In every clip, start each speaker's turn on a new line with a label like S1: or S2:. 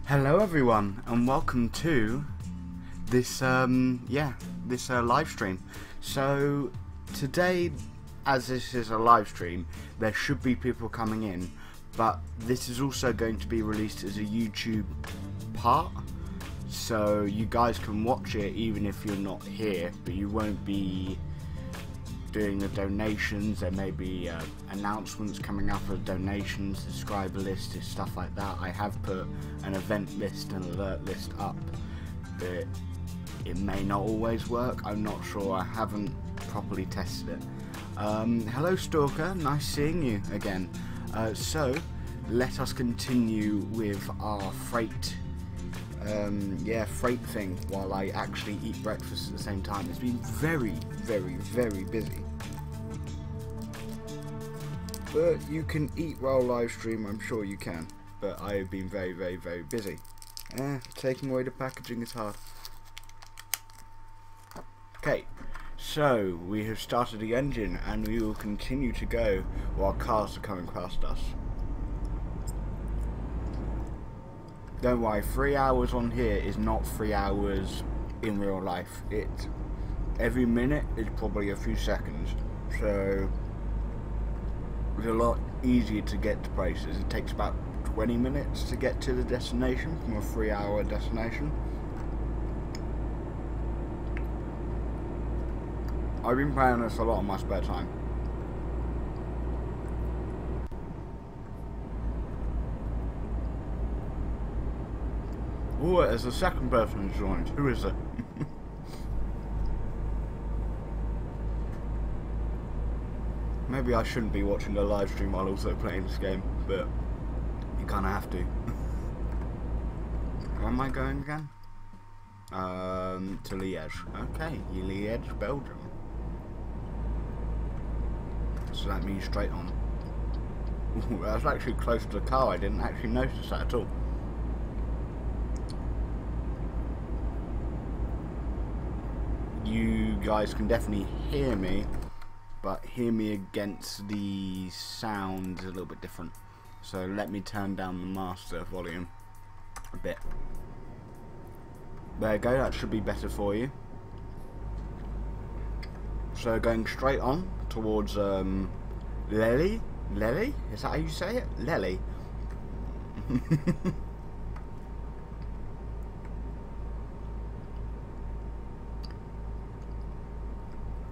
S1: Hello everyone, and welcome to this live stream. So today, as this is a live stream, there should be people coming in, but this is also going to be released as a YouTube part, so you guys can watch it even if you're not here, but you won't be doing the donations. There may be announcements coming up of donations, subscriber list, stuff like that. I have put an event list and alert list up, but it may not always work. I'm not sure. I haven't properly tested it. Hello Stalker, nice seeing you again. So let us continue with our freight thing while I actually eat breakfast at the same time. It's been very busy, but you can eat while live stream, I'm sure you can, but I have been very busy. Taking away the packaging is hard. Okay, so we have started the engine and we will continue to go while cars are coming past us. Don't worry, 3 hours on here is not 3 hours in real life. Every minute is probably a few seconds, so it's a lot easier to get to places. It takes about 20 minutes to get to the destination from a 3-hour destination. I've been playing this a lot in my spare time. Oh, there's a second person who's joined. Who is it? Maybe I shouldn't be watching the live stream while also playing this game, but you kind of have to. Where am I going again? To Liège. Okay, Liège, Belgium. So that means straight on. Ooh, that was actually close to the car. I didn't actually notice that at all. You guys can definitely hear me, but hear me against the sound is a little bit different. So let me turn down the master volume a bit. There you go, that should be better for you. So going straight on towards Lely? Lely? Is that how you say it? Lely.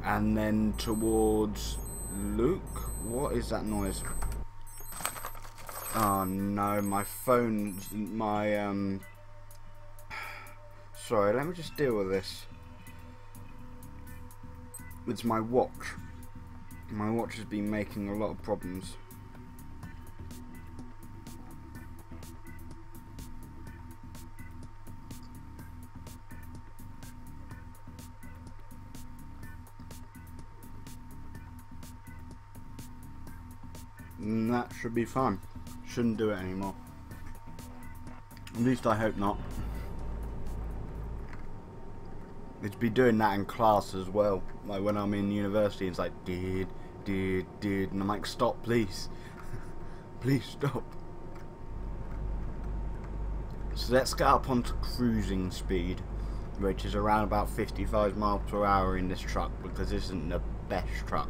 S1: And then towards Luke. What is that noise? Oh no, my phone, sorry, let me just deal with this. It's my watch. My watch has been making a lot of problems. And that should be fine. Shouldn't do it anymore. At least I hope not. It's be doing that in class as well. Like when I'm in university, it's like and I'm like, stop, please, please stop. So let's get up onto cruising speed, which is around about 55 miles per hour in this truck, because this isn't the best truck.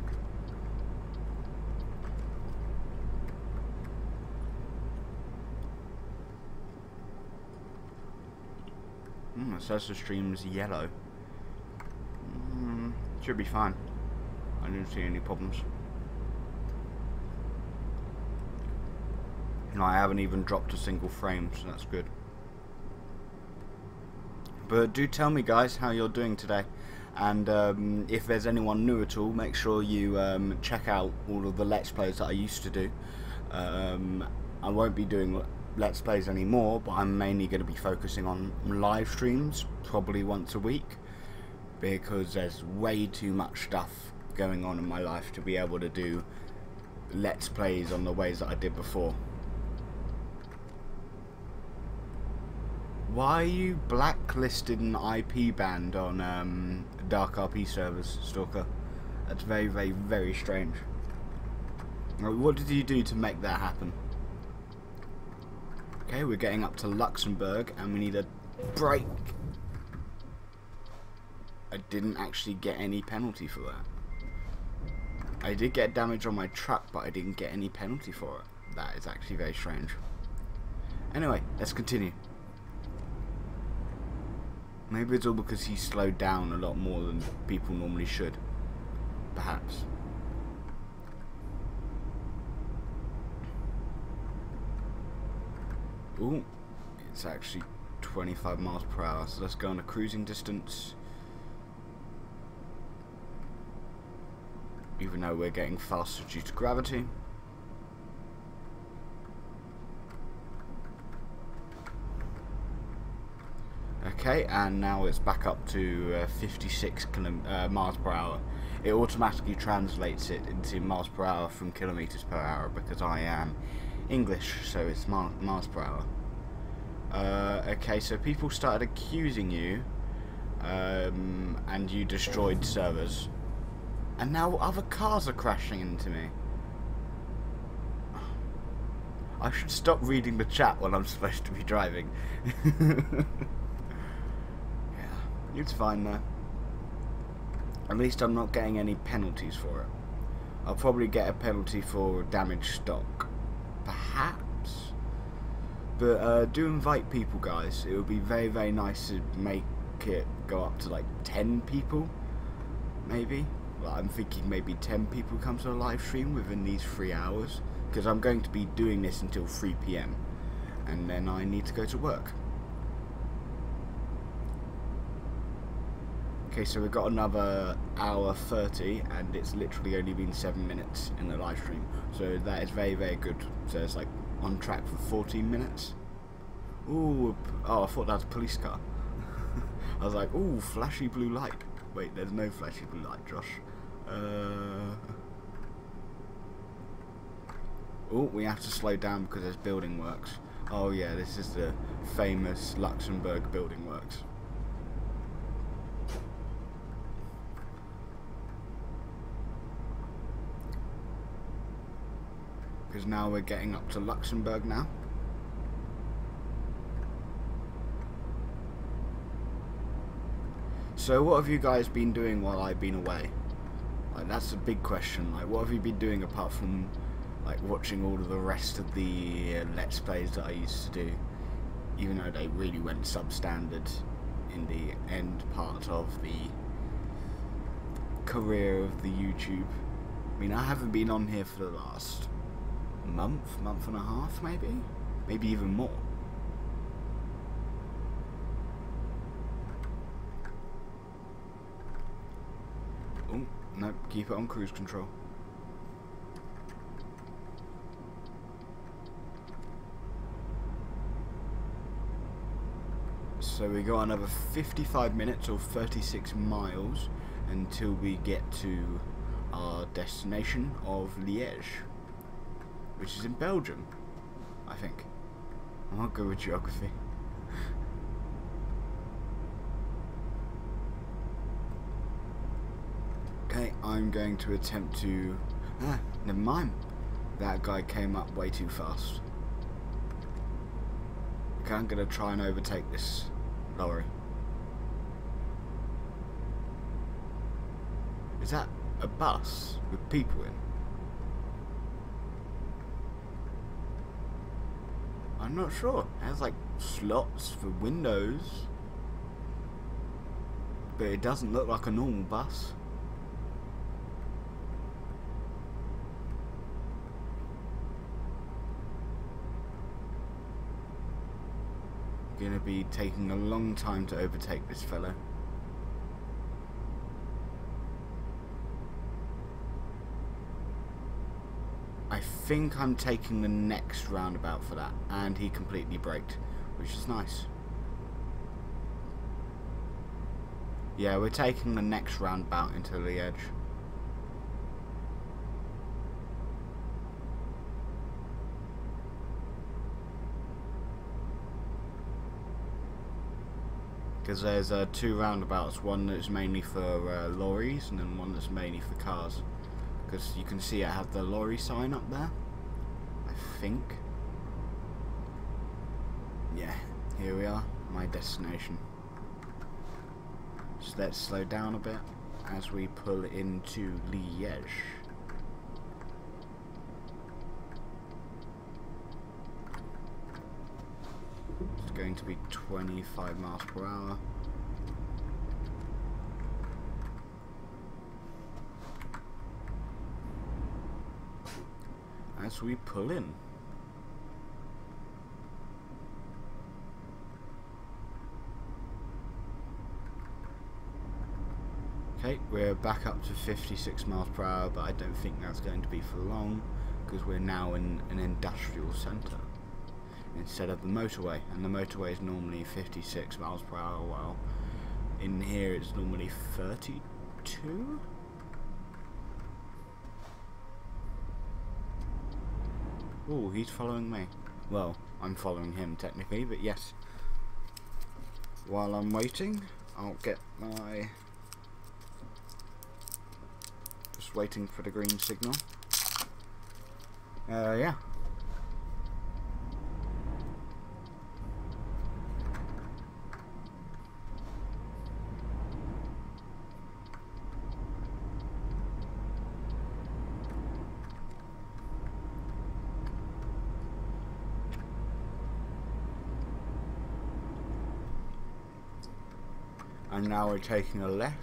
S1: It says the stream's yellow. Should be fine. I didn't see any problems. And I haven't even dropped a single frame, so that's good. But do tell me guys how you're doing today, and if there's anyone new at all, make sure you check out all of the Let's Plays that I used to do. I won't be doing Let's Plays anymore, but I'm mainly going to be focusing on live streams, probably once a week, because there's way too much stuff going on in my life to be able to do Let's Plays on the ways that I did before. Why are you blacklisted and IP banned on Dark RP servers, Stalker? That's very strange. What did you do to make that happen? Okay, we're getting up to Luxembourg and we need a brake. I didn't actually get any penalty for that. I did get damage on my truck, but I didn't get any penalty for it. That is actually very strange. Anyway, let's continue. Maybe it's all because he slowed down a lot more than people normally should. Perhaps. Ooh, it's actually 25 miles per hour, so let's go on a cruising distance. Even though we're getting faster due to gravity. Okay, and now it's back up to 56 miles per hour. It automatically translates it into miles per hour from kilometers per hour because I am English, so it's miles per hour. Okay, so people started accusing you, and you destroyed servers. And now other cars are crashing into me. I should stop reading the chat while I'm supposed to be driving. Yeah, it's fine though. At least I'm not getting any penalties for it. I'll probably get a penalty for damaged stock. Perhaps. But do invite people, guys. It would be very, very nice to make it go up to like 10 people. Maybe. Well, I'm thinking maybe 10 people come to a live stream within these 3 hours, because I'm going to be doing this until 3 PM and then I need to go to work. Okay, so we've got another hour 30 and it's literally only been 7 minutes in the live stream, so that is very, very good. So it's like on track for 14 minutes. Ooh, oh, I thought that was a police car. I was like, ooh, flashy blue light. Wait, there's no flashy blue light, Josh. Oh, we have to slow down because there's building works. Oh yeah, this is the famous Luxembourg building works. Because now we're getting up to Luxembourg now. So what have you guys been doing while I've been away? Like, that's a big question. Like, what have you been doing apart from like watching all of the rest of the Let's Plays that I used to do, even though they really went substandard in the end part of the career of the YouTube. I mean, I haven't been on here for the last month and a half, maybe even more. Oh, no, keep it on cruise control. So we got another 55 minutes or 36 miles until we get to our destination of Liège, which is in Belgium, I think. I'm not good with geography. Okay, I'm going to attempt to... never mind. That guy came up way too fast. Okay, I'm going to try and overtake this lorry. Is that a bus with people in? I'm not sure. It has like slots for windows, but it doesn't look like a normal bus. Gonna be taking a long time to overtake this fellow. I think I'm taking the next roundabout for that, and he completely braked, which is nice. Yeah, we're taking the next roundabout into Liège. Because there's two roundabouts, one that's mainly for lorries and then one that's mainly for cars. Because you can see it has the lorry sign up there, I think. Here we are, my destination. So let's slow down a bit as we pull into Liège. It's going to be 25 miles per hour. As we pull in. Okay, we're back up to 56 miles per hour, but I don't think that's going to be for long because we're now in an industrial centre instead of the motorway, and the motorway is normally 56 miles per hour, while in here it's normally 32? Oh, he's following me. Well, I'm following him technically, but yes. While I'm waiting, I'll get my... Just waiting for the green signal. Yeah. And now we're taking a left.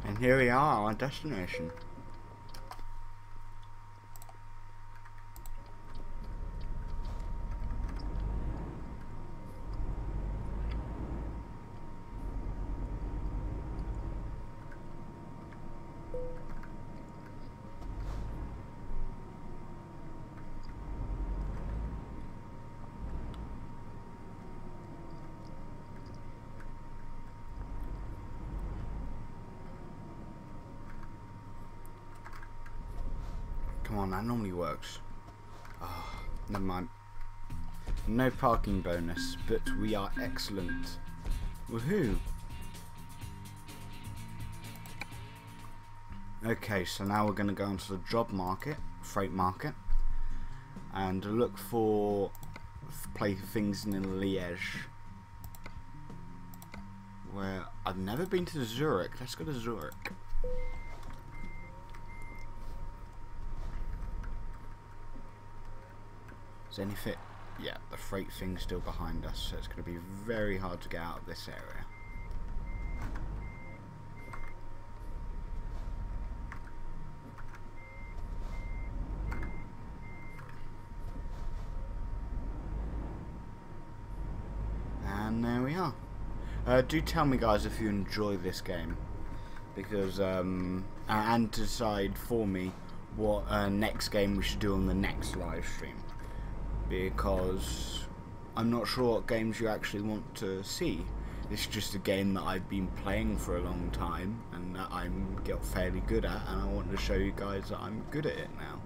S1: And here we are, our destination. Come on, that normally works. Oh, never mind. No parking bonus, but we are excellent. Woohoo! Okay, so now we're going to go onto the job market, freight market, and look for things in Liège. Where I've never been to Zurich. Let's go to Zurich. Is anything? Yeah, the freight thing's still behind us, so it's going to be very hard to get out of this area. And there we are. Do tell me, guys, if you enjoy this game, because and decide for me what next game we should do on the next live stream. Because I'm not sure what games you actually want to see. This is just a game that I've been playing for a long time and that I'm fairly good at, and I want to show you guys that I'm good at it now.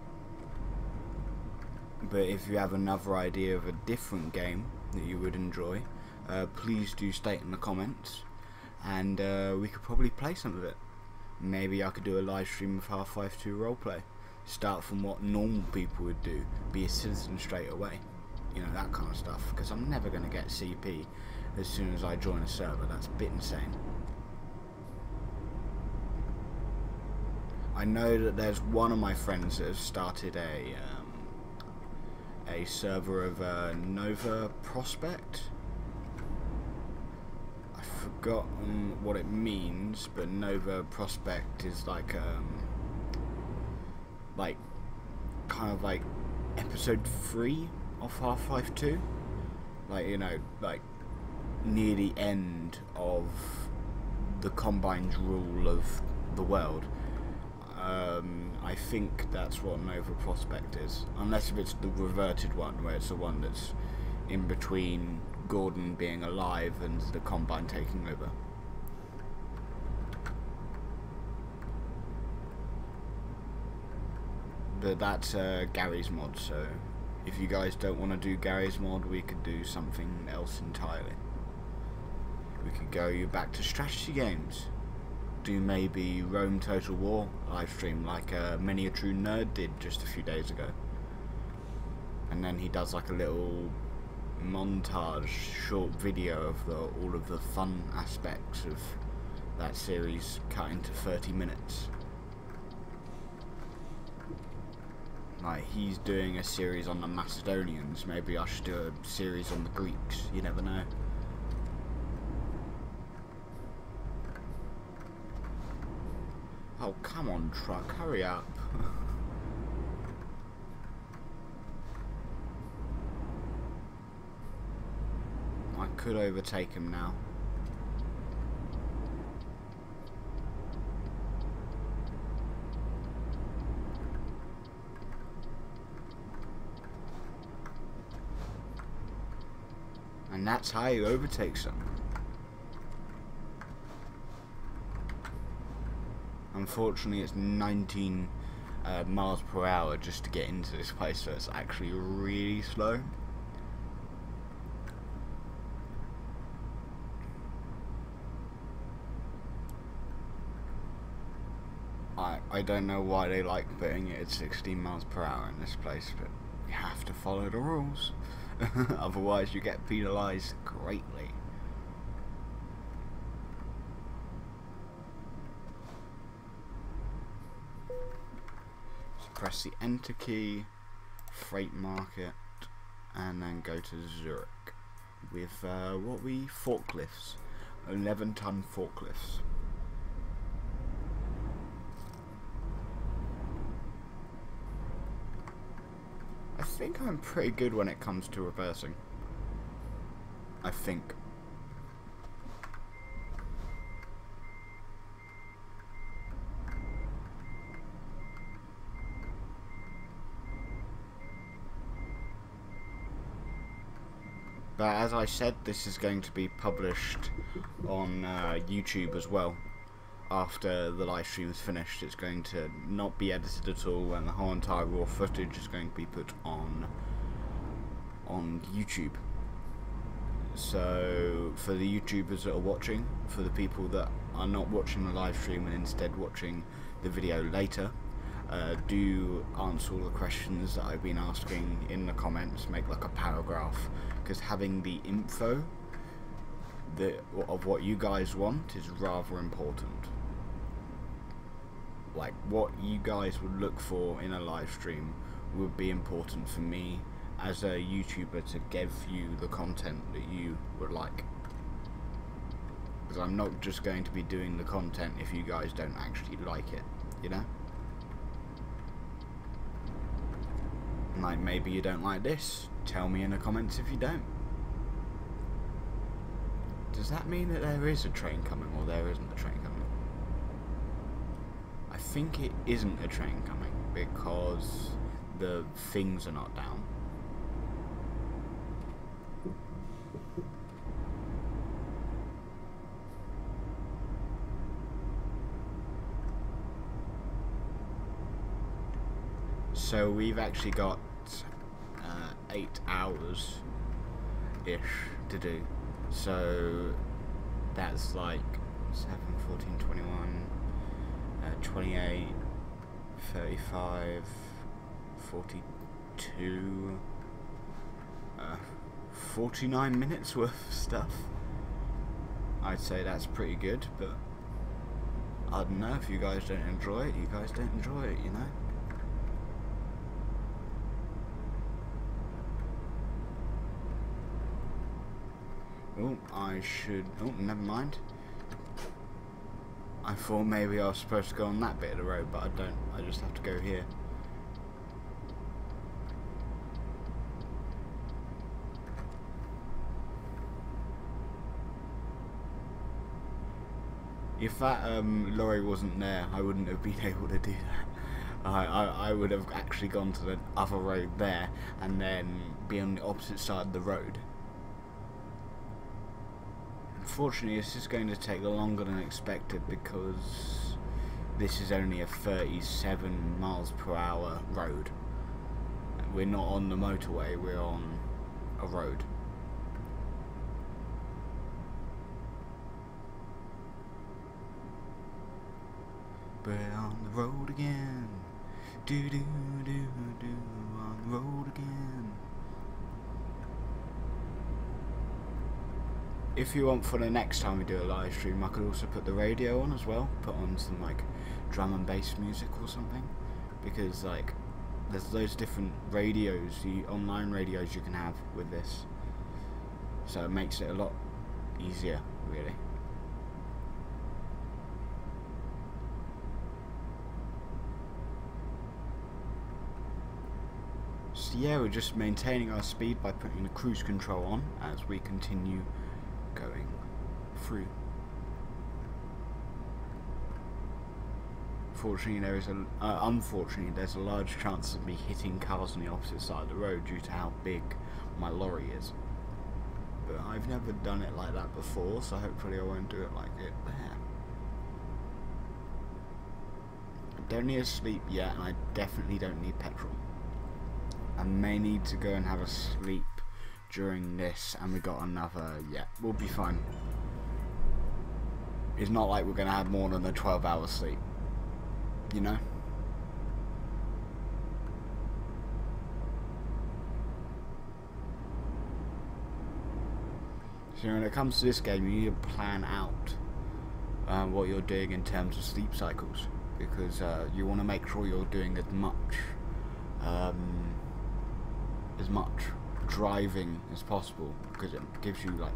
S1: But if you have another idea of a different game that you would enjoy, please do state in the comments, and we could probably play some of it. Maybe I could do a live stream of Half-Life 2 roleplay. Start from what normal people would do, be a citizen straight away, you know, that kind of stuff, because I'm never going to get CP as soon as I join a server. That's a bit insane. I know that there's one of my friends that has started a server of Nova Prospect. I've forgotten what it means, but Nova Prospect is like kind of like episode 3 of Half-Life 2, like, you know, like near the end of the Combine's rule of the world. I think that's what Nova Prospect is, unless if it's the reverted one, where it's the one that's in between Gordon being alive and the Combine taking over. But that's Gary's mod, so if you guys don't want to do Gary's mod, we could do something else entirely. We could go back to strategy games. Do maybe Rome Total War live stream like Many a True Nerd did just a few days ago. And then he does like a little montage short video of all of the fun aspects of that series cut into 30 minutes. Like, he's doing a series on the Macedonians, maybe I should do a series on the Greeks, you never know. Oh, come on, truck, hurry up. I could overtake him now. And that's how you overtake someone. Unfortunately, it's 19 miles per hour just to get into this place, so it's actually really slow. I don't know why they like putting it at 16 miles per hour in this place, but you have to follow the rules. Otherwise you get penalised greatly. So press the enter key, freight market, and then go to Zurich with forklifts, 11-ton forklifts. I think I'm pretty good when it comes to reversing. I think. But as I said, this is going to be published on YouTube as well. After the live stream is finished, it's going to not be edited at all, and the whole entire raw footage is going to be put on YouTube. So for the YouTubers that are watching, for the people that are not watching the live stream and instead watching the video later, do answer all the questions that I've been asking in the comments. Make like a paragraph, because having the info of what you guys want is rather important. Like, what you guys would look for in a live stream would be important for me as a YouTuber to give you the content that you would like. Because I'm not just going to be doing the content if you guys don't actually like it, you know? Like, maybe you don't like this. Tell me in the comments if you don't. Does that mean that there is a train coming, or there isn't a train coming? I think it isn't a train coming because the things are not down. So we've actually got 8 hours ish to do. So that's like 7, 14, 21, 28, 35, 42, 49 minutes worth of stuff. I'd say that's pretty good, but I don't know, if you guys don't enjoy it, you guys don't enjoy it, you know? Oh, I should... oh, never mind. I thought maybe I was supposed to go on that bit of the road, but I don't. I just have to go here. If that lorry wasn't there, I wouldn't have been able to do that. I would have actually gone to the other road there and then be on the opposite side of the road. Unfortunately, this is going to take longer than expected because this is only a 37 miles per hour road. We're not on the motorway, we're on a road. We're on the road again. Do do do do on the road again. If you want, for the next time we do a live stream, I could also put the radio on as well. Put on some like drum and bass music or something, because like there's loads of different radios, the online radios you can have with this, so it makes it a lot easier, really. So yeah, we're just maintaining our speed by putting the cruise control on as we continue going through. Unfortunately, there's a large chance of me hitting cars on the opposite side of the road due to how big my lorry is. But I've never done it like that before, so hopefully I won't do it like it there. I don't need to sleep yet, and I definitely don't need petrol. I may need to go and have a sleep during this, and we got another. Yeah, we'll be fine. It's not like we're going to have more than a 12-hour sleep, you know? So when it comes to this game, you need to plan out what you're doing in terms of sleep cycles, because you want to make sure you're doing as much driving as possible, because it gives you like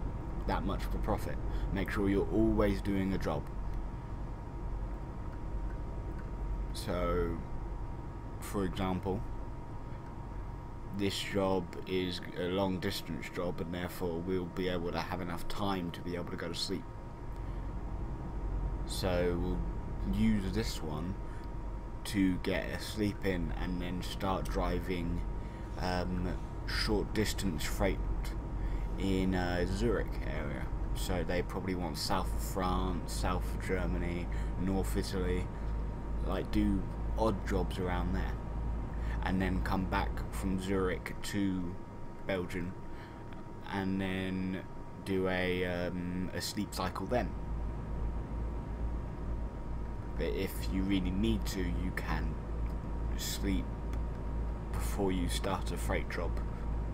S1: that much of a profit. Make sure you're always doing a job. So, for example, this job is a long distance job, and therefore we'll be able to have enough time to be able to go to sleep. So we'll use this one to get a sleep in and then start driving short distance freight in Zurich area. So they probably want south of France, south of Germany, North Italy, like do odd jobs around there, and then come back from Zurich to Belgium and then do a sleep cycle then. But if you really need to, you can sleep before you start a freight job,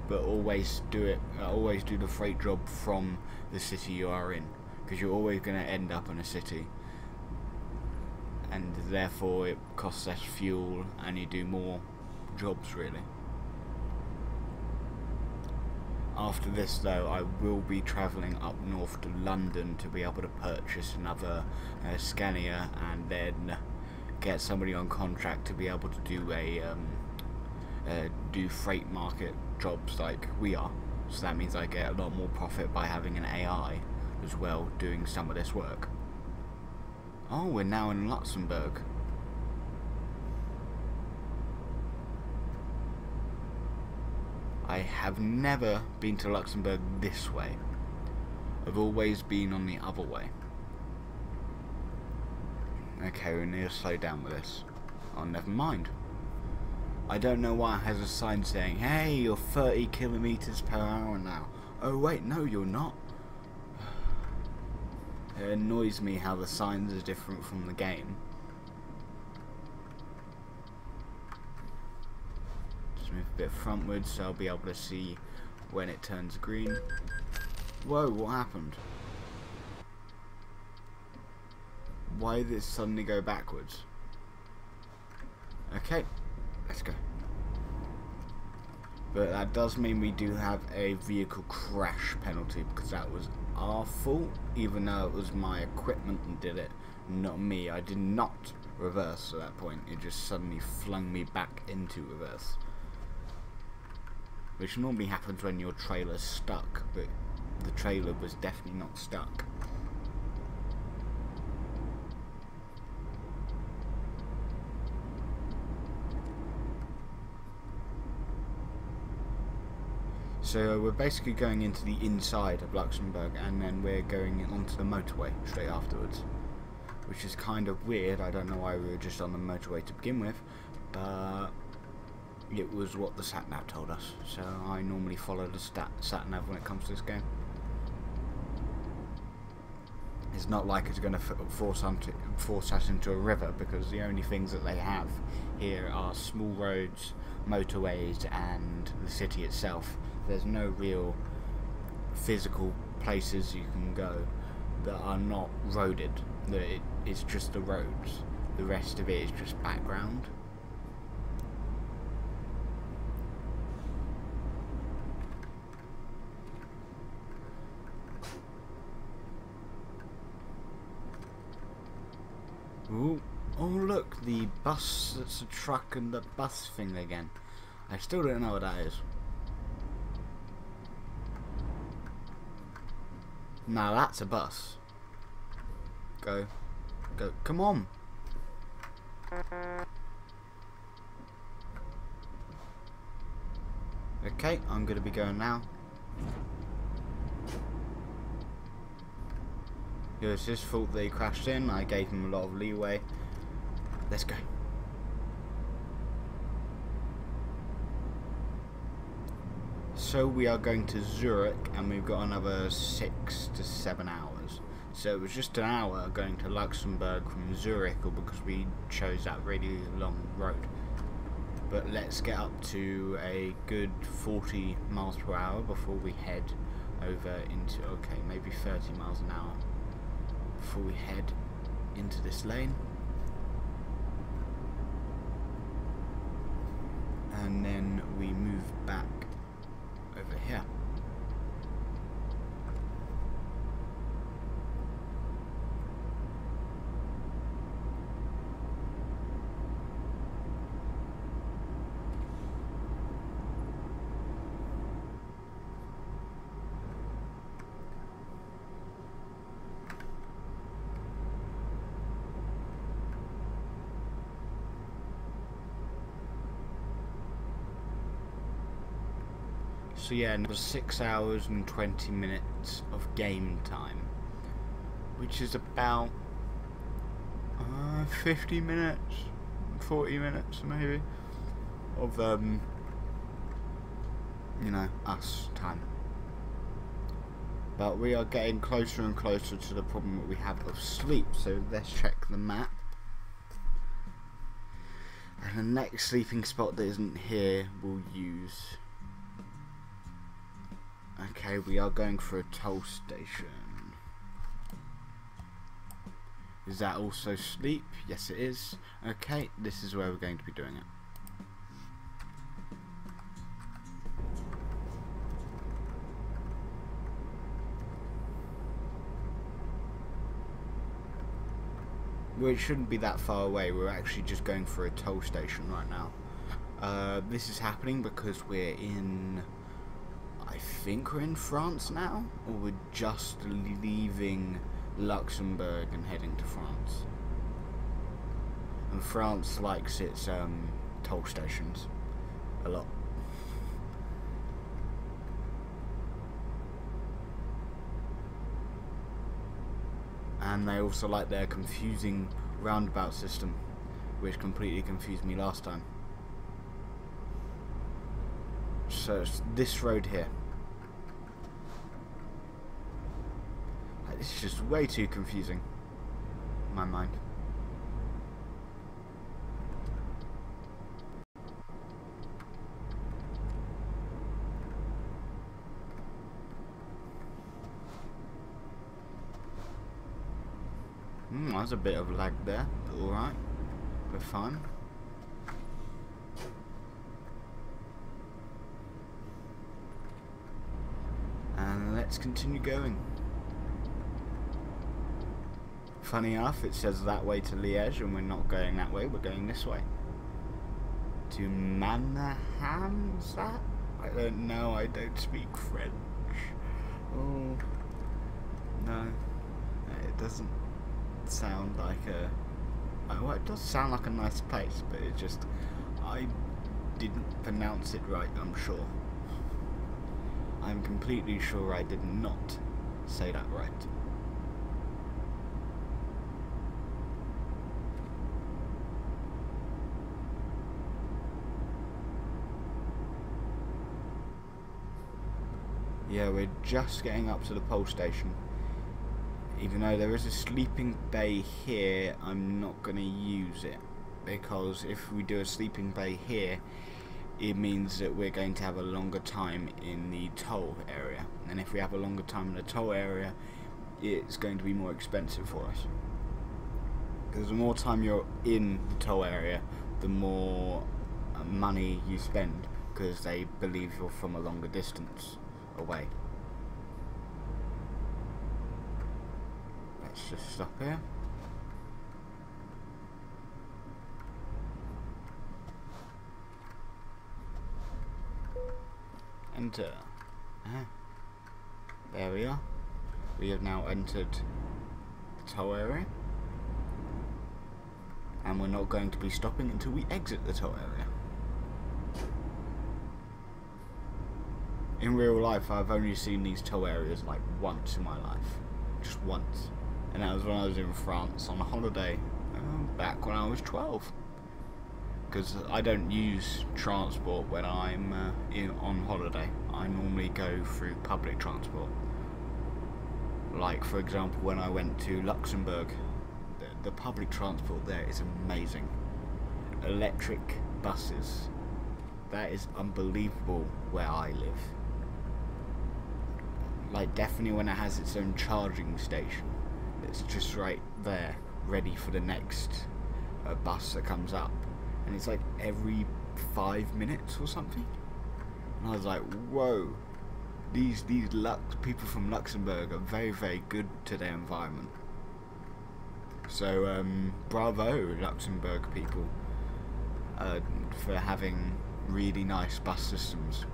S1: but always do the freight job from the city you are in, because you're always going to end up in a city, and therefore it costs less fuel and you do more jobs really. After this though, I will be travelling up north to London to be able to purchase another Scania, and then get somebody on contract to be able to do do freight market jobs like we are. So that means I get a lot more profit by having an AI as well doing some of this work. Oh, we're now in Luxembourg. I have never been to Luxembourg this way. I've always been on the other way. Okay, we need to slow down with this. Oh, never mind. I don't know why it has a sign saying, hey, you're 30 kilometers per hour now. Oh wait, no you're not. It annoys me how the signs are different from the game. Just move a bit frontwards so I'll be able to see when it turns green. Whoa, what happened? Why did it suddenly go backwards? Okay, let's go. But that does mean we do have a vehicle crash penalty, because that was our fault, even though it was my equipment that did it, not me. I did not reverse at that point. It just suddenly flung me back into reverse, which normally happens when your trailer's stuck, but the trailer was definitely not stuck. So we're basically going into the inside of Luxembourg, and then we're going onto the motorway straight afterwards, which is kind of weird. I don't know why we were just on the motorway to begin with, but it was what the sat-nav told us, so I normally follow the sat-nav when it comes to this game. It's not like it's going to force us into a river, because the only things that they have here are small roads, motorways, and the city itself. There's no real physical places you can go that are not roaded. It's just the roads. The rest of it is just background. Ooh. Oh look, the bus, that's a truck and the bus thing again. I still don't know what that is. Now that's a bus. Go. Go. Come on. Okay, I'm going to be going now. It was his fault that he crashed in. I gave him a lot of leeway. Let's go. So we are going to Zurich, and we've got another 6 to 7 hours. So it was just an hour going to Luxembourg from Zurich, or because we chose that really long road. But let's get up to a good 40 miles per hour before we head over into, okay, maybe 30 miles an hour before we head into this lane. And then we move back over here. So yeah, it was 6 hours and 20 minutes of game time, which is about 50 minutes, 40 minutes maybe, of you know, us time. But we are getting closer and closer to the problem that we have of sleep, so let's check the map. And the next sleeping spot that isn't here we'll use. Okay, we are going for a toll station. Is that also sleep? Yes, it is. Okay, this is where we're going to be doing it. Well, it shouldn't be that far away. We're actually just going for a toll station right now. This is happening because we're in... I think we're in France now, or we're just leaving Luxembourg and heading to France. And France likes its toll stations a lot. And they also like their confusing roundabout system, which completely confused me last time. So it's this road here. It's just way too confusing in my mind. There's a bit of lag there, but alright, we're fine. And let's continue going. Funny enough, it says that way to Liège, and we're not going that way, we're going this way. To Manaham, is that? I don't know, I don't speak French. Oh, no. It doesn't sound like a... Well, it does sound like a nice place, but it just... I didn't pronounce it right, I'm sure. I'm completely sure I did not say that right. Yeah, we're just getting up to the pole station. even though there is a sleeping bay here, I'm not going to use it, because if we do a sleeping bay here, it means that we're going to have a longer time in the toll area, and if we have a longer time in the toll area, it's going to be more expensive for us, because the more time you're in the toll area, the more money you spend, because they believe you're from a longer distance away. Let's just stop here. Enter. There we are. We have now entered the toll area, and we're not going to be stopping until we exit the toll area. In real life, I've only seen these toll areas like once in my life, just once, and that was when I was in France on a holiday back when I was 12. Because I don't use transport when I'm on holiday. I normally go through public transport. Like, for example, when I went to Luxembourg, the public transport there is amazing. Electric buses. That is unbelievable where I live. Like, definitely when it has its own charging station. It's just right there, ready for the next bus that comes up. And it's like every 5 minutes or something. And I was like, whoa, these people from Luxembourg are very, very good to their environment. So bravo, Luxembourg people, for having really nice bus systems.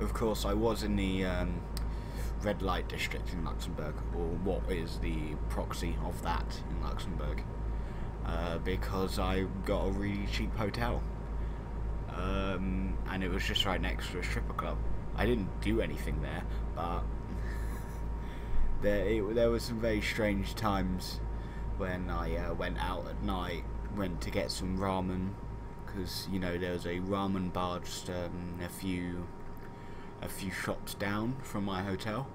S1: Of course, I was in the red light district in Luxembourg, or what is the proxy of that in Luxembourg. Because I got a really cheap hotel, and it was just right next to a stripper club. I didn't do anything there, but there were some very strange times when I went out at night, went to get some ramen, because you know there was a ramen bar just a few shops down from my hotel,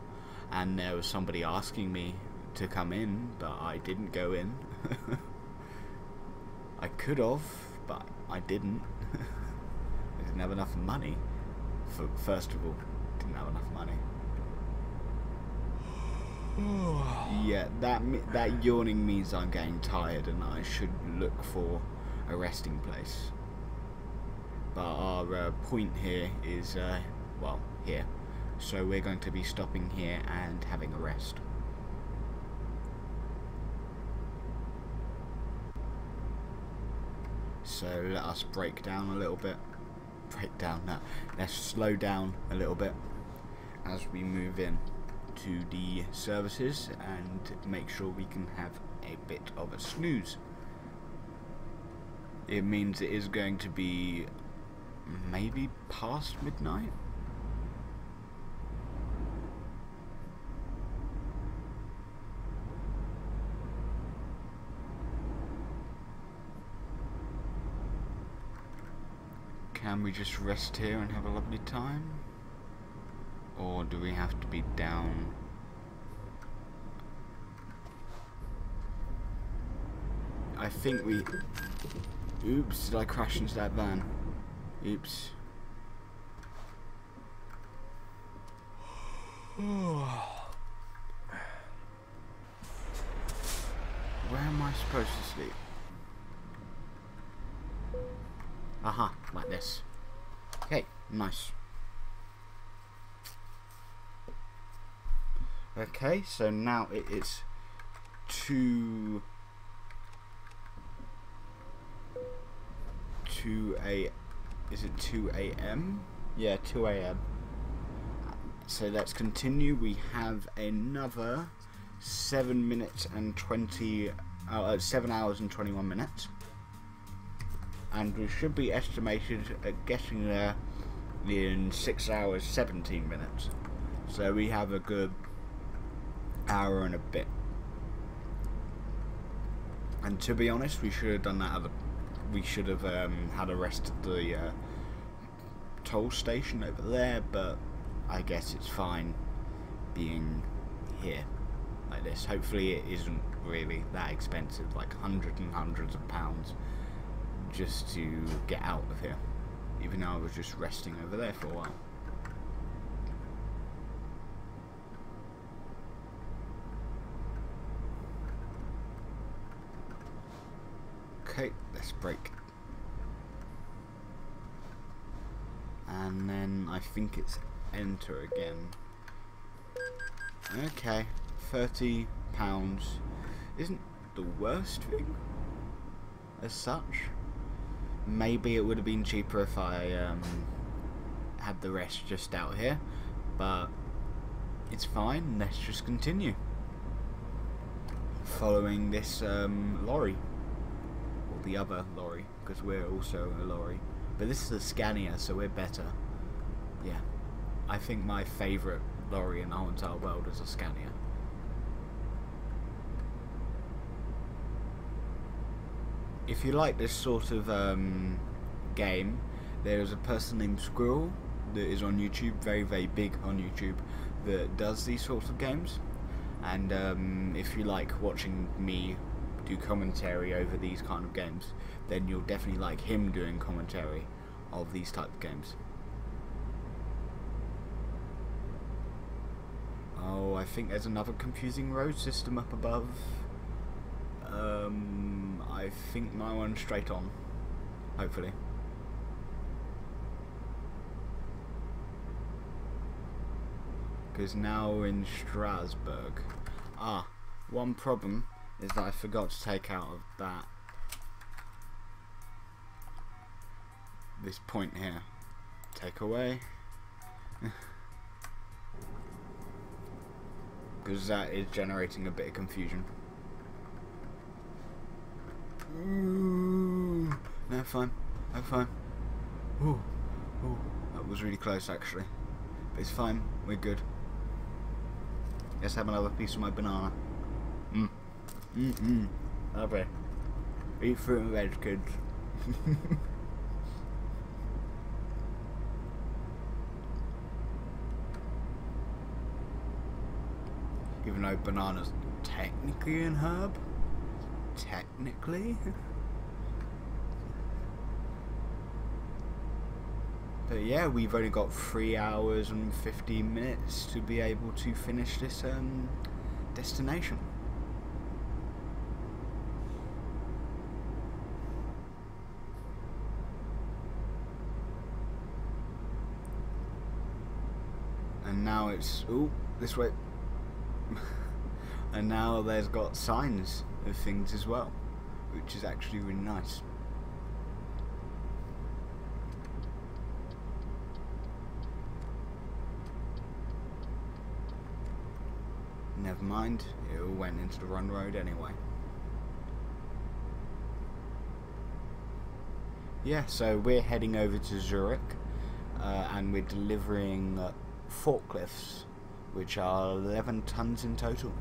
S1: and there was somebody asking me to come in, but I didn't go in. I could have, but I didn't. I didn't have enough money. First of all, didn't have enough money. Yeah, that yawning means I'm getting tired, and I should look for a resting place. But our point here is, well, here. So we're going to be stopping here and having a rest. So let us break down a little bit. Let's slow down a little bit as we move in to the services and make sure we can have a bit of a snooze. It means it is going to be maybe past midnight. Can we just rest here and have a lovely time? Or do we have to be down? I think we... Oops, did I crash into that van? Oops. Where am I supposed to sleep? Aha, like this. Okay, nice. Okay, so now it is 2 is it 2 a.m? Yeah, 2 a.m. So let's continue. We have another 7 hours and 21 minutes. And we should be estimated at getting there in 6 hours 17 minutes. So we have a good hour and a bit. And to be honest, we should have done that we should have had a rest at the toll station over there, but I guess it's fine being here like this. Hopefully it isn't really that expensive, like hundreds and hundreds of pounds just to get out of here, even though I was just resting over there for a while. Okay, let's brake. And then I think it's enter again. Okay, £30 isn't the worst thing as such. Maybe it would have been cheaper if I had the rest just out here, but it's fine. Let's just continue following this lorry, or the other lorry, because we're also a lorry. But this is a Scania, so we're better. Yeah, I think my favourite lorry in the whole entire world is a Scania. If you like this sort of game, there is a person named Squirrel that is on YouTube, very very big on YouTube, that does these sorts of games. And if you like watching me do commentary over these kind of games, then you'll definitely like him doing commentary of these type of games. Oh, I think there's another confusing road system up above. I think my one's straight on, hopefully. Because now we're in Strasbourg. Ah, one problem is that I forgot to take out of that this point here. Take away. Because that is generating a bit of confusion. Ooh, no, fine. I'm fine. Ooh, ooh, that was really close actually. But it's fine, we're good. Let's have another piece of my banana. Okay. Eat fruit and veg, kids. Even though banana's technically an herb. Technically. But yeah, we've only got 3 hours and 15 minutes to be able to finish this destination. And now it's, ooh, this way. And now there's got signs of things as well, which is actually really nice. Never mind, it all went into the run road anyway. Yeah, so we're heading over to Zurich, and we're delivering forklifts, which are 11 tons in total.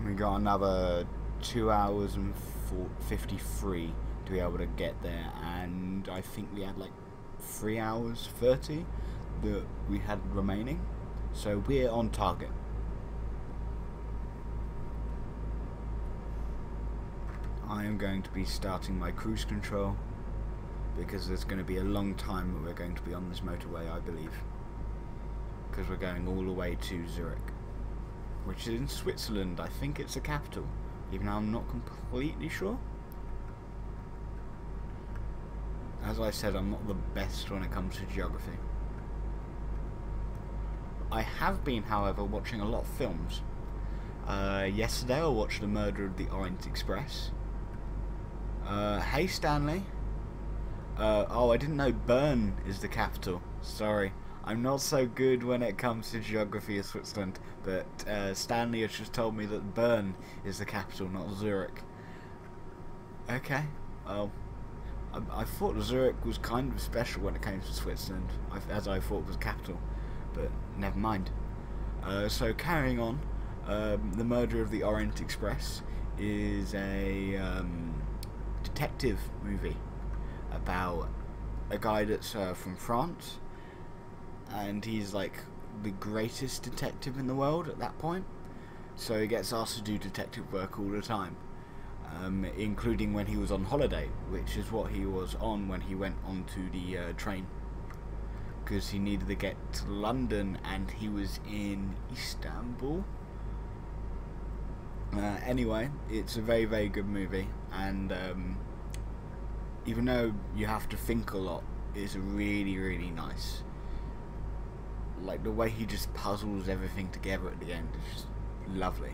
S1: We got another 2 hours and 53 to be able to get there, and I think we had like 3 hours 30 that we had remaining, so we're on target. I am going to be starting my cruise control because there's going to be a long time that we're going to be on this motorway, I believe, because we're going all the way to Zurich, which is in Switzerland. I think it's the capital, even though I'm not completely sure. As I said, I'm not the best when it comes to geography. I have been, however, watching a lot of films. Yesterday I watched The Murder of the Orient Express. Hey Stanley. Oh, I didn't know Bern is the capital. Sorry. I'm not so good when it comes to geography of Switzerland, but Stanley has just told me that Bern is the capital, not Zurich. Okay, well, I thought Zurich was kind of special when it came to Switzerland, as I thought it was capital, but never mind. So carrying on, The Murder of the Orient Express is a detective movie about a guy that's from France, and he's like the greatest detective in the world at that point. So he gets asked to do detective work all the time, including when he was on holiday, which is what he was on when he went onto the train, because he needed to get to London, and he was in Istanbul. Anyway, it's a very, very good movie, and even though you have to think a lot, it's really, really nice. Like, the way he just puzzles everything together at the end is just lovely.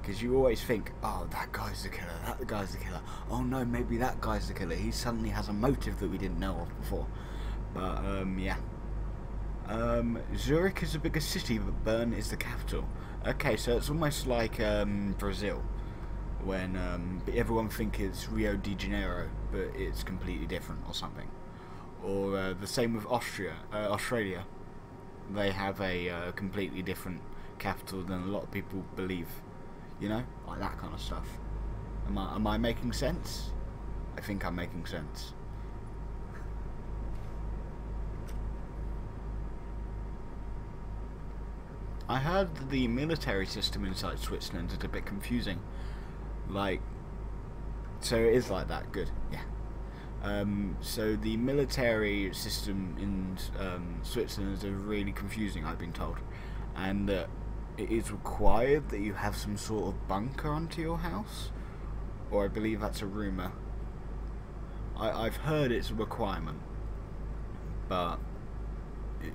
S1: Because you always think, oh, that guy's the killer, that guy's the killer. Oh no, maybe that guy's the killer. He suddenly has a motive that we didn't know of before. But, yeah. Zurich is the biggest city, but Bern is the capital. Okay, so it's almost like Brazil, when everyone thinks it's Rio de Janeiro, but it's completely different or something. Or the same with Australia. They have a completely different capital than a lot of people believe. You know, like that kind of stuff. Am I making sense? I think I'm making sense. I heard that the military system inside Switzerland is a bit confusing. Like, so it is like that. Good, yeah. So the military system in Switzerland is really confusing, I've been told, and it is required that you have some sort of bunker onto your house, or I believe that's a rumour. I've heard it's a requirement, but it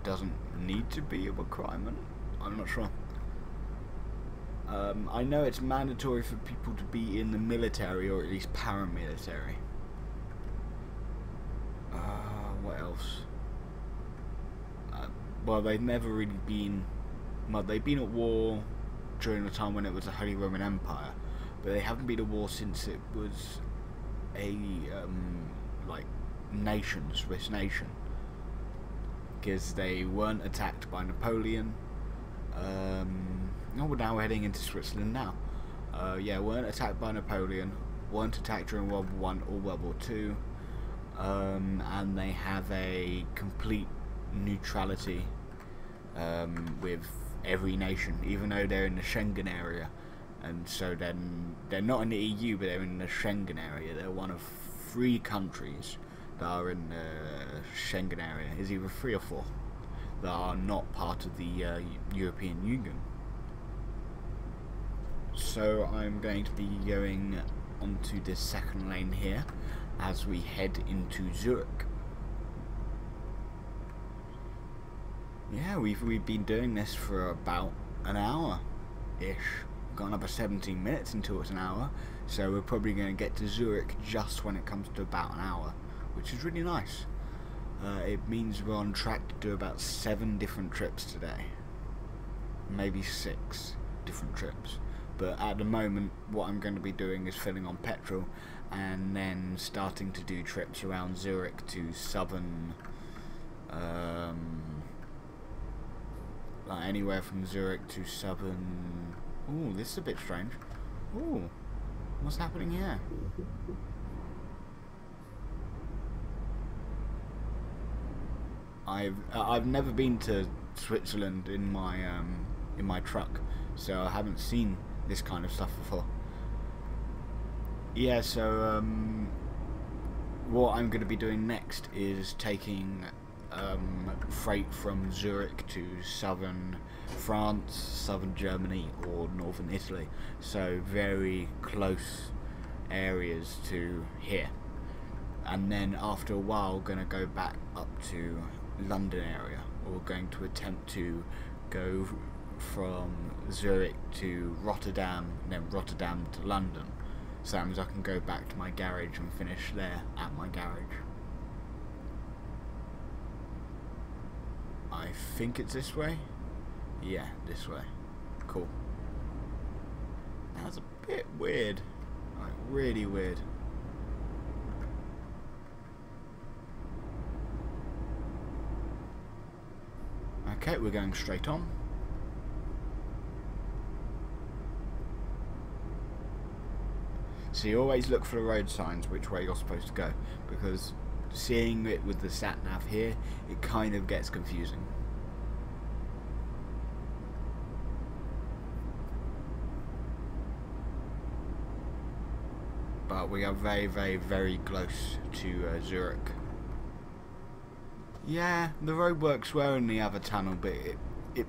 S1: doesn't need to be a requirement. I'm not sure. I know it's mandatory for people to be in the military, or at least paramilitary. What else? Well, they've never really been... Well, they've been at war during the time when it was the Holy Roman Empire, but they haven't been at war since it was a, like, nation, Swiss nation. Because they weren't attacked by Napoleon. Oh, well, now we're heading into Switzerland now. Yeah, weren't attacked by Napoleon, weren't attacked during World War I or World War II, and they have a complete neutrality with every nation, even though they're in the Schengen area, and so then they're not in the EU, but they're in the Schengen area. They're one of 3 countries that are in the Schengen area. Is either 3 or 4 that are not part of the European Union. So I'm going to be going onto this second lane here as we head into Zurich. Yeah, we've been doing this for about an hour-ish. Got another 17 minutes until it's an hour, so we're probably going to get to Zurich just when it comes to about an hour, which is really nice. It means we're on track to do about 7 different trips today. Maybe 6 different trips. But at the moment, what I'm going to be doing is filling on petrol, and then starting to do trips around Zurich to southern, like anywhere from Zurich to southern... Ooh, this is a bit strange. Ooh, what's happening here? I've never been to Switzerland in my truck, so I haven't seen this kind of stuff before. Yeah, so what I'm going to be doing next is taking freight from Zurich to southern France, southern Germany, or northern Italy, so very close areas to here, and then after a while going to go back up to London area, or going to attempt to go from Zurich to Rotterdam, and then Rotterdam to London, so that means I can go back to my garage and finish there at my garage. I think it's this way. Yeah, this way. Cool. That's a bit weird. Like, really weird. Okay, we're going straight on. So you always look for the road signs which way you're supposed to go, because seeing it with the sat nav here, it kind of gets confusing. But we are very, very, very close to Zurich. Yeah, the road works well in the other tunnel, but it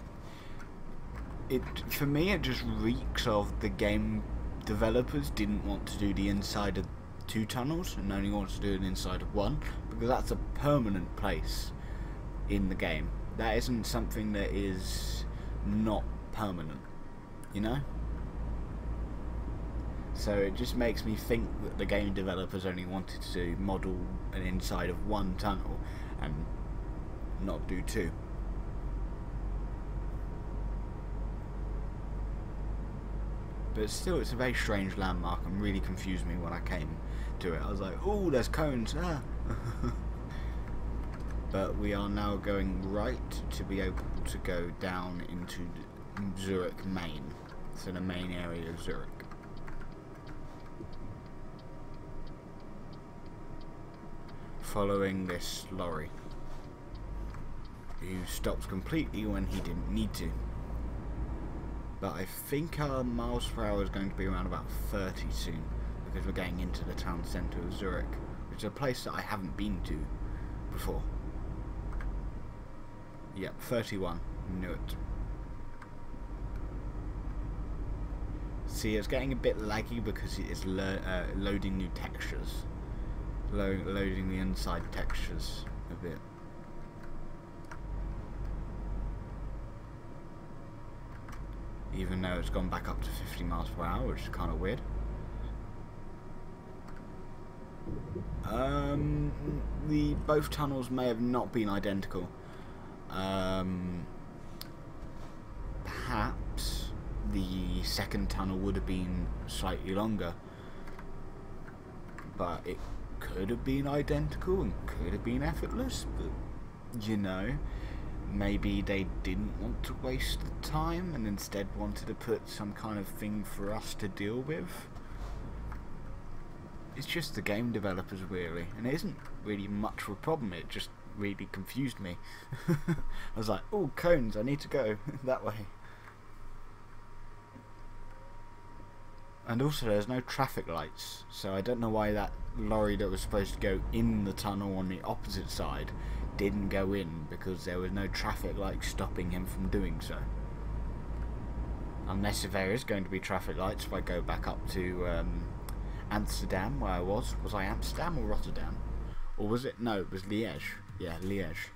S1: for me it just reeks of the game developers didn't want to do the inside of 2 tunnels and only wanted to do it inside of 1, because that's a permanent place in the game. That isn't something that is not permanent, you know? So it just makes me think that the game developers only wanted to model an inside of 1 tunnel and not do 2. But still, it's a very strange landmark and really confused me when I came to it. I was like, oh, there's cones, ah. But we are now going right to be able to go down into Zurich main, so the main area of Zurich. Following this lorry, who stopped completely when he didn't need to. But I think our miles per hour is going to be around about 30 soon, because we're getting into the town centre of Zurich, which is a place that I haven't been to before. Yep, 31. Knew it. See, it's getting a bit laggy because it is loading new textures. Loading the inside textures a bit. Even though it's gone back up to 50 miles per hour, which is kind of weird. Both tunnels may have not been identical. Perhaps the second tunnel would have been slightly longer, but it could have been identical and could have been effortless, but you know, maybe they didn't want to waste the time and instead wanted to put some kind of thing for us to deal with. It's just the game developers really, and it isn't really much of a problem, it just really confused me. I was like, oh, cones, I need to go that way. And also there's no traffic lights, so I don't know why that lorry that was supposed to go in the tunnel on the opposite side didn't go in, because there was no traffic light stopping him from doing so. Unless if there is going to be traffic lights if I go back up to Amsterdam, where I was. Was I Amsterdam or Rotterdam? Or was it? No, it was Liège. Yeah, Liège.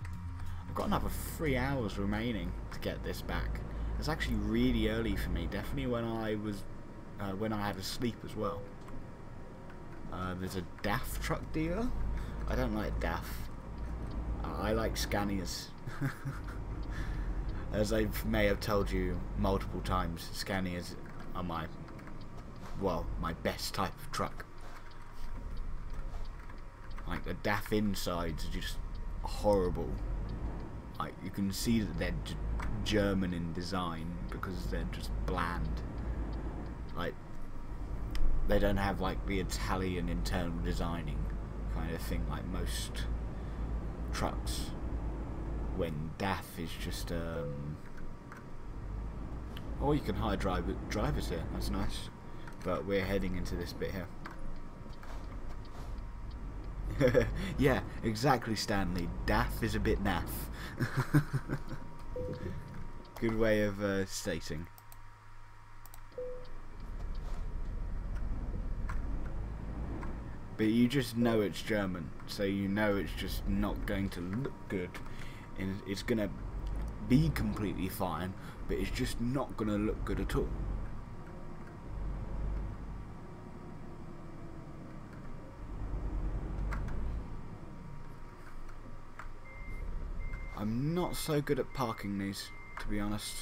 S1: I've got another 3 hours remaining to get this back. It's actually really early for me, definitely when I was when I had a sleep as well. There's a DAF truck dealer. I don't like DAF. I like Scanias. As I may have told you multiple times, Scanias are my best type of truck. Like, the DAF insides are just horrible. Like, you can see that they're German in design because they're just bland. Like, they don't have like the Italian internal designing kind of thing like most trucks. When DAF is just oh, you can hire drivers here, that's nice. But we're heading into this bit here. Yeah, exactly, Stanley. DAF is a bit naff. Good way of stating. But you just know it's German, so you know it's just not going to look good. And it's going to be completely fine, but it's just not going to look good at all. I'm not so good at parking these, to be honest.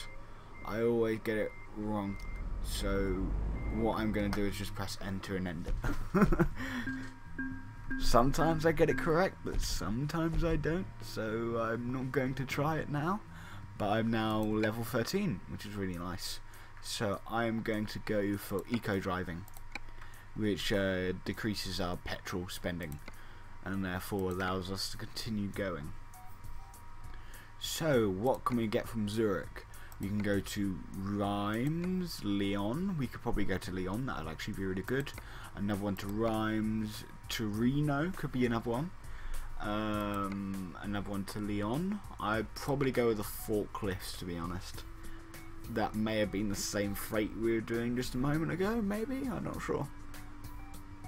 S1: I always get it wrong. So what I'm going to do is just press enter and end it. Sometimes I get it correct, but sometimes I don't. So I'm not going to try it now. But I'm now level 13, which is really nice. So I'm going to go for eco driving, which decreases our petrol spending. and therefore allows us to continue going. So what can we get from Zurich? We can go to Reims, Lyon. We could probably go to Lyon, that would actually be really good. Another one to Reims, Torino could be another one. Another one to Lyon. I'd probably go with the forklifts, to be honest. That may have been the same freight we were doing just a moment ago, maybe? I'm not sure.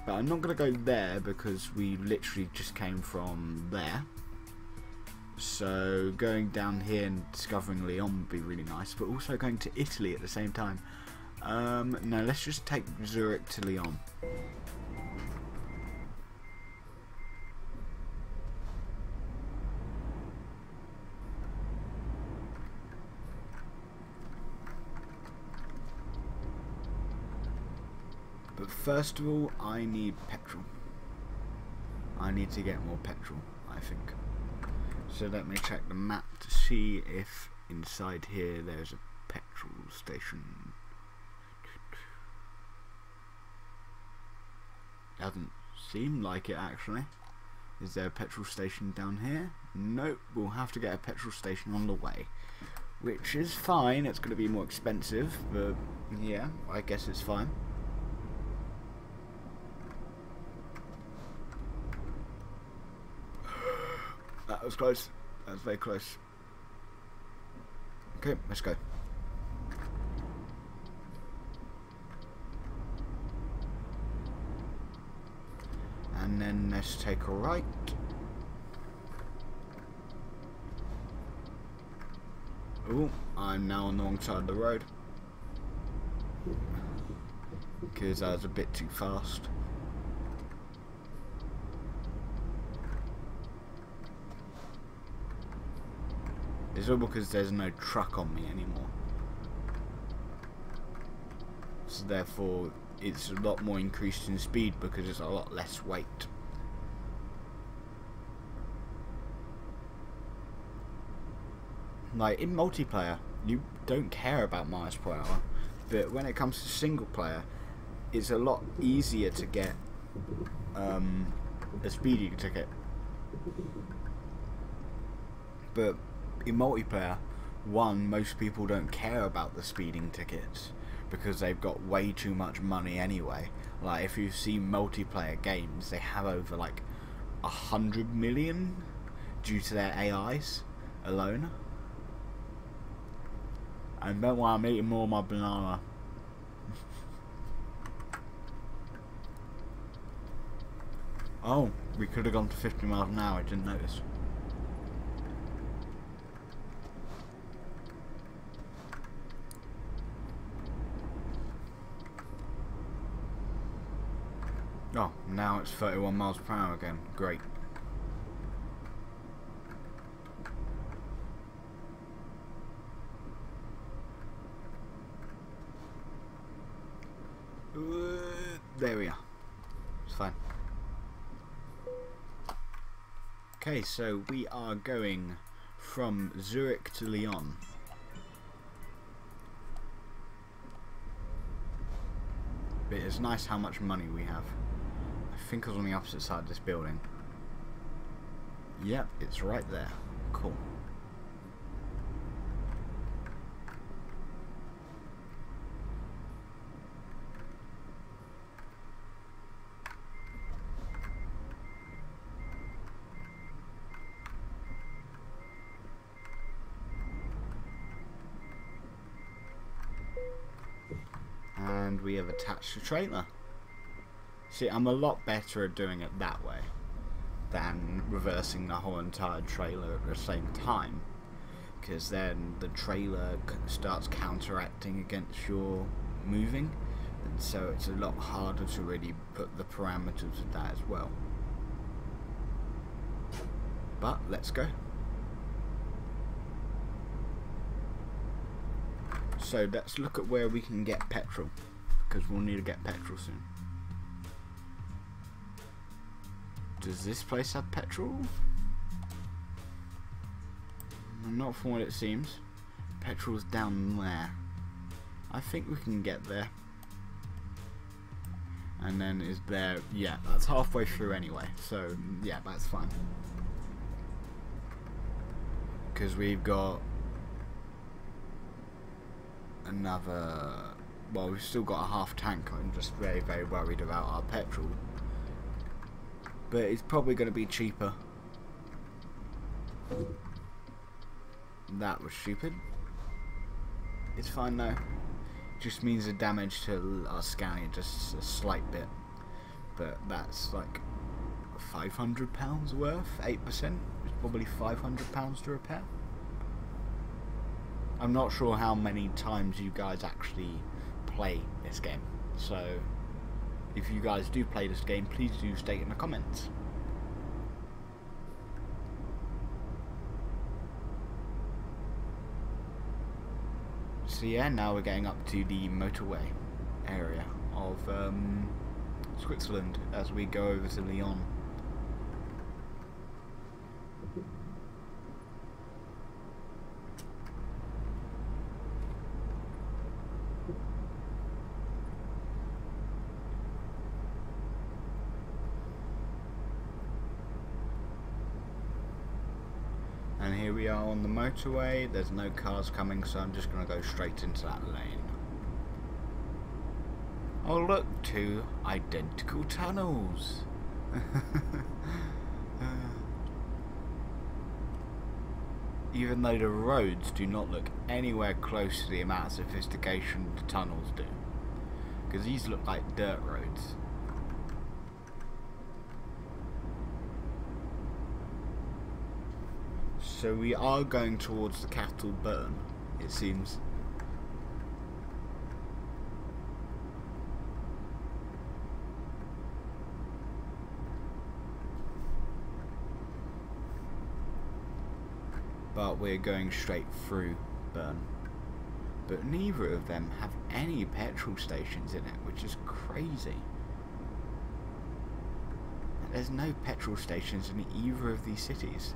S1: But I'm not going to go there because we literally just came from there. So going down here and discovering Lyon would be really nice, but also going to Italy at the same time. No, let's just take Zurich to Lyon. But first of all, I need petrol. I need to get more petrol, I think. So let me check the map to see if inside here there's a petrol station. Doesn't seem like it actually. Is there a petrol station down here? Nope, we'll have to get a petrol station on the way. Which is fine, it's going to be more expensive, but yeah, I guess it's fine. That was close. That was very close. Okay, let's go. And then let's take a right. Oh, I'm now on the wrong side of the road. Because I was a bit too fast. It's all because there's no truck on me anymore. So therefore it's a lot more increased in speed because it's a lot less weight. Like in multiplayer you don't care about miles per hour, but when it comes to single player it's a lot easier to get a speeding ticket. But in multiplayer, most people don't care about the speeding tickets because they've got way too much money anyway. Like if you see multiplayer games, they have over like 100 million due to their AIs alone. And don't worry, I'm eating more of my banana. Oh, we could have gone to 50 miles an hour, I didn't notice. Oh, now it's 31 miles per hour again. Great. There we are. It's fine. Okay, so we are going from Zurich to Lyon. But it's nice how much money we have. I think I was on the opposite side of this building. Yep, it's right there. Cool. And we have attached a trailer. See, I'm a lot better at doing it that way than reversing the whole entire trailer at the same time, because then the trailer starts counteracting against your moving, and so it's a lot harder to really put the parameters of that as well. But let's go. So let's look at where we can get petrol, because we'll need to get petrol soon. Does this place have petrol? Not from what it seems. Petrol's down there. I think we can get there. and then is there. Yeah, that's halfway through anyway, so yeah, that's fine. Because we've got another. Well, we've still got a half tank. I'm just very, very worried about our petrol. But it's probably going to be cheaper. That was stupid. It's fine though. Just means the damage to our scanner, just a slight bit. But that's like £500 worth. 8%. It's probably £500 to repair. I'm not sure how many times you guys actually play this game. So if you guys do play this game, please do state in the comments. So yeah, now we're getting up to the motorway area of Switzerland as we go over to Lyon. And here we are on the motorway. There's no cars coming, so I'm just going to go straight into that lane. Oh look, 2 identical tunnels. Even though the roads do not look anywhere close to the amount of sophistication the tunnels do. Because these look like dirt roads. So we are going towards the capital, Bern, it seems. But we're going straight through Bern. But neither of them have any petrol stations in it, which is crazy. There's no petrol stations in either of these cities.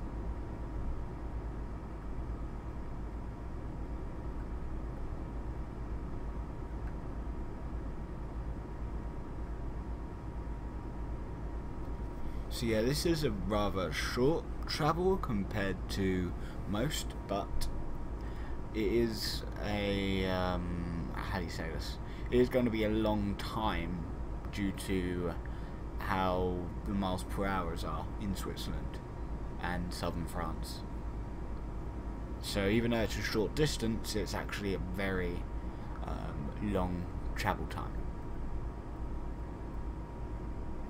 S1: So yeah, this is a rather short travel compared to most, but it is a, how do you say this? It is going to be a long time due to how the miles per hour are in Switzerland and southern France. So even though it's a short distance, it's actually a very long travel time.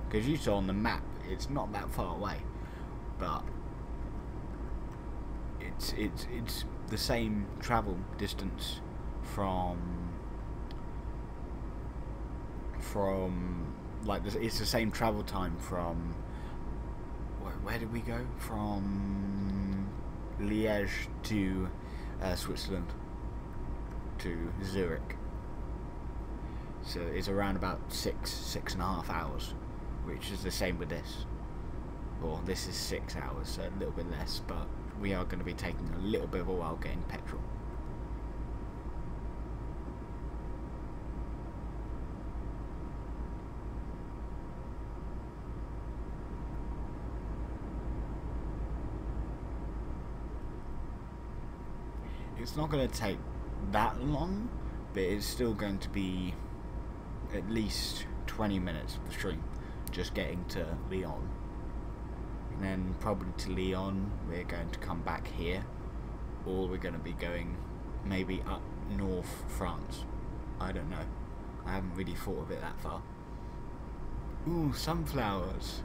S1: Because you saw on the map, it's not that far away, but it's the same travel distance from like it's the same travel time from where did we go, from Liège to Switzerland to Zurich. So it's around about 6.5 hours. Which is the same with this. Well, this is 6 hours, so a little bit less, but we are going to be taking a little bit of a while getting petrol. It's not going to take that long, but it's still going to be at least 20 minutes of the stream. Just getting to Lyon, and then probably to Lyon we're going to come back here, or we're going to be going maybe up north France. I don't know, I haven't really thought of it that far. Ooh, sunflowers.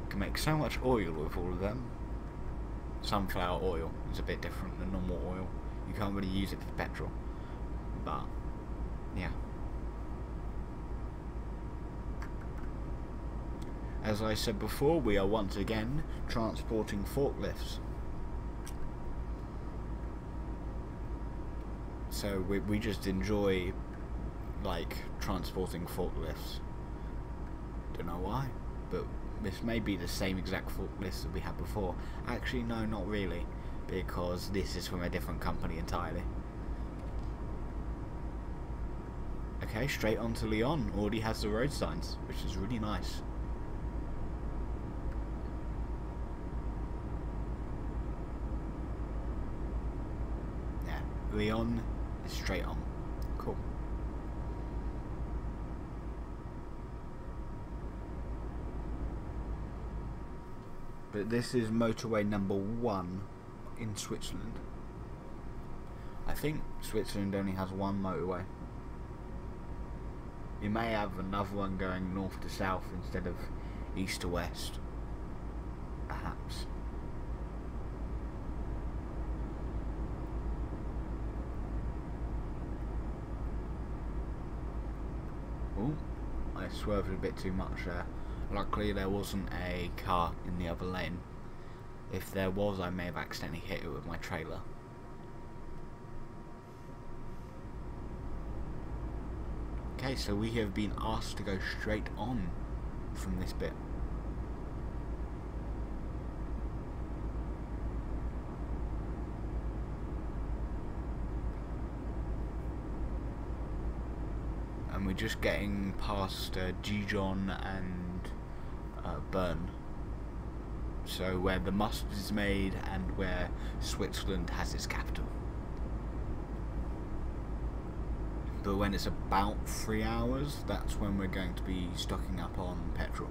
S1: You can make so much oil with all of them. Sunflower oil is a bit different than normal oil. You can't really use it for petrol, but yeah. As I said before, we are once again transporting forklifts. So we just enjoy, like, transporting forklifts. Don't know why, but this may be the same exact forklifts that we had before. Actually, no, not really, because this is from a different company entirely. I Okay, straight on to Lyon. Already has the road signs, which is really nice. Yeah, Lyon is straight on. Cool. But this is motorway number 1 in Switzerland. I think Switzerland only has one motorway. You may have another one going north to south instead of east to west, perhaps. Oh, I swerved a bit too much there. Luckily there wasn't a car in the other lane. If there was, I may have accidentally hit it with my trailer. Okay, so we have been asked to go straight on from this bit. And we're just getting past Dijon and Bern. So where the mustard is made and where Switzerland has its capital. But when it's about 3 hours, that's when we're going to be stocking up on petrol.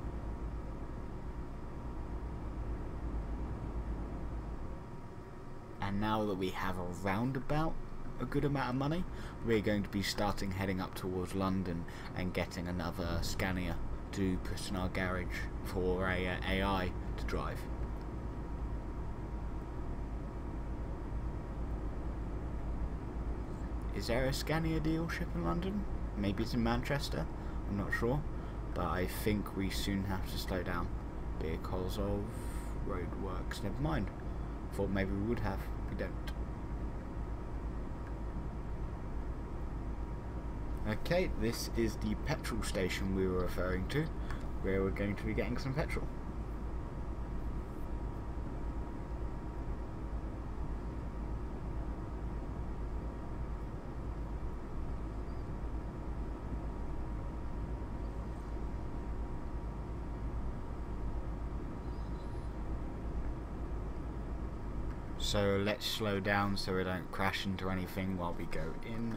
S1: And now that we have around about a good amount of money, we're going to be starting heading up towards London and getting another Scania to put in our garage for a AI to drive. Is there a Scania dealership in London? Maybe it's in Manchester, I'm not sure, but I think we soon have to slow down because of roadworks. Never mind, thought maybe we would have, we don't. Okay, this is the petrol station we were referring to, where we're going to be getting some petrol. So let's slow down so we don't crash into anything while we go in.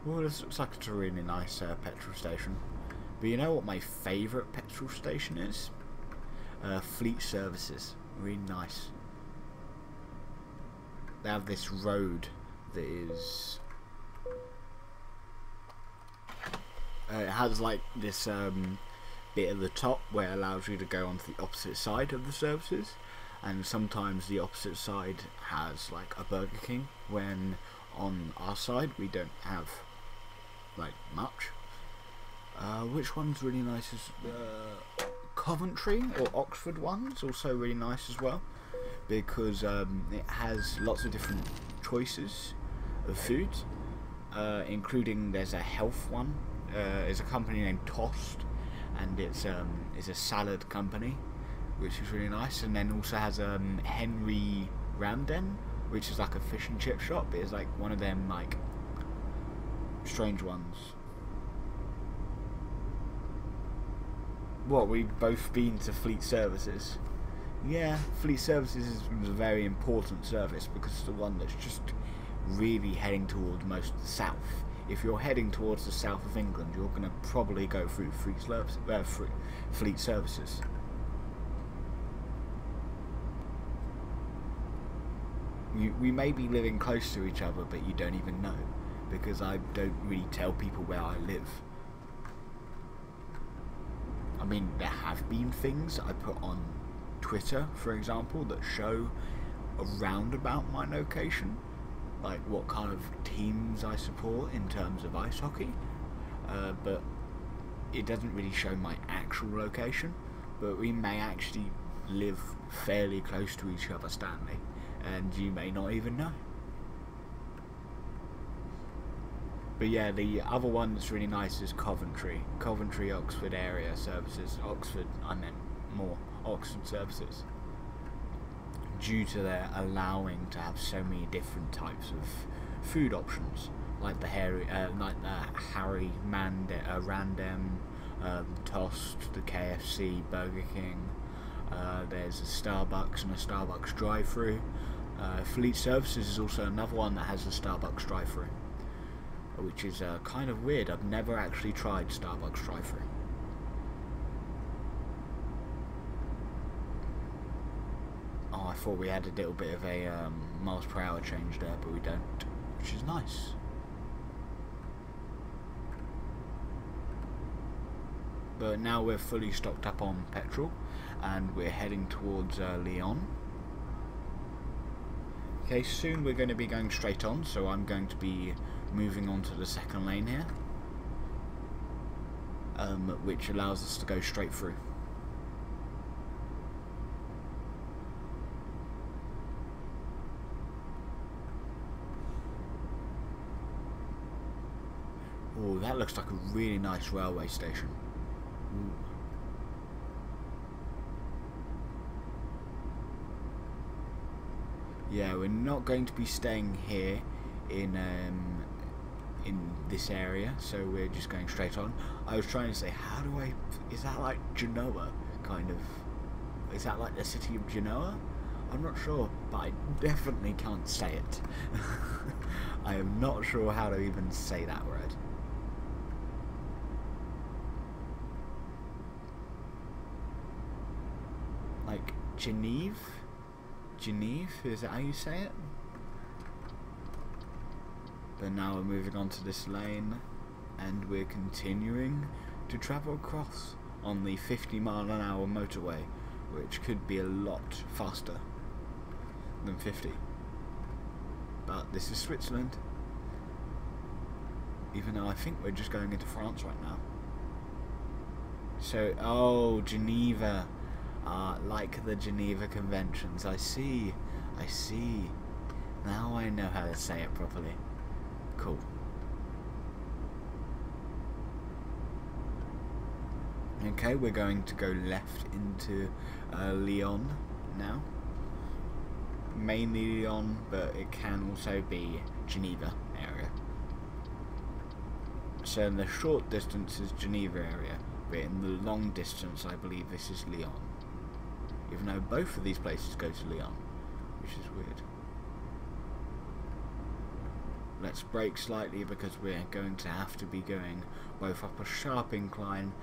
S1: Well, this looks like it's a really nice petrol station. But you know what my favourite petrol station is? Fleet Services. Really nice. They have this road that is... it has like this bit at the top where it allows you to go onto the opposite side of the services, and sometimes the opposite side has like a Burger King, when on our side we don't have like much. Which one's really nice is the Coventry or Oxford one's also really nice as well, because it has lots of different choices of foods, including there's a health one. There's a company named Toast, and it's a salad company, which is really nice. And then also has Henry Ramden, which is like a fish and chip shop. It's like one of them like strange ones. What, we've both been to Fleet Services? Yeah, Fleet Services is a very important service because it's the one that's just really heading towards most of the south. If you're heading towards the south of England, you're going to probably go through Fleet Services. We may be living close to each other, but you don't even know, because I don't really tell people where I live. I mean, there have been things I put on Twitter, for example, that show around about my location, like what kind of teams I support in terms of ice hockey, but it doesn't really show my actual location. But we may actually live fairly close to each other, Stanley, and you may not even know. But yeah, the other one that's really nice is Coventry, Oxford area services. Oxford, I meant more Oxford services. due to their allowing to have so many different types of food options, like the Harry Random, Toast, the KFC, Burger King. There's a Starbucks and a Starbucks drive-through. Fleet Services is also another one that has a Starbucks drive-through, which is kind of weird. I've never actually tried Starbucks drive-through. Oh, I thought we had a little bit of a miles per hour change there, but we don't, which is nice. But now we're fully stocked up on petrol, and we're heading towards Lyon. Okay, soon we're going to be going straight on, so I'm going to be moving on to the second lane here, which allows us to go straight through. Oh, that looks like a really nice railway station. Ooh. Yeah, we're not going to be staying here in this area, so we're just going straight on. I was trying to say, how do I... Is that like Genoa, kind of? Is that like the city of Genoa? I'm not sure, but I definitely can't say it. I am not sure how to even say that word. Like Geneve? Geneve, is that how you say it? But now we're moving on to this lane, and we're continuing to travel across on the 50-mile-an-hour motorway, which could be a lot faster than 50. But this is Switzerland, even though I think we're just going into France right now. So, oh, Geneva. Like the Geneva Conventions. I see. Now I know how to say it properly. Cool. Okay, we're going to go left into Lyon now. Mainly Lyon, but it can also be Geneva area. So in the short distance is Geneva area, but in the long distance I believe this is Lyon. Even though both of these places go to Lyon, which is weird. Let's brake slightly because we're going to have to be going both up a sharp incline,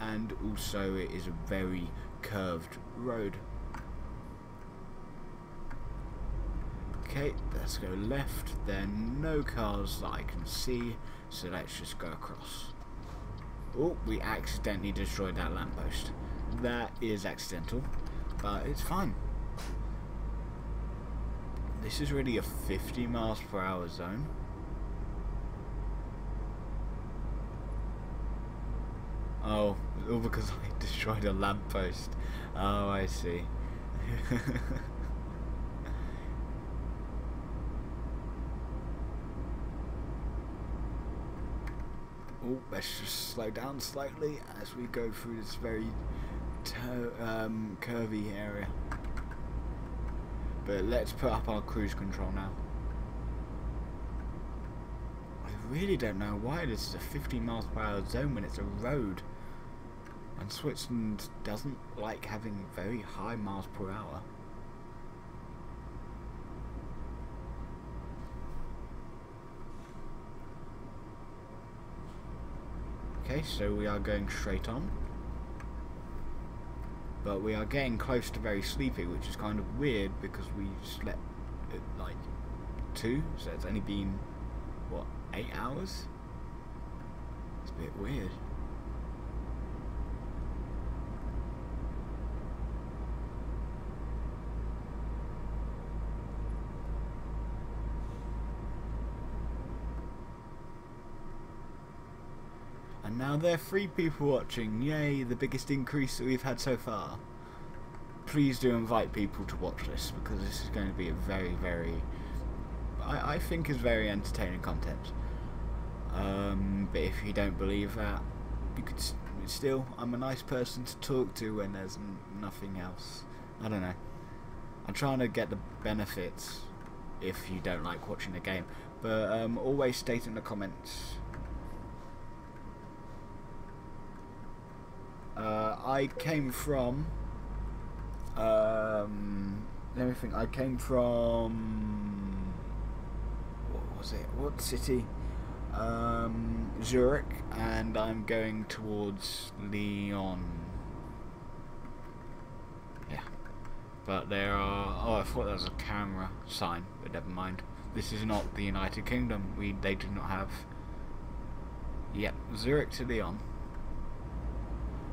S1: and also it is a very curved road. Okay, let's go left. There are no cars that I can see, so let's just go across. Oh, we accidentally destroyed that lamppost. That is accidental, but it's fine. This is really a 50 miles per hour zone. Oh, all because I destroyed a lamppost. Oh, I see. Oh, let's just slow down slightly as we go through this very curvy area. But let's put up our cruise control now. I really don't know why this is a 50 miles per hour zone when it's a road. And Switzerland doesn't like having very high miles per hour. Okay, so we are going straight on. But we are getting close to very sleepy, which is kind of weird because we slept at like 2, so it's only been, what, 8 hours? It's a bit weird. And now there are 3 people watching. Yay, the biggest increase that we've had so far. Please do invite people to watch this, because this is going to be a very, very... I think is very entertaining content. But if you don't believe that, you could still... I'm a nice person to talk to when there's nothing else. I don't know. I'm trying to get the benefits if you don't like watching the game, but always state in the comments. I came from let me think. I came from, what was it? What city? Zurich, and I'm going towards Lyon. Yeah, but there are. Oh, I thought that was a camera sign, but never mind. This is not the United Kingdom. They do not have. Yep, Zurich to Lyon.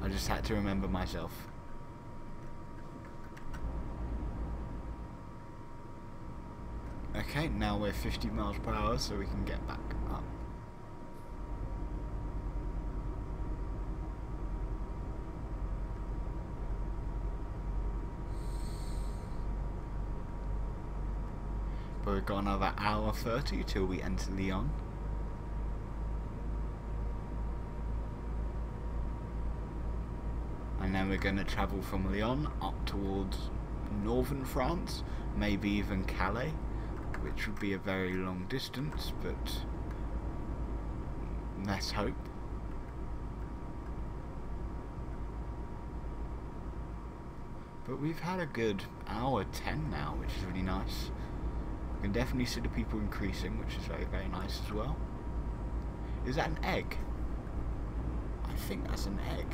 S1: I just had to remember myself. Okay, now we're 50 miles per hour, so we can get back up. But we've got another hour 30 till we enter Lyon. And then we're going to travel from Lyon up towards northern France, maybe even Calais, which would be a very long distance, but let's hope. But we've had a good hour 10 now, which is really nice. You can definitely see the people increasing, which is very, very nice as well. Is that an egg? I think that's an egg.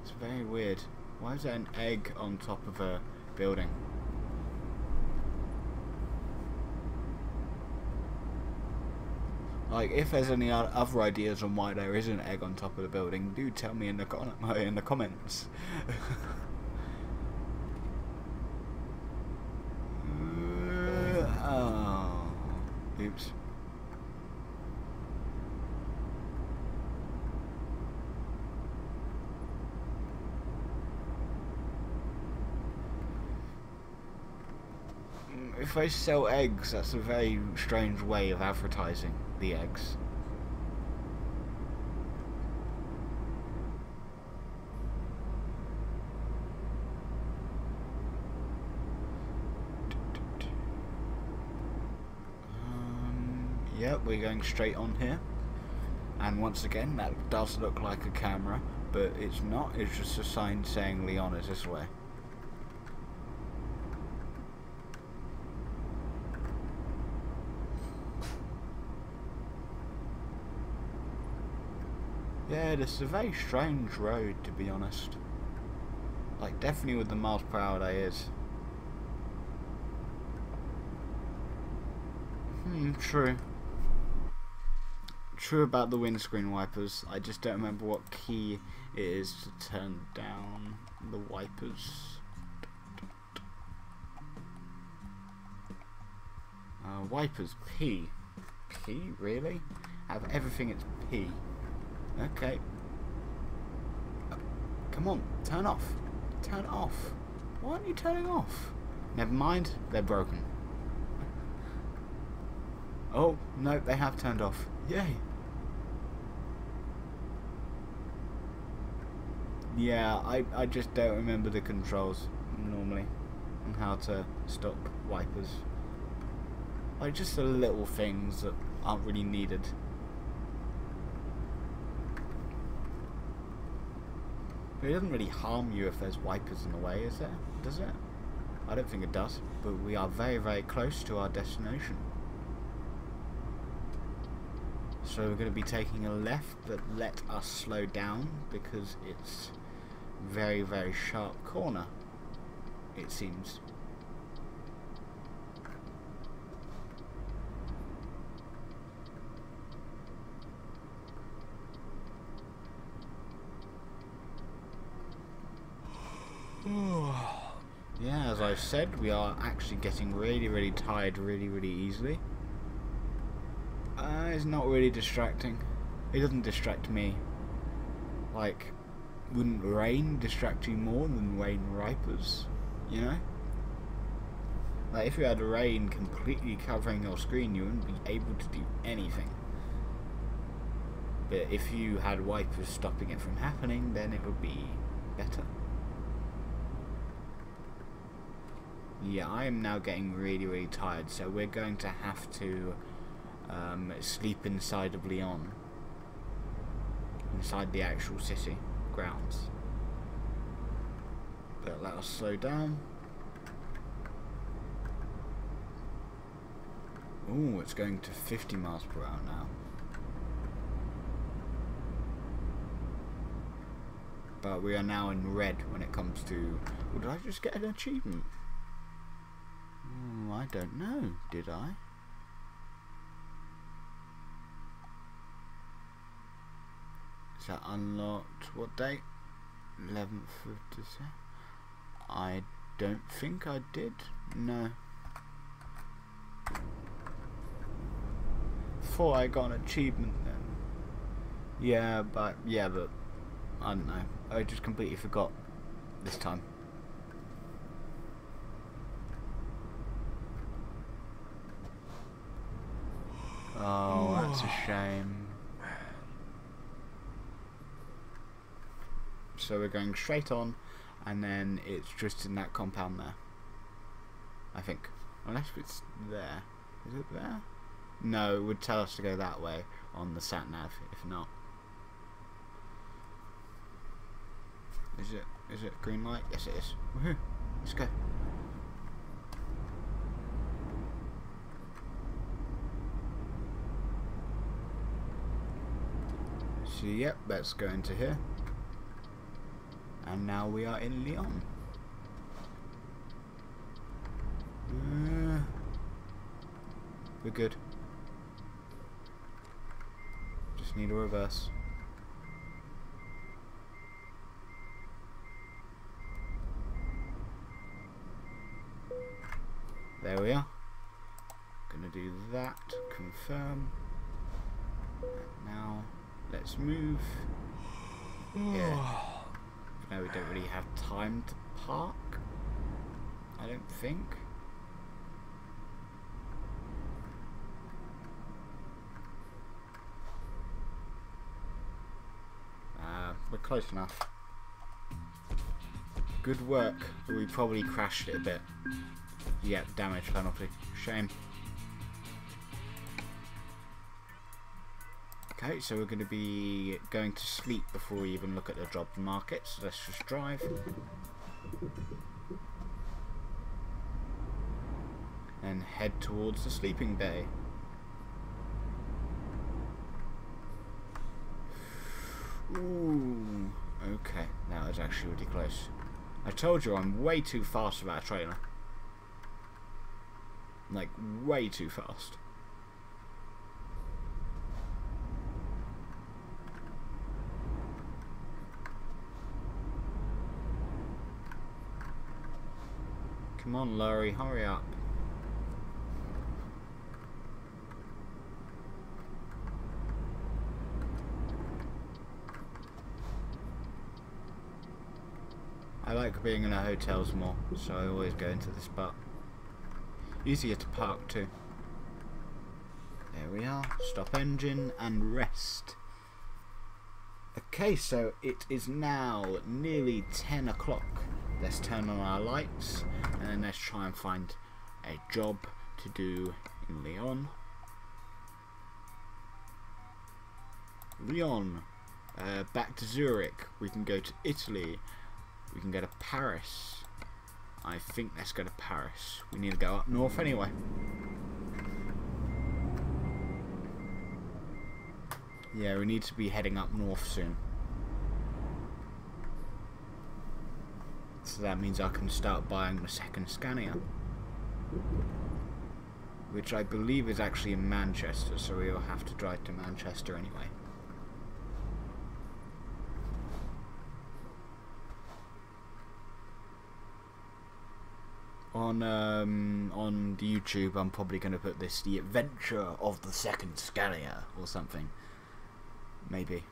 S1: It's very weird. Why is there an egg on top of a building? Like, if there's any other ideas on why there is an egg on top of the building, do tell me in the comments. Oh, oops. If they sell eggs, that's a very strange way of advertising the eggs. Yep, we're going straight on here. And once again, that does look like a camera, but it's not. It's just a sign saying Lyon is this way. Yeah, this is a very strange road, to be honest. Like, definitely with the miles per hour that is. True. True about the windscreen wipers. I just don't remember what key it is to turn down the wipers. Wipers, P. P? Really? Out of everything it's P. Okay. Come on, turn off. Turn off. Why aren't you turning off? Never mind, they're broken. Oh, no, they have turned off. Yay. Yeah, I just don't remember the controls normally and how to stop wipers. Like, just the little things that aren't really needed. It doesn't really harm you if there's wipers in the way, is there? Does it? I don't think it does, but we are very, very close to our destination. So we're going to be taking a left, but let us slow down because it's very, very sharp corner, it seems. Yeah, as I said, we are actually getting really, really tired really, really easily. It's not really distracting. It doesn't distract me. Like, wouldn't rain distract you more than rain wipers? You know? Like, if you had rain completely covering your screen, you wouldn't be able to do anything. But if you had wipers stopping it from happening, then it would be better. Yeah, I am now getting really, really tired, so we're going to have to sleep inside of Lyon. Inside the actual city grounds. But let us slow down. Ooh, it's going to 50 miles per hour now. But we are now in red when it comes to... Well, did I just get an achievement? I don't know, did I? Is that unlocked? What date? 11th of December? I don't think I did. No. Thought I got an achievement then. Yeah, but I don't know. I just completely forgot this time. Oh, that's a shame. So we're going straight on, and then it's just in that compound there. I think. Unless it's there. Is it there? No, it would tell us to go that way on the sat-nav, if not. Is it green light? Yes it is. Woohoo! Let's go. So yep, let's go into here. And now we are in Lyon. We're good. Just need a reverse. There we are. Gonna do that. Confirm. And now let's move. Yeah. No, we don't really have time to park. I don't think. We're close enough. Good work, but we probably crashed it a bit. Yeah, damage penalty. Shame. Okay, so we're going to be going to sleep before we even look at the job market, so let's just drive. And head towards the sleeping bay. Ooh, okay, that was actually really close. I told you I'm way too fast for that trailer. Like, way too fast. Come on, Laurie, hurry up. I like being in the hotels more, so I always go into this spot. Easier to park too. There we are. Stop engine and rest. Okay, so it is now nearly 10 o'clock. Let's turn on our lights and then let's try and find a job to do in Lyon. Lyon. Back to Zurich. We can go to Italy. We can go to Paris. I think let's go to Paris. We need to go up north anyway. Yeah, we need to be heading up north soon. So that means I can start buying the second Scania. Which I believe is actually in Manchester, so we'll have to drive to Manchester anyway. On the YouTube, I'm probably going to put this the adventure of the second Scania or something. Maybe.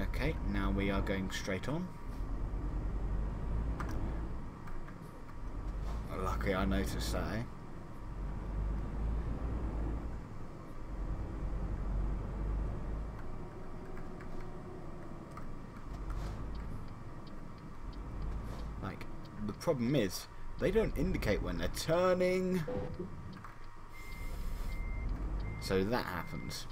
S1: Okay, now we are going straight on. Lucky I noticed that, eh? Like the problem is they don't indicate when they're turning. So that happens.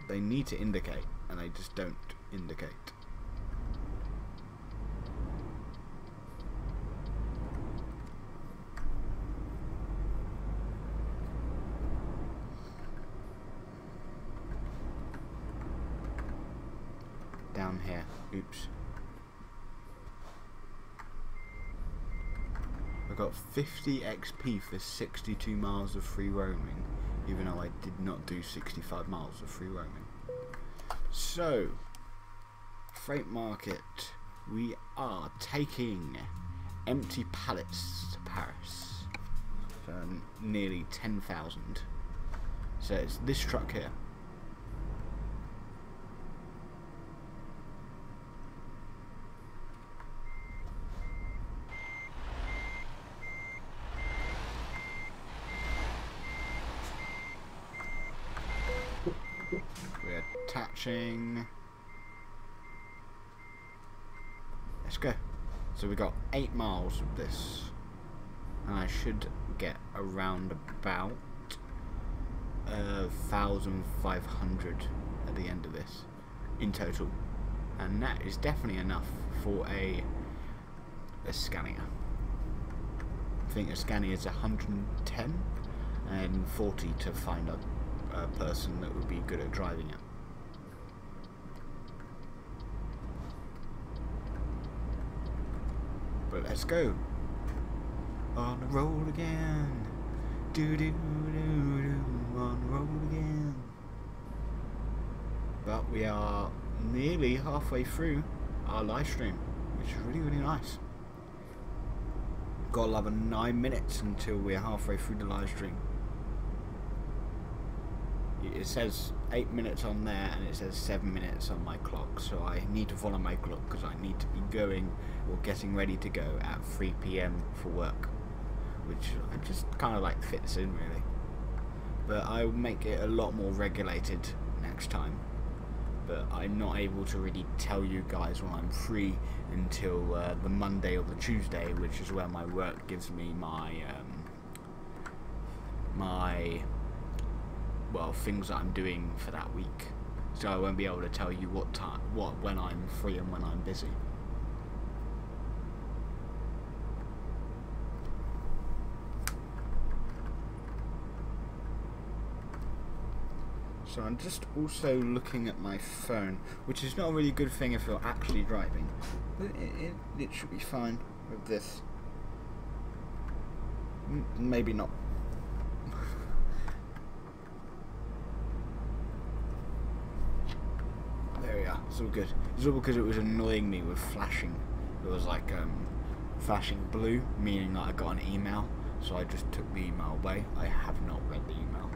S1: They need to indicate, and they just don't indicate. Down here. Oops. I got 50 XP for 62 miles of free roaming, even though I did not do 65 miles of free roaming. So, freight market. We are taking empty pallets to Paris for nearly 10,000. So it's this truck here. We're attaching. Let's go. So we got 8 miles of this, and I should get around about 1,500 at the end of this in total, and that is definitely enough for a Scania. I think a Scania is 110 and 40 to find a person that would be good at driving it. But let's go. On the road again. Do do do do. On the road again. But we are nearly halfway through our live stream, which is really, really nice. Got another 9 minutes until we're halfway through the live stream. It says 8 minutes on there, and it says 7 minutes on my clock, so I need to follow my clock because I need to be going or getting ready to go at 3 PM for work, which I just kind of like fits in really. But I'll make it a lot more regulated next time. But I'm not able to really tell you guys when I'm free until the Monday or the Tuesday, which is where my work gives me my well, things that I'm doing for that week. So I won't be able to tell you when I'm free and when I'm busy. So I'm just also looking at my phone, which is not a really good thing if you're actually driving, but it should be fine with this. Maybe not. There we are, it's all good. It's all because it was annoying me with flashing. It was like flashing blue, meaning that I got an email, so I just took the email away. I have not read the email.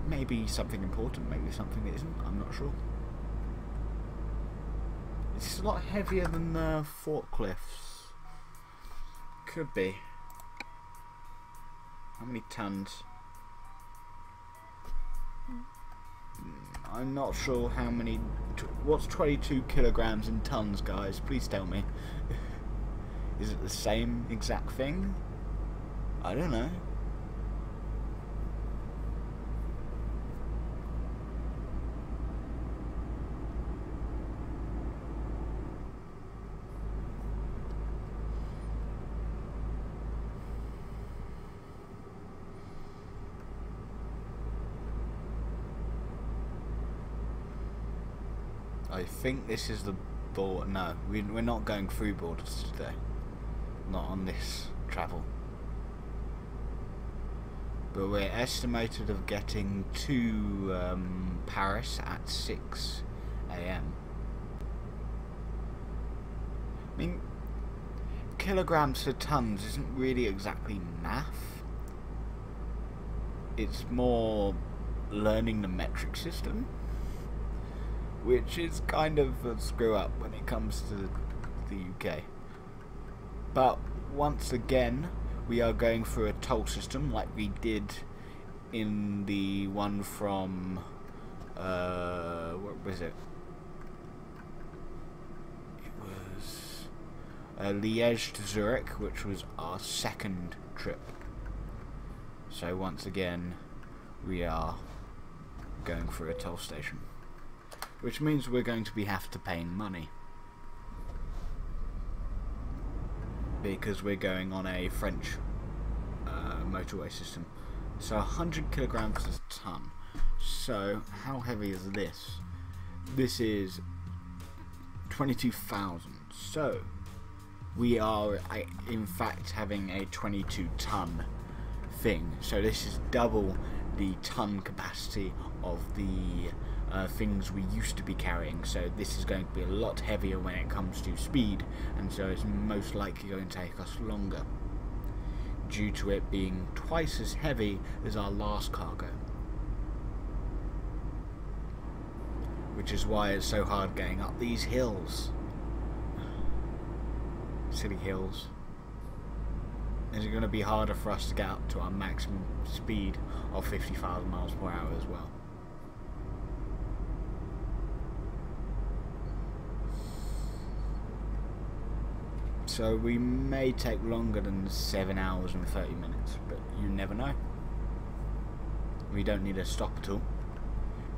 S1: Maybe something important, maybe something that isn't, I'm not sure. It's a lot heavier than the forklifts. Could be. How many tons? I'm not sure how many. What's 22 kilograms in tons, guys? Please tell me. Is it the same exact thing? I don't know. I think this is the border. No, we're not going through borders today. Not on this travel. But we're estimated of getting to Paris at 6 AM. I mean, kilograms to tons isn't really exactly math. It's more learning the metric system, which is kind of a screw up when it comes to the UK. But once again, we are going through a toll system like we did in the one from what was it? It was Liège to Zurich, which was our second trip. So once again, we are going through a toll station, which means we're going to have to pay money, because we're going on a French motorway system. So 100 kilograms a ton. So how heavy is this? This is 22,000. So we are in fact having a 22-ton thing. So this is double the ton capacity of the things we used to be carrying. So this is going to be a lot heavier when it comes to speed, and so it's most likely going to take us longer, due to it being twice as heavy as our last cargo. Which is why it's so hard getting up these hills. Silly hills. Is it going to be harder for us to get up to our maximum speed of 50,000 miles per hour as well? So we may take longer than 7 hours and 30 minutes, but you never know. We don't need to stop at all.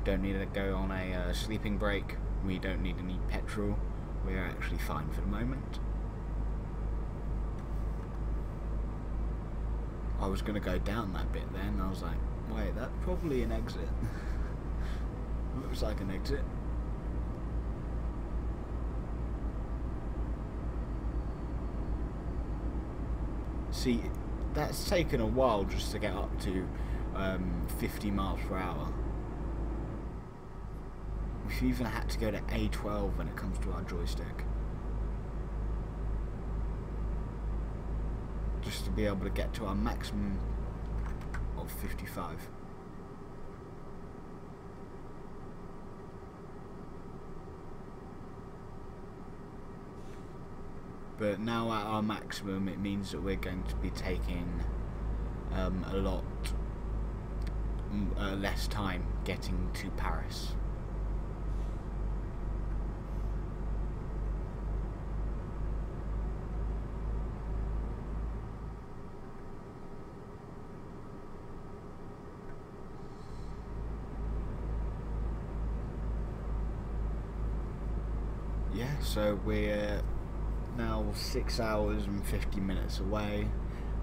S1: Don't need to go on a sleeping break. We don't need any petrol. We're actually fine for the moment. I was going to go down that bit then, I was like, wait, that's probably an exit. Looks like an exit. See, that's taken a while just to get up to 50 miles per hour. We've even had to go to A12 when it comes to our joystick, just to be able to get to our maximum of 55. But now at our maximum, it means that we're going to be taking a lot less time getting to Paris. Yeah, so we're now 6 hours and 50 minutes away,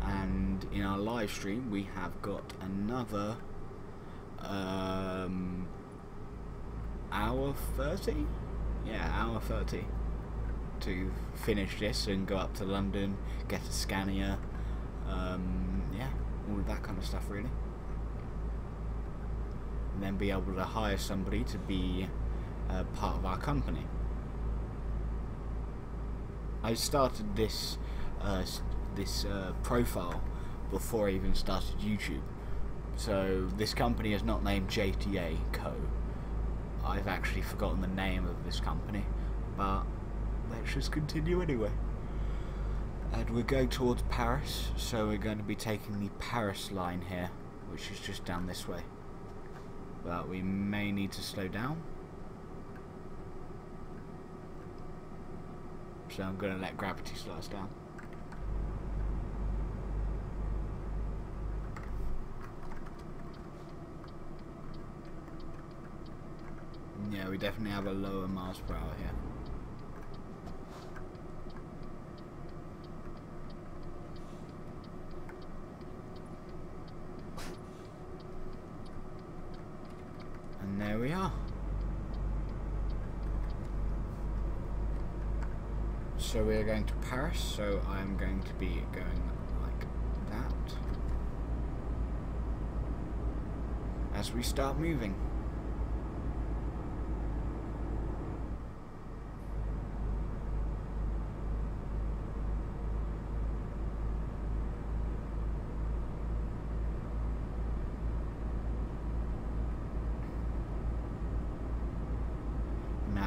S1: and in our live stream we have got another hour 30? Yeah, hour 30 to finish this and go up to London, get a Scania, yeah, all of that kind of stuff really. And then be able to hire somebody to be part of our company. I started this profile before I even started YouTube, so this company is not named JTA Co. I've actually forgotten the name of this company, but let's just continue anyway. And we're going towards Paris, so we're going to be taking the Paris line here, which is just down this way. But we may need to slow down. So I'm going to let gravity slow us down. Yeah, we definitely have a lower miles per hour here. And there we are. So we are going to Paris, so I'm going to be going like that as we start moving.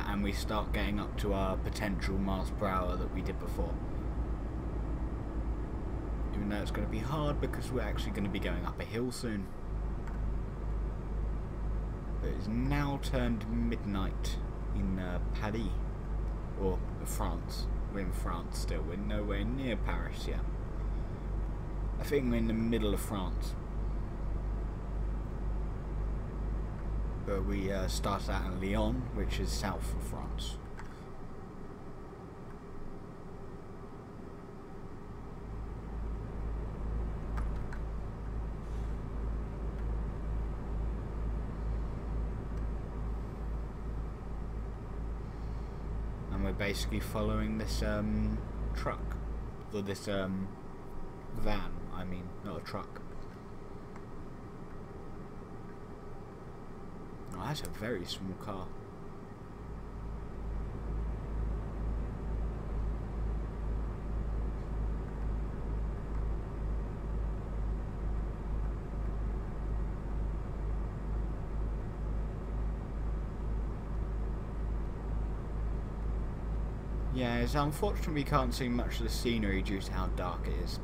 S1: And we start getting up to our potential miles per hour that we did before. Even though it's going to be hard because we're actually going to be going up a hill soon. But it's now turned midnight in Paris, or France. we're in France still. We're nowhere near Paris yet. I think we're in the middle of France. But we started out in Lyon, which is south of France. And we're basically following this truck, or this van, I mean, not a truck. Oh, that's a very small car. Yeah, it's unfortunate we can't see much of the scenery due to how dark it is.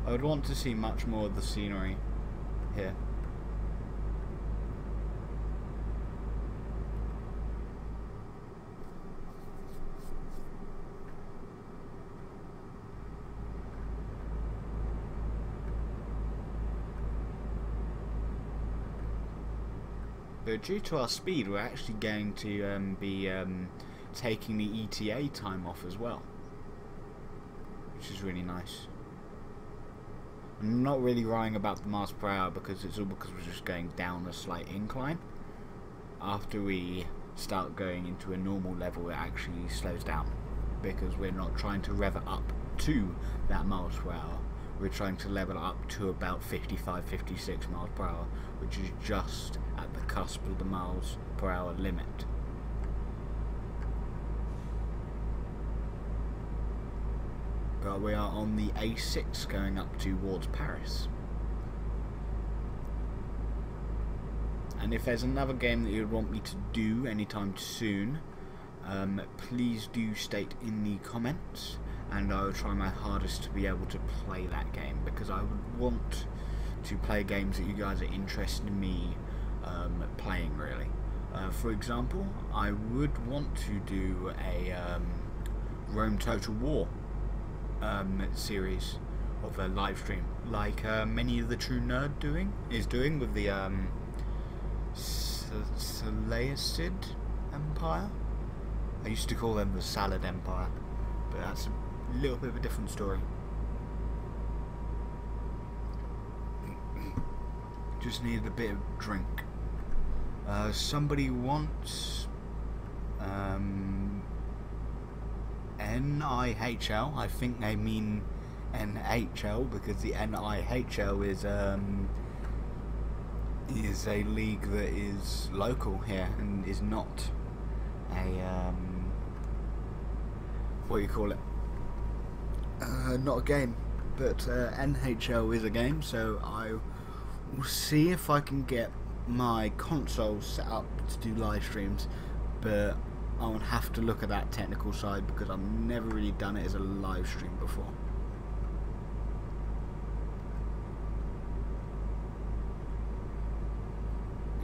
S1: I would want to see much more of the scenery here. But due to our speed, we're actually going to be taking the ETA time off as well, which is really nice. I'm not really worrying about the miles per hour because it's all because we're just going down a slight incline. After we start going into a normal level, it actually slows down because we're not trying to rev it up to that miles per hour. We're trying to level it up to about 55, 56 miles per hour, which is just at the cusp of the miles per hour limit. But we are on the A6 going up towards Paris. And if there's another game that you'd want me to do anytime soon, please do state in the comments, and I will try my hardest to be able to play that game, because I would want to play games that you guys are interested in me playing, really. For example, I would want to do a Rome Total War series of a live stream, like many of the True Nerd is doing with the Seleucid Empire. I used to call them the Salad Empire, but that's a little bit of a different story. Just needed a bit of drink. Somebody wants NIHL. I think they mean NHL because the NIHL is a league that is local here and is not a what do you call it? Not a game, but NHL is a game. So I will see if I can get my console set up to do live streams, but I would have to look at that technical side because I've never really done it as a live stream before.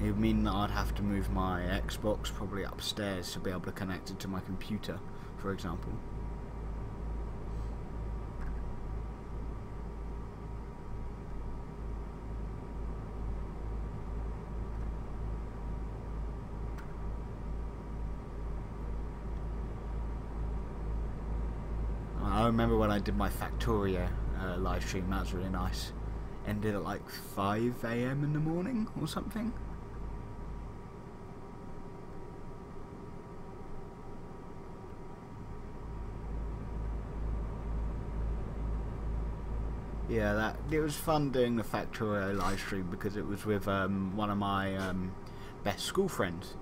S1: It would mean that I'd have to move my Xbox probably upstairs to be able to connect it to my computer, for example. I remember when I did my Factorio live stream, that was really nice. Ended at like 5 AM in the morning or something. Yeah, it was fun doing the Factorio live stream because it was with one of my best school friends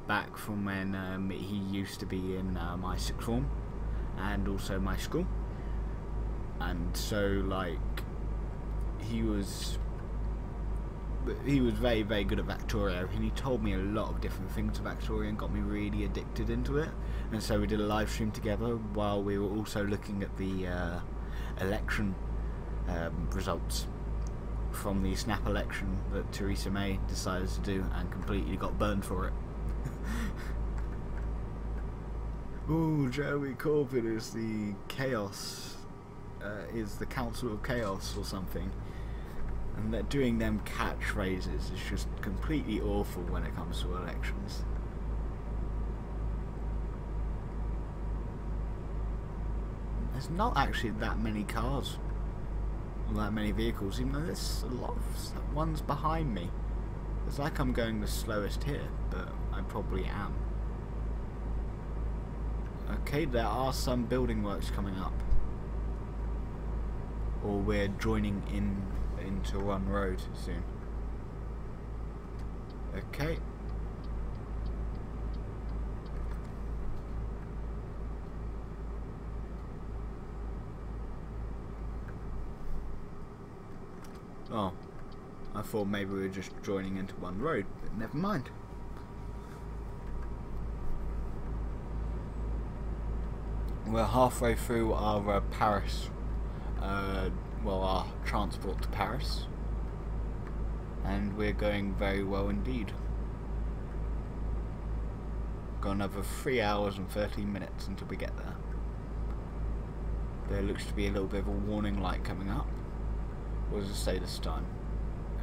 S1: back from when he used to be in my sixth form and also my school, and so like he was very, very good at Factorio, and he told me a lot of different things about Factorio and got me really addicted into it. And so we did a live stream together while we were also looking at the election results from the snap election that Theresa May decided to do and completely got burned for it. Ooh, Jeremy Corbyn is the chaos, is the Council of Chaos or something. And they're doing them catchphrases. It's just completely awful when it comes to elections. There's not actually that many cars, or that many vehicles, even though there's a lot of ones behind me. It's like I'm going the slowest here, but I probably am. Okay, there are some building works coming up. Or we're joining into one road soon. Okay. Oh, I thought maybe we were just joining into one road, but never mind. We're halfway through our Paris, our transport to Paris, and we're going very well indeed. Got another 3 hours and 13 minutes until we get there. There looks to be a little bit of a warning light coming up. What does it say this time?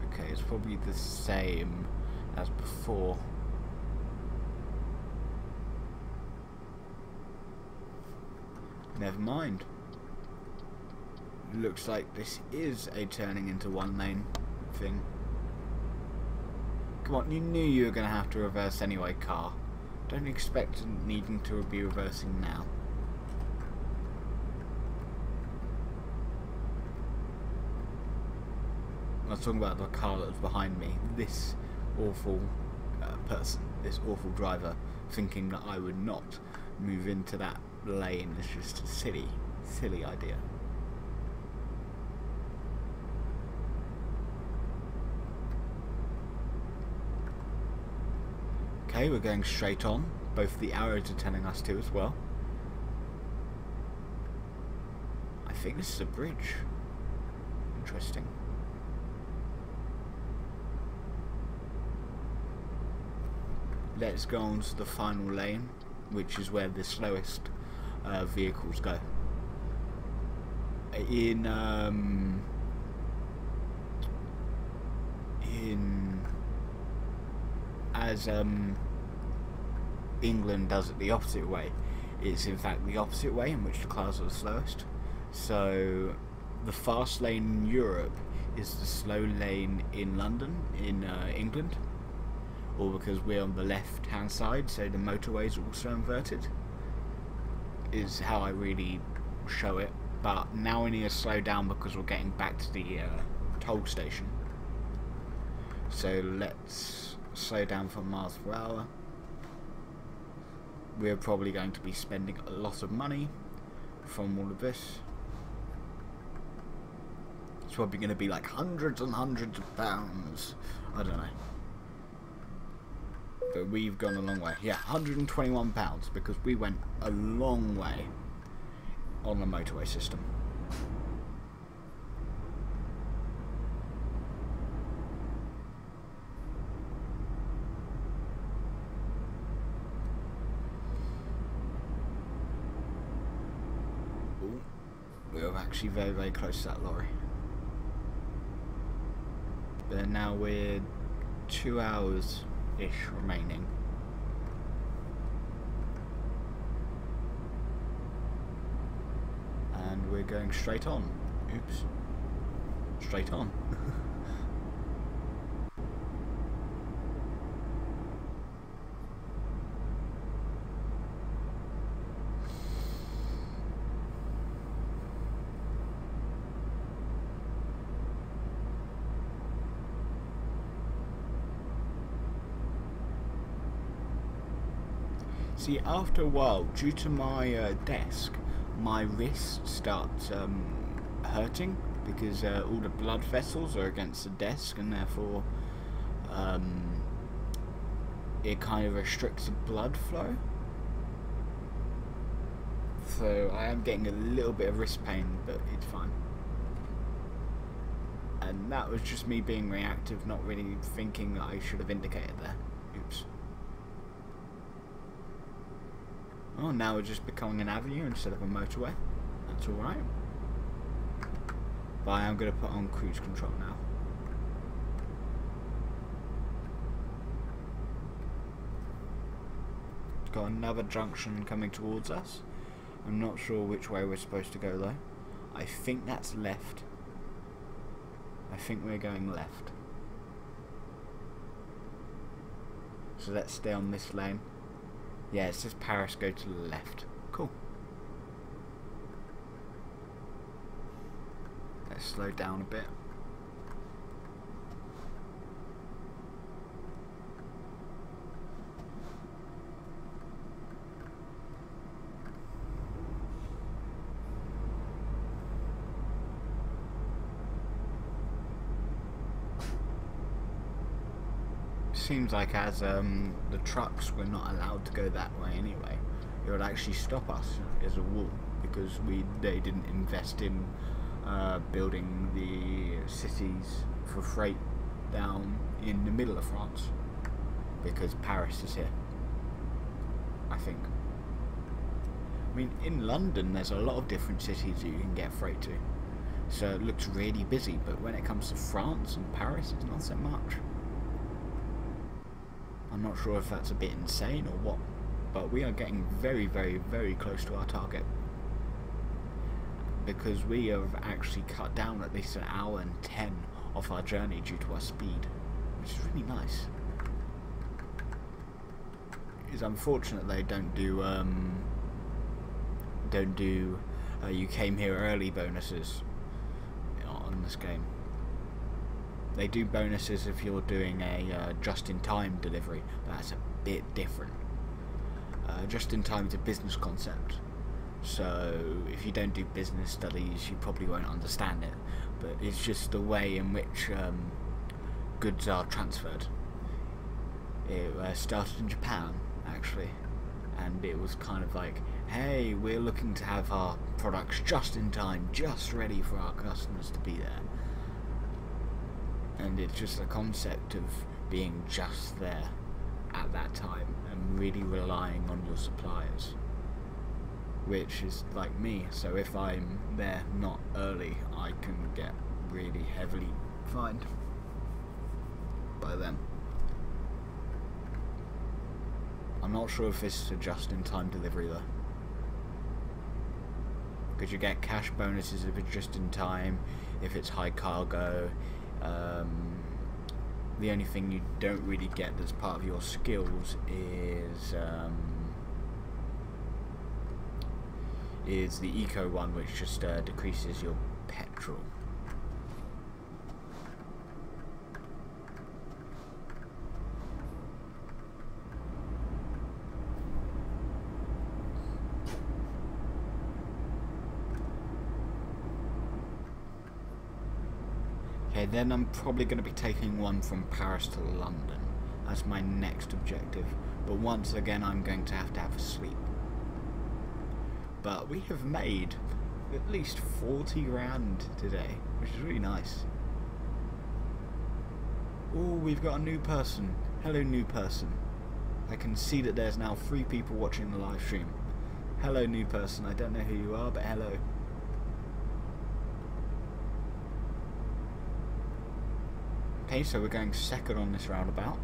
S1: Okay, it's probably the same as before. Never mind. Looks like this is a turning into one lane thing. Come on, you knew you were going to have to reverse anyway, car. Don't expect needing to be reversing now. I was talking about the car that was behind me. This awful person, this awful driver, thinking that I would not move into that lane is just a silly, silly idea. Okay, we're going straight on. Both the arrows are telling us to as well. I think this is a bridge. Interesting. Let's go on to the final lane, which is where the slowest vehicles go. As England does it the opposite way, it's in fact the opposite way in which the cars are the slowest. So the fast lane in Europe is the slow lane in London, in England. Or because we're on the left hand side, so the motorway is also inverted, is how I really show it. But now we need to slow down because we're getting back to the toll station. So let's slow down for miles per hour. We're probably going to be spending a lot of money from all of this. It's probably going to be like hundreds and hundreds of pounds. I don't know. But we've gone a long way. Yeah, £121 because we went a long way on the motorway system. Ooh, we were actually very, very close to that lorry. But now we're 2 hours remaining. And we're going straight on. Oops. Straight on. See, after a while, due to my desk, my wrist starts hurting because all the blood vessels are against the desk, and therefore it kind of restricts the blood flow. So I am getting a little bit of wrist pain, but it's fine. And that was just me being reactive, not really thinking that I should have indicated there. Oops. Oh, now we're just becoming an avenue instead of a motorway. That's alright. But I am going to put on cruise control now. Got another junction coming towards us. I'm not sure which way we're supposed to go though. I think that's left. I think we're going left. So let's stay on this lane. Yeah, it says Paris, go to the left. Cool. Let's slow down a bit. Seems like as the trucks were not allowed to go that way anyway, it would actually stop us as a wall because they didn't invest in building the cities for freight down in the middle of France because Paris is here, I think. I mean, in London there's a lot of different cities that you can get freight to, so it looks really busy, but when it comes to France and Paris it's not so much. I'm not sure if that's a bit insane or what, but we are getting very, very, very close to our target because we have actually cut down at least 1 hour and 10 off our journey due to our speed, which is really nice. It's unfortunate they don't do you came here early bonuses on this game. They do bonuses if you're doing a just-in-time delivery, but that's a bit different. Just-in-time is a business concept, so if you don't do business studies you probably won't understand it, but it's just the way in which goods are transferred. It started in Japan, actually, and it was kind of like, hey, we're looking to have our products just in time, just ready for our customers to be there. And it's just a concept of being just there at that time and really relying on your suppliers, which is like me. So if I'm there not early, I can get really heavily fined by them. I'm not sure if this is a just-in-time delivery though, because you get cash bonuses if it's just in time, if it's high cargo. The only thing you don't really get that's part of your skills is the eco one, which just decreases your petrol. Okay, then I'm probably going to be taking one from Paris to London. That's my next objective. But once again, I'm going to have a sleep. But we have made at least 40 grand today, which is really nice. Oh, we've got a new person. Hello, new person. I can see that there's now 3 people watching the live stream. Hello, new person. I don't know who you are, but hello. Okay, so we're going second on this roundabout.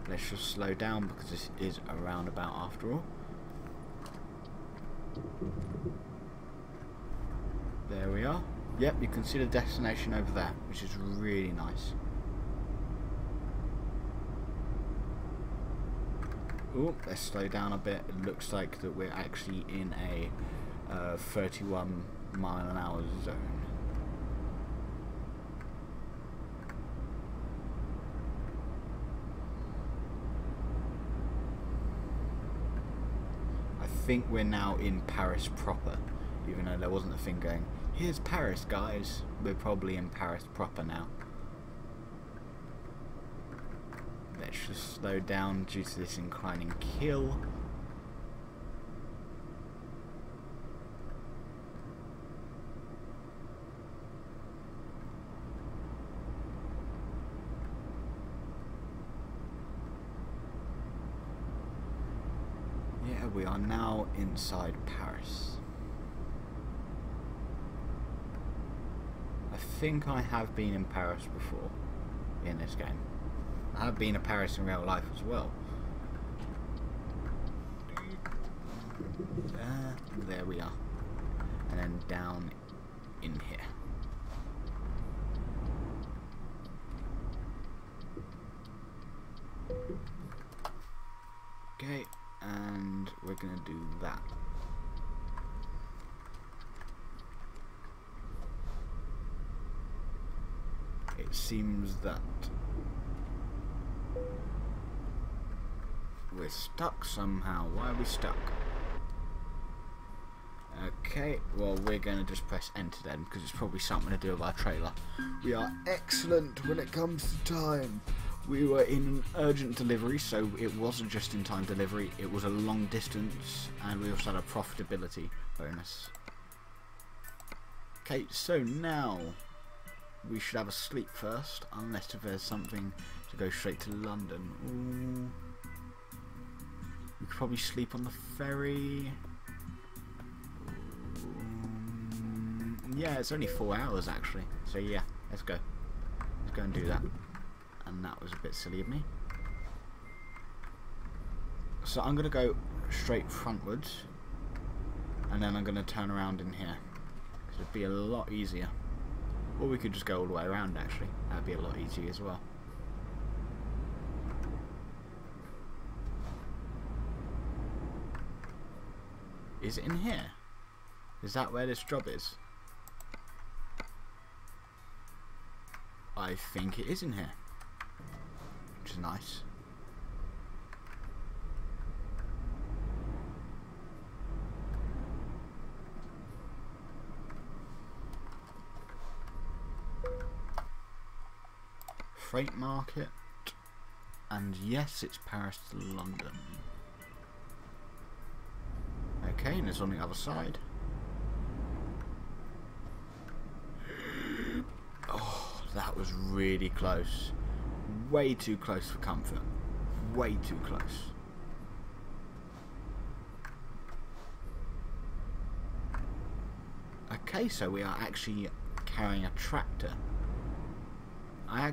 S1: Let's just slow down because this is a roundabout after all. There we are. Yep, you can see the destination over there, which is really nice. Oh, let's slow down a bit. It looks like that we're actually in a 31 mile/h zone. I think we're now in Paris proper, even though there wasn't a thing going, here's Paris guys. We're probably in Paris proper now. Let's just slow down due to this inclining hill. Yeah, we are now inside Paris. I think I have been in Paris before in this game. I have been to Paris in real life as well. There we are. And then down in here. Okay, and we're gonna do that. It seems that we're stuck somehow. Why are we stuck? Okay, well we're going to just press enter then, because it's probably something to do with our trailer. We are excellent when it comes to time. We were in an urgent delivery, so it wasn't just in time delivery, it was a long distance, and we also had a profitability bonus. Okay, so now we should have a sleep first, unless if there's something to go straight to London. Ooh. We could probably sleep on the ferry. Yeah, it's only 4 hours actually. So yeah, let's go. Let's go and do that. And that was a bit silly of me. So I'm going to go straight frontwards. And then I'm going to turn around in here. Because it'd be a lot easier. Or we could just go all the way around actually. That'd be a lot easier as well. Is it in here? Is that where this job is? I think it is in here. Which is nice. Freight market. And yes, it's Paris to London. Okay, and it's on the other side. Oh, that was really close. Way too close for comfort. Way too close. Okay, so we are actually carrying a tractor.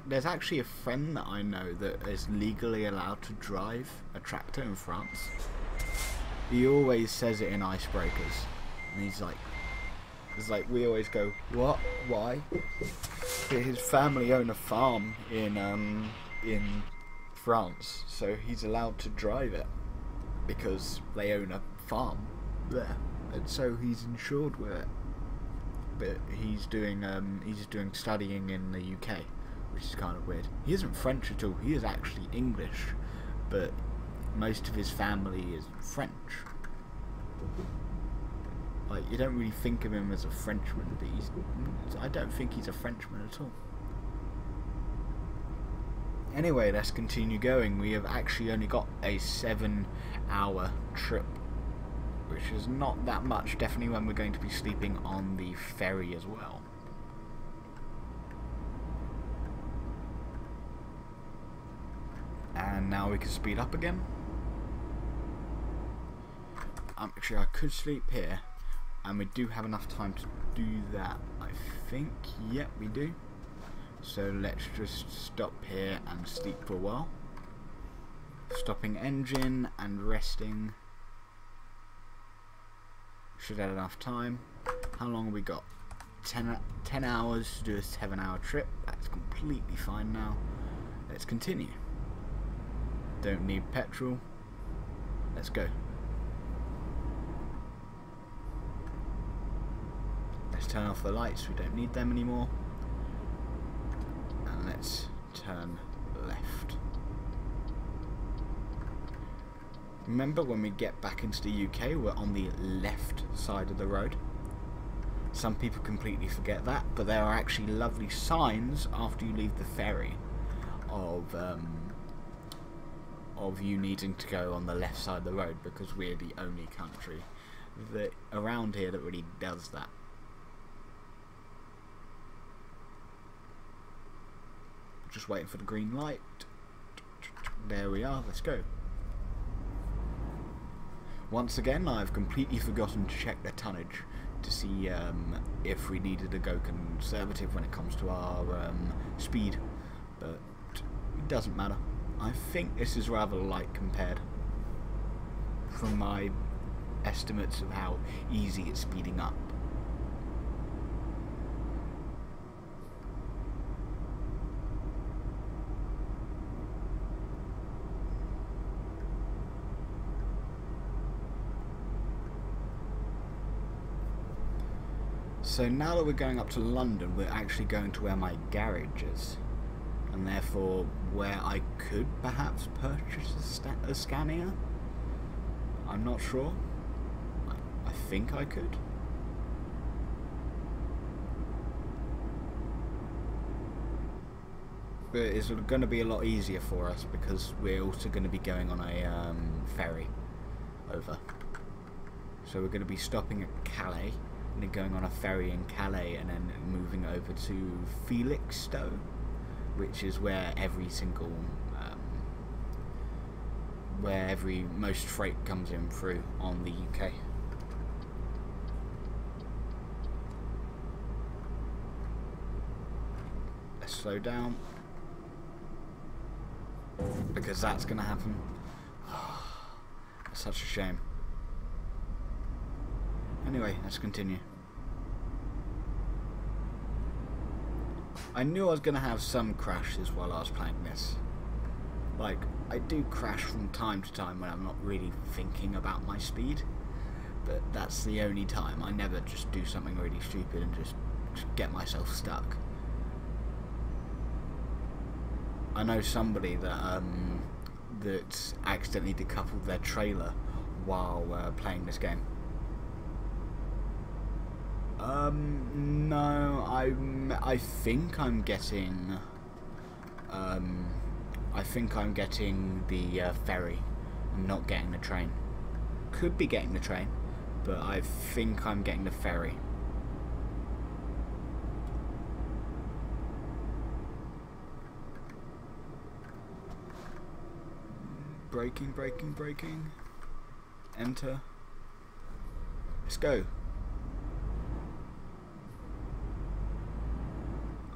S1: There's actually a friend that I know that is legally allowed to drive a tractor in France. He always says it in icebreakers, and he's like, it's like we always go, what? Why? His family own a farm in France, so he's allowed to drive it because they own a farm there, and so he's insured with it. But he's doing studying in the UK, which is kind of weird. He isn't French at all. He is actually English, but most of his family is French. Like, you don't really think of him as a Frenchman, but I don't think he's a Frenchman at all. Anyway, let's continue going. We have actually only got a 7-hour trip, which is not that much, definitely when we're going to be sleeping on the ferry as well. And now we can speed up again. Actually, I could sleep here, and we do have enough time to do that, I think. Yep, we do. So let's just stop here and sleep for a while. Stopping engine and resting. Should have enough time. How long have we got? 10 hours to do a 7-hour trip. That's completely fine now. Let's continue. Don't need petrol. Let's go. Let's turn off the lights, we don't need them anymore. And let's turn left. Remember, when we get back into the UK, we're on the left side of the road. Some people completely forget that, but there are actually lovely signs after you leave the ferry of you needing to go on the left side of the road, because we're the only country that around here that really does that. Just waiting for the green light. There we are, let's go. Once again, I've completely forgotten to check the tonnage to see if we needed to go conservative when it comes to our speed, but it doesn't matter. I think this is rather light compared from my estimates of how easy it's speeding up. So now that we're going up to London, we're actually going to where my garage is, and therefore where I could perhaps purchase a Scania. I'm not sure. I think I could. But it's going to be a lot easier for us because we're also going to be going on a ferry over. So we're going to be stopping at Calais, and then going on a ferry in Calais, and then moving over to Felixstowe, which is where most freight comes in through on the UK. Let's slow down, because that's going to happen. It's such a shame. Anyway, let's continue. I knew I was going to have some crashes while I was playing this. Like, I do crash from time to time when I'm not really thinking about my speed, but that's the only time. I never just do something really stupid and just get myself stuck. I know somebody that that accidentally decoupled their trailer while playing this game. No, I think I'm getting the ferry and not getting the train. Could be getting the train, but I think I'm getting the ferry. Braking, braking, braking. Enter. Let's go.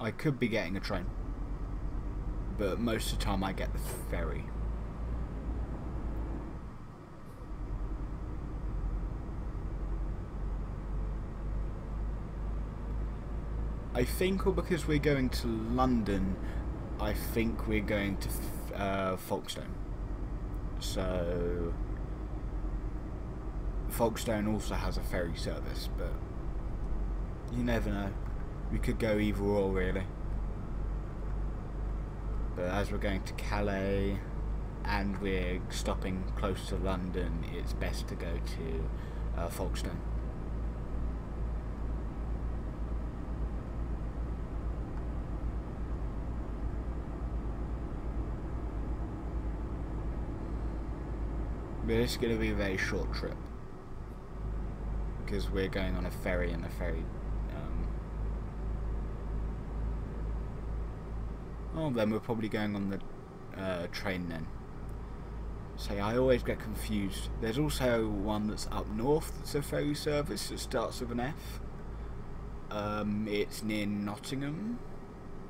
S1: I could be getting a train, but most of the time I get the ferry. I think, or because we're going to London, I think we're going to Folkestone. So Folkestone also has a ferry service, but you never know. We could go either or, really. But as we're going to Calais and we're stopping close to London, it's best to go to Folkestone. But it's going to be a very short trip because we're going on a ferry, and the ferry then we're probably going on the train then. So I always get confused. There's also one that's up north that's a ferry service that starts with an F. It's near Nottingham,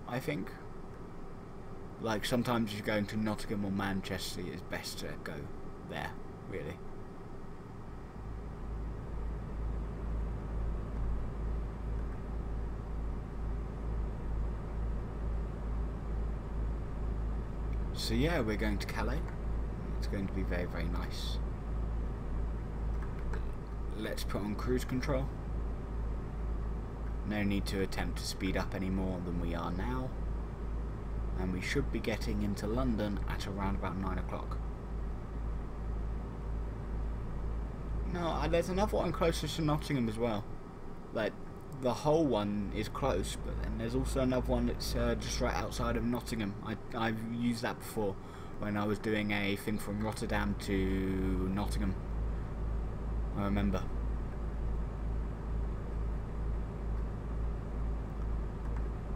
S1: I think. Like, sometimes if you're going to Nottingham or Manchester, it's best to go there, really. So yeah, we're going to Calais. It's going to be very, very nice. Let's put on cruise control. No need to attempt to speed up any more than we are now. And we should be getting into London at around about 9 o'clock. No, there's another one closer to Nottingham as well. Like, the whole one is close, but then there's also another one that's just right outside of Nottingham. I've used that before when I was doing a thing from Rotterdam to Nottingham. I remember.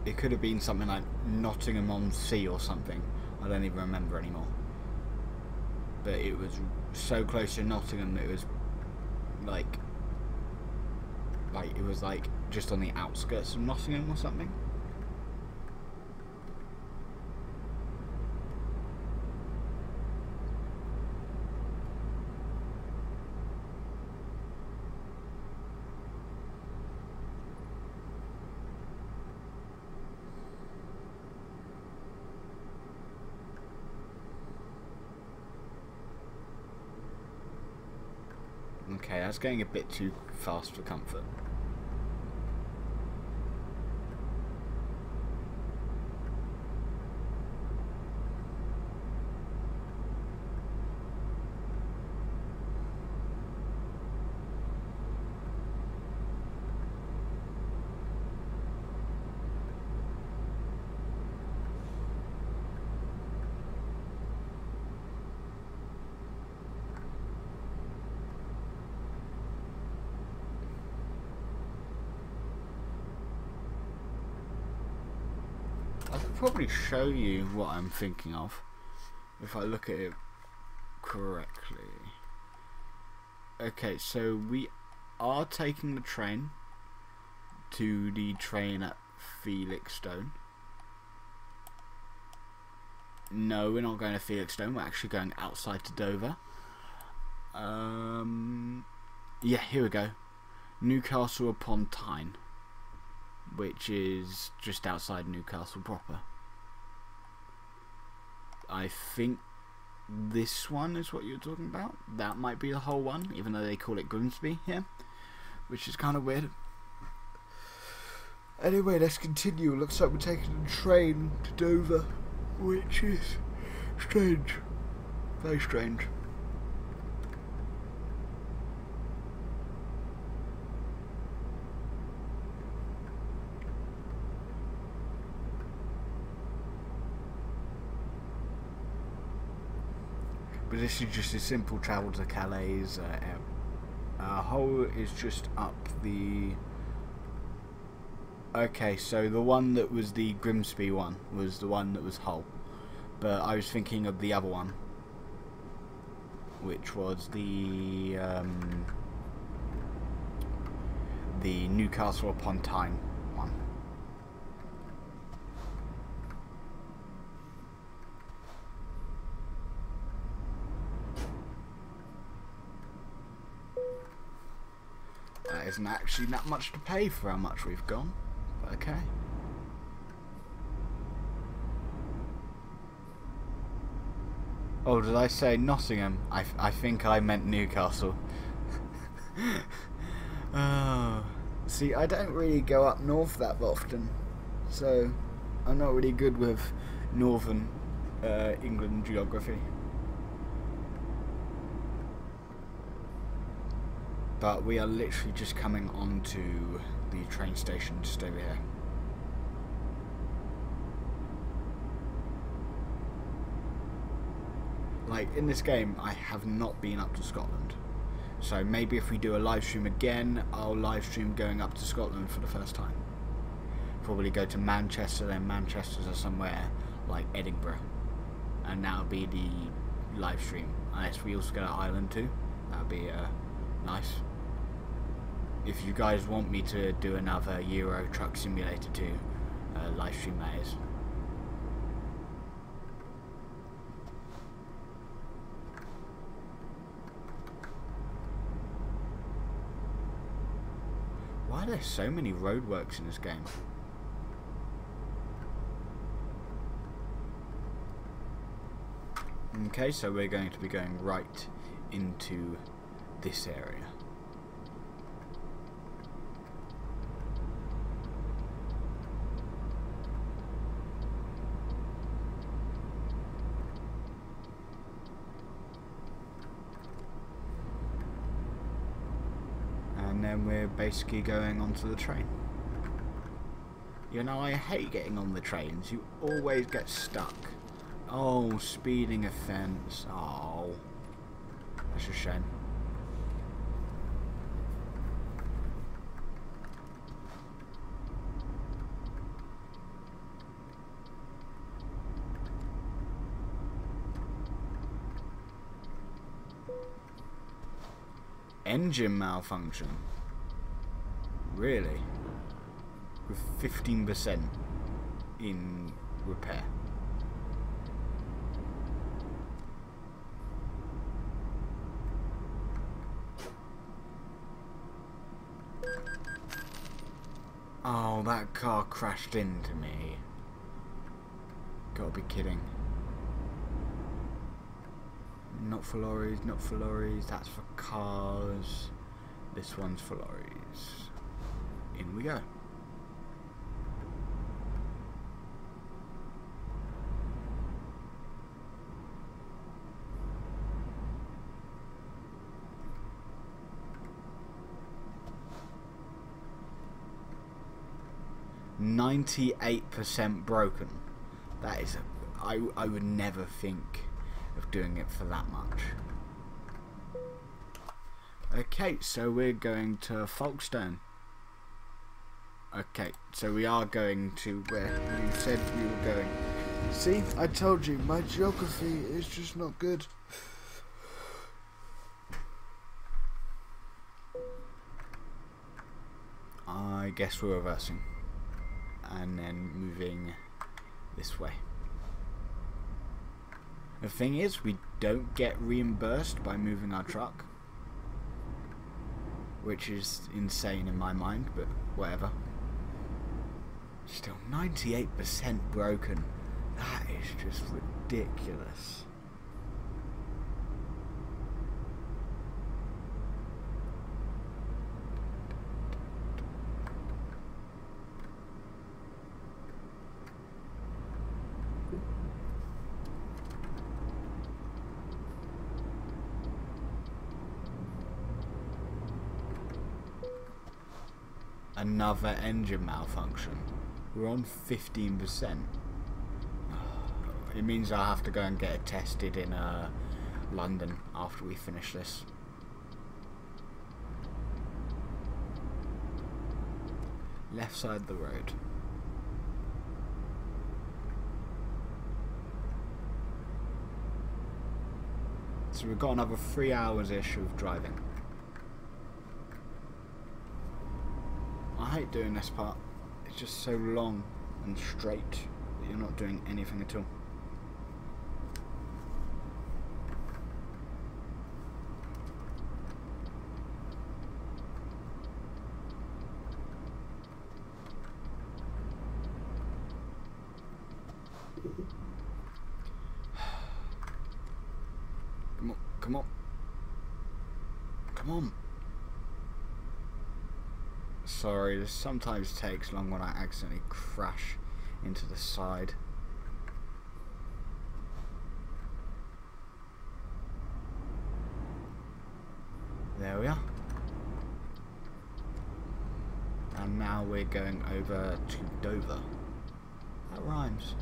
S1: It could have been something like Nottingham on Sea or something. I don't even remember anymore. but it was so close to Nottingham that it was like it was like just on the outskirts of Nottingham or something. Okay, that's getting a bit too fast for comfort. I could probably show you what I'm thinking of if I look at it correctly. Okay, so we are taking the train to the train at Felixstowe. No, we're not going to Felixstowe, we're actually going outside to Dover. Yeah, here we go. Newcastle upon Tyne, which is just outside Newcastle proper. I think this one is what you're talking about. That might be the whole one, even though they call it Grimsby here, which is kind of weird. Anyway, let's continue. Looks like we're taking a train to Dover, which is strange. Very strange. But this is just a simple travel to Calais. Hull is just up the... Okay, so the one that was the Grimsby one was the one that was Hull. But I was thinking of the other one, which was the Newcastle upon Tyne one. That isn't actually that much to pay for how much we've gone, but okay. Oh, did I say Nottingham? I think I meant Newcastle. Oh, see, I don't really go up north that often, so I'm not really good with northern England geography. But we are literally just coming onto the train station just over here. Like, in this game, I have not been up to Scotland. So maybe if we do a live stream again, I'll live stream going up to Scotland for the first time. Probably go to Manchester, then Manchester's or somewhere like Edinburgh. And that'll be the live stream. Unless we also go to Ireland too. That'll be nice. If you guys want me to do another Euro Truck Simulator 2 live stream, that is. Why are there so many roadworks in this game? Okay, so we're going to be going right into this area. And then we're basically going onto the train. You know, I hate getting on the trains. You always get stuck. Oh, speeding offence. Oh, that's a shame. Engine malfunction. Really? With 15% in repair. Oh, that car crashed into me. Gotta be kidding. Not for lorries, not for lorries, that's for cars. This one's for lorries. In we go. %98 broken. That is I would never think of doing it for that much. Okay, so we're going to Folkestone. Okay, so we are going to where you said we were going. See, I told you, my geography is just not good. I guess we're reversing. And then moving this way. The thing is, we don't get reimbursed by moving our truck, which is insane in my mind, but whatever. Still 98% broken. That is just ridiculous. Another engine malfunction. We're on 15%. It means I'll have to go and get it tested in London after we finish this. Left side of the road. So we've got another 3 hours-ish of driving. I hate doing this part. It's just so long and straight that you're not doing anything at all. Come on, come on. Come on. Sorry, this sometimes takes long when I accidentally crash into the side. There we are. And now we're going over to Dover. That rhymes.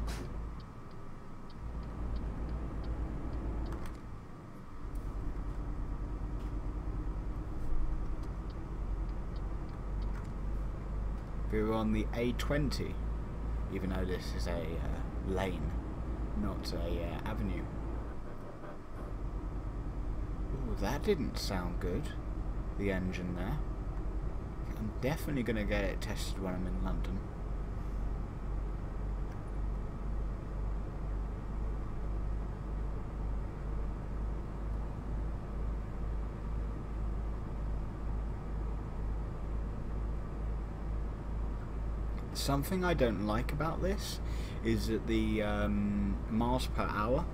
S1: We were on the A20, even though this is a lane, not a avenue. Ooh, that didn't sound good, the engine there. I'm definitely going to get it tested when I'm in London. Something I don't like about this is that the miles per hour.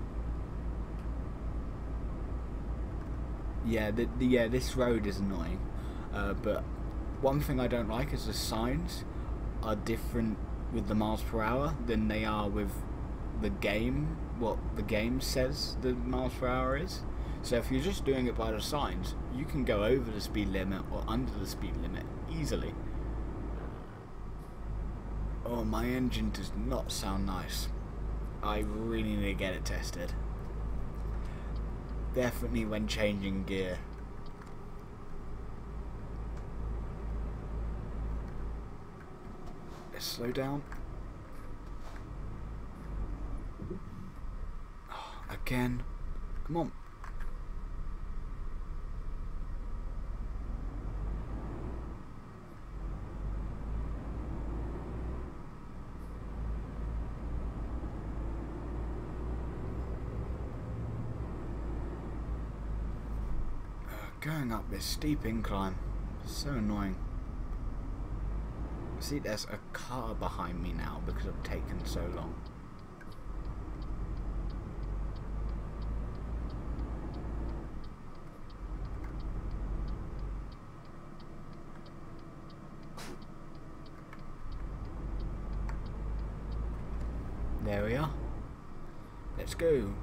S1: Yeah, this road is annoying. But one thing I don't like is the signs are different with the miles per hour than they are with the game. What the game says the miles per hour is. So if you're just doing it by the signs, you can go over the speed limit or under the speed limit easily. Oh, my engine does not sound nice. I really need to get it tested. Definitely when changing gear. Let's slow down. Oh, again. Come on. Going up this steep incline. So annoying. See, there's a car behind me now because I've taken so long. There we are. Let's go.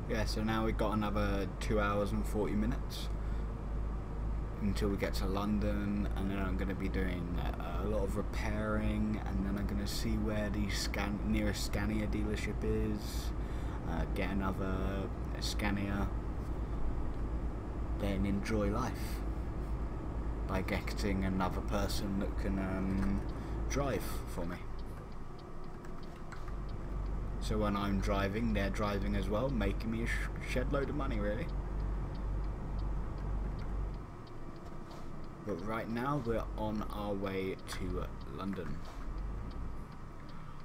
S1: Yeah, so now we've got another 2 hours and 40 minutes until we get to London, and then I'm going to be doing a lot of repairing, and then I'm going to see where the nearest Scania dealership is, get another Scania, then enjoy life by getting another person that can drive for me. So when I'm driving, they're driving as well, making me a shed load of money, really. But right now, we're on our way to London.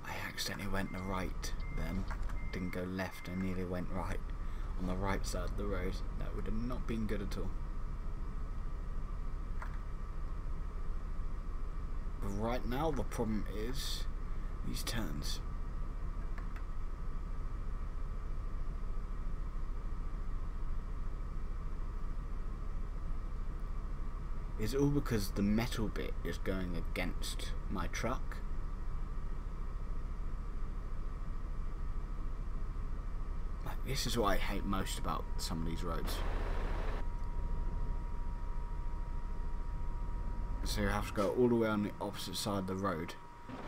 S1: I accidentally went the right then. Didn't go left, I nearly went right. On the right side of the road. That would have not been good at all. But right now, the problem is these turns. It's all because the metal bit is going against my truck. Like, this is what I hate most about some of these roads. So you have to go all the way on the opposite side of the road.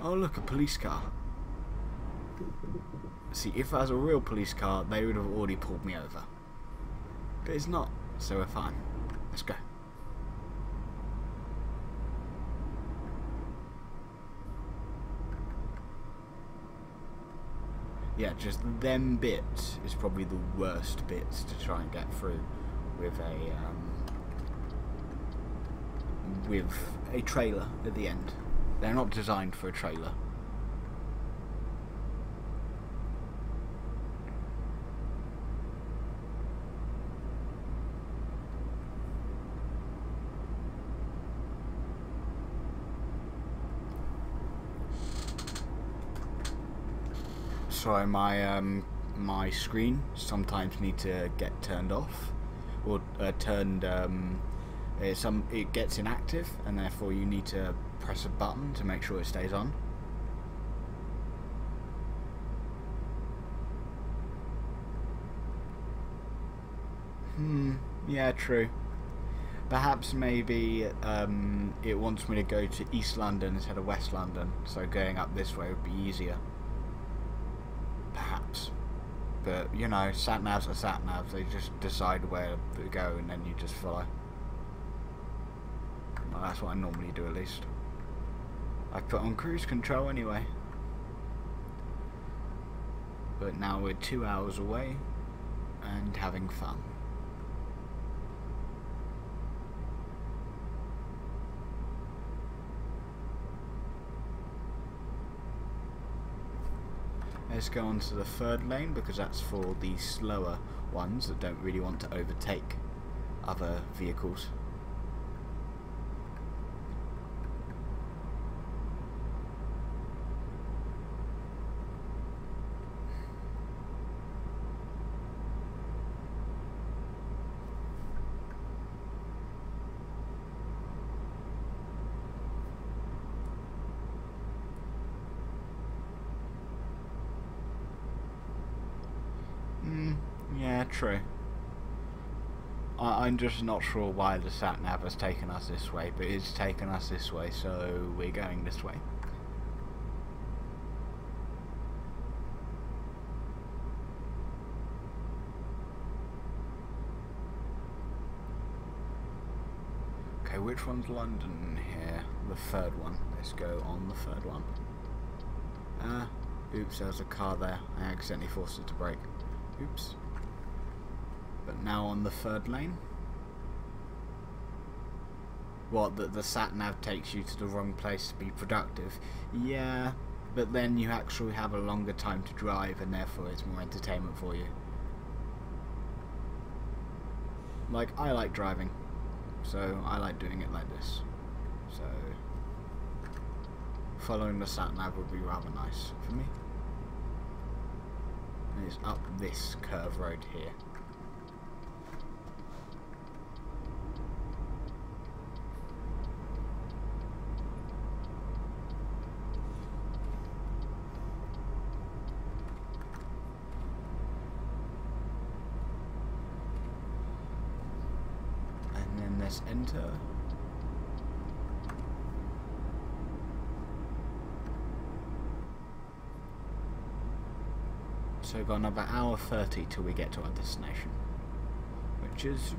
S1: Oh look, a police car. See, if that was a real police car, they would have already pulled me over. But it's not, so we're fine. Let's go. Yeah, just them bits is probably the worst bits to try and get through with a trailer at the end. They're not designed for a trailer. Sorry, my screen sometimes need to get turned off or turned. It gets inactive, and therefore you need to press a button to make sure it stays on. Yeah, true. Perhaps maybe it wants me to go to East London instead of West London, so going up this way would be easier. Perhaps. But, you know, sat-navs are sat-navs. They just decide where to go and then you just follow. Well, that's what I normally do, at least. I've put on cruise control anyway. But now we're 2 hours away and having fun. Let's go on to the third lane because that's for the slower ones that don't really want to overtake other vehicles. Yeah, true. I'm just not sure why the sat-nav has taken us this way, but it's taken us this way, so we're going this way. Okay, which one's London here? The third one. Let's go on the third one. Oops, there was a car there. I accidentally forced it to brake. Oops. But now on the third lane. What, the sat-nav takes you to the wrong place to be productive? Yeah, but then you actually have a longer time to drive and therefore it's more entertainment for you. Like, I like driving, so I like doing it like this. So, following the sat-nav would be rather nice for me. And it's up this curve road here. And then let's enter. So we've got another hour 30 till we get to our destination, which is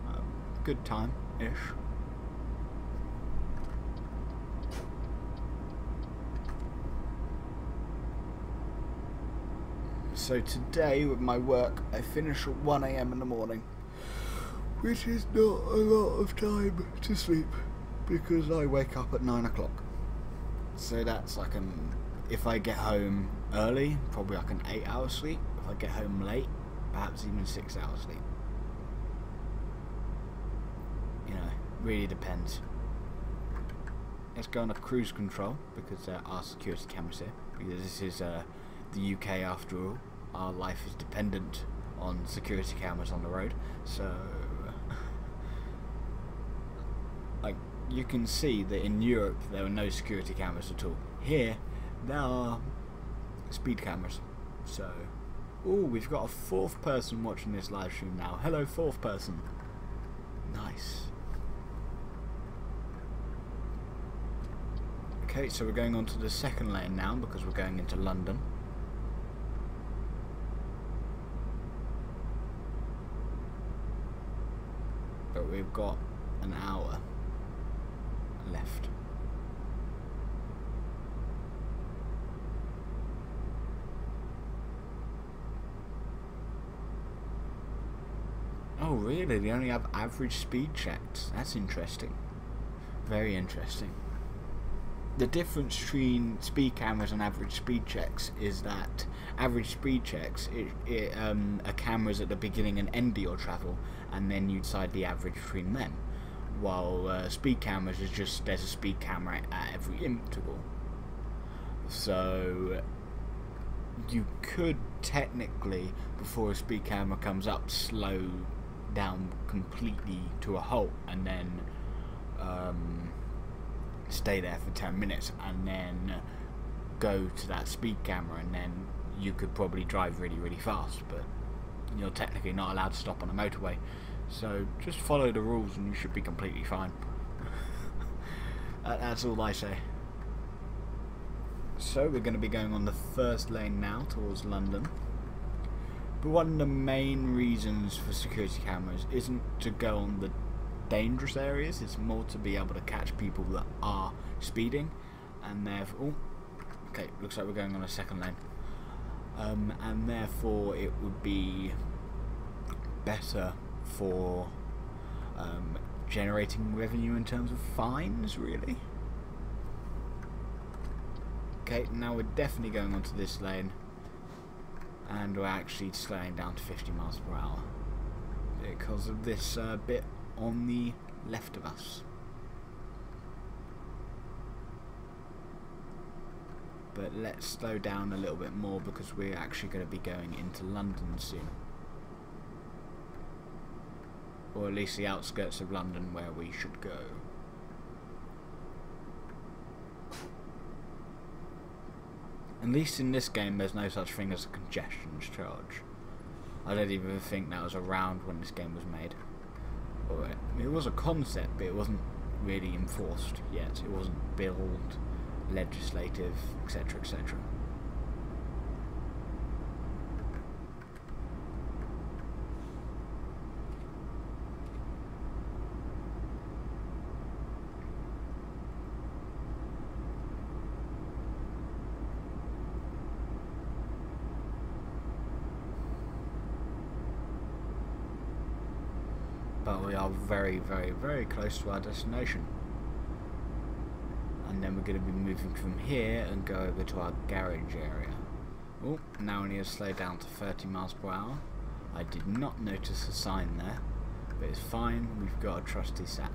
S1: a good time-ish. So today with my work I finish at 1 AM in the morning, which is not a lot of time to sleep because I wake up at 9 o'clock. So that's like if I get home early, probably like an 8-hour sleep. If I get home late, perhaps even 6 hours sleep. You know, really depends. Let's go on a cruise control because there are security cameras here. Because this is the UK after all. Our life is dependent on security cameras on the road. So, like, you can see that in Europe there are no security cameras at all. Here, there are speed cameras. So, ooh, we've got a fourth person watching this live stream now. Hello, fourth person. Nice. Okay, so we're going on to the second lane now because we're going into London. But we've got an hour left. Oh really? They only have average speed checks. That's interesting. Very interesting. The difference between speed cameras and average speed checks is that average speed checks are cameras at the beginning and end of your travel, and then you decide the average between them. While speed cameras is just there's a speed camera at every interval. So you could technically, before a speed camera comes up, slow down completely to a halt and then stay there for 10 minutes and then go to that speed camera, and then you could probably drive really really fast, but you're technically not allowed to stop on a motorway. So just follow the rules and you should be completely fine. That's all I say. So we're going to be going on the first lane now towards London. But one of the main reasons for security cameras isn't to go on the dangerous areas, it's more to be able to catch people that are speeding, and therefore, okay, looks like we're going on a second lane, and therefore it would be better for generating revenue in terms of fines, really. Okay, now we're definitely going onto this lane, and we're actually slowing down to 50 miles per hour because of this bit on the left of us. But let's slow down a little bit more because we're actually going to be going into London soon. Or at least the outskirts of London where we should go. At least in this game there's no such thing as a congestion charge. I don't even think that was around when this game was made. Or it was a concept, but it wasn't really enforced yet. It wasn't billed, legislative, etc, etc. Well, we are very, very, very close to our destination. And then we're going to be moving from here and go over to our garage area. Oh, now we need to slow down to 30 miles per hour. I did not notice a sign there, but it's fine, we've got a trusty sat-nav.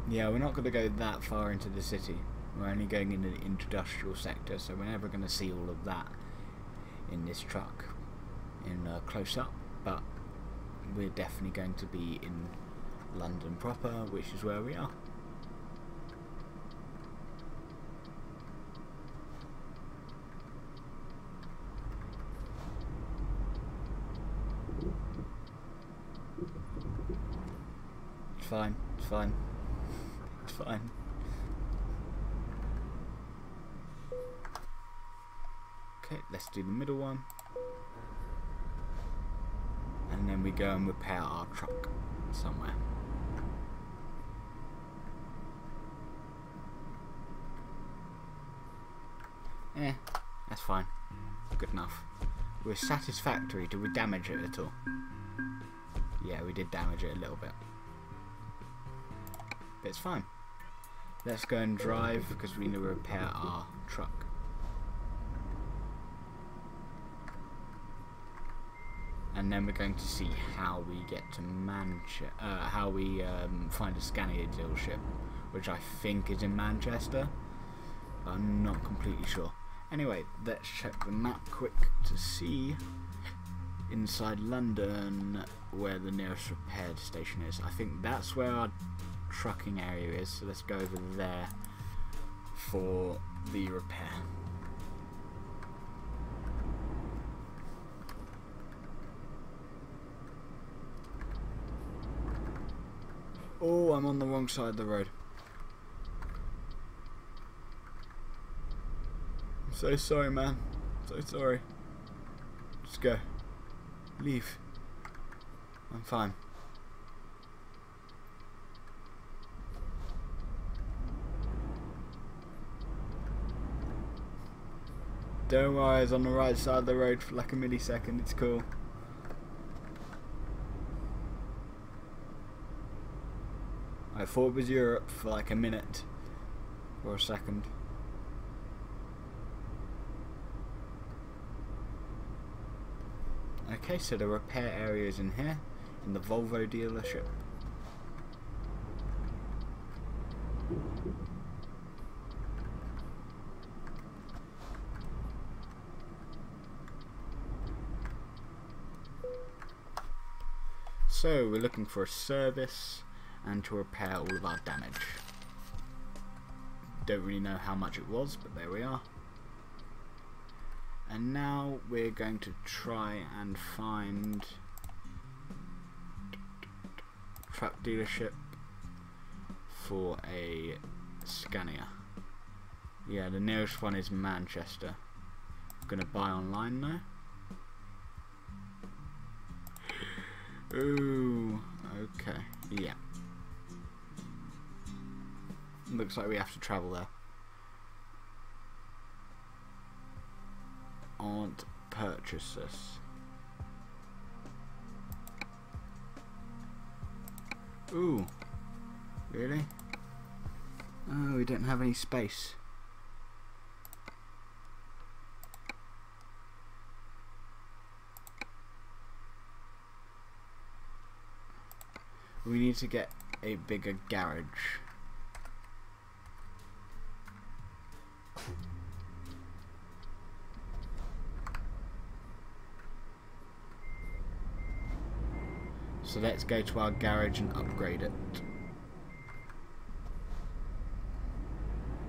S1: Yeah, we're not going to go that far into the city. We're only going into the industrial sector, so we're never going to see all of that in this truck in close-up, but we're definitely going to be in London proper, which is where we are. It's fine, it's fine. It's fine. Okay, let's do the middle one. And then we go and repair our truck somewhere. That's fine. Good enough. We're satisfactory. Did we damage it at all? Yeah, we did damage it a little bit. But it's fine. Let's go and drive because we need to repair our truck. And then we're going to see how we get to Manchester, how we find a Scania dealership, which I think is in Manchester, but I'm not completely sure. Anyway, let's check the map quick to see inside London where the nearest repair station is. I think that's where our trucking area is, so let's go over there for the repair. Oh, I'm on the wrong side of the road. I'm so sorry, man. So sorry. Just go. Leave. I'm fine. Don't worry, I was on the right side of the road for like a millisecond. It's cool. I thought it was Europe for like a minute or a second. Okay, so the repair area is in here, in the Volvo dealership. So we're looking for a service and to repair all of our damage. Don't really know how much it was, but there we are. And now we're going to try and find truck dealership for a Scania. Yeah, the nearest one is Manchester. I'm gonna buy online though. Ooh, okay, yeah. Looks like we have to travel there. Aren't purchase this. Ooh, really? Oh, we don't have any space. We need to get a bigger garage. So let's go to our garage and upgrade it.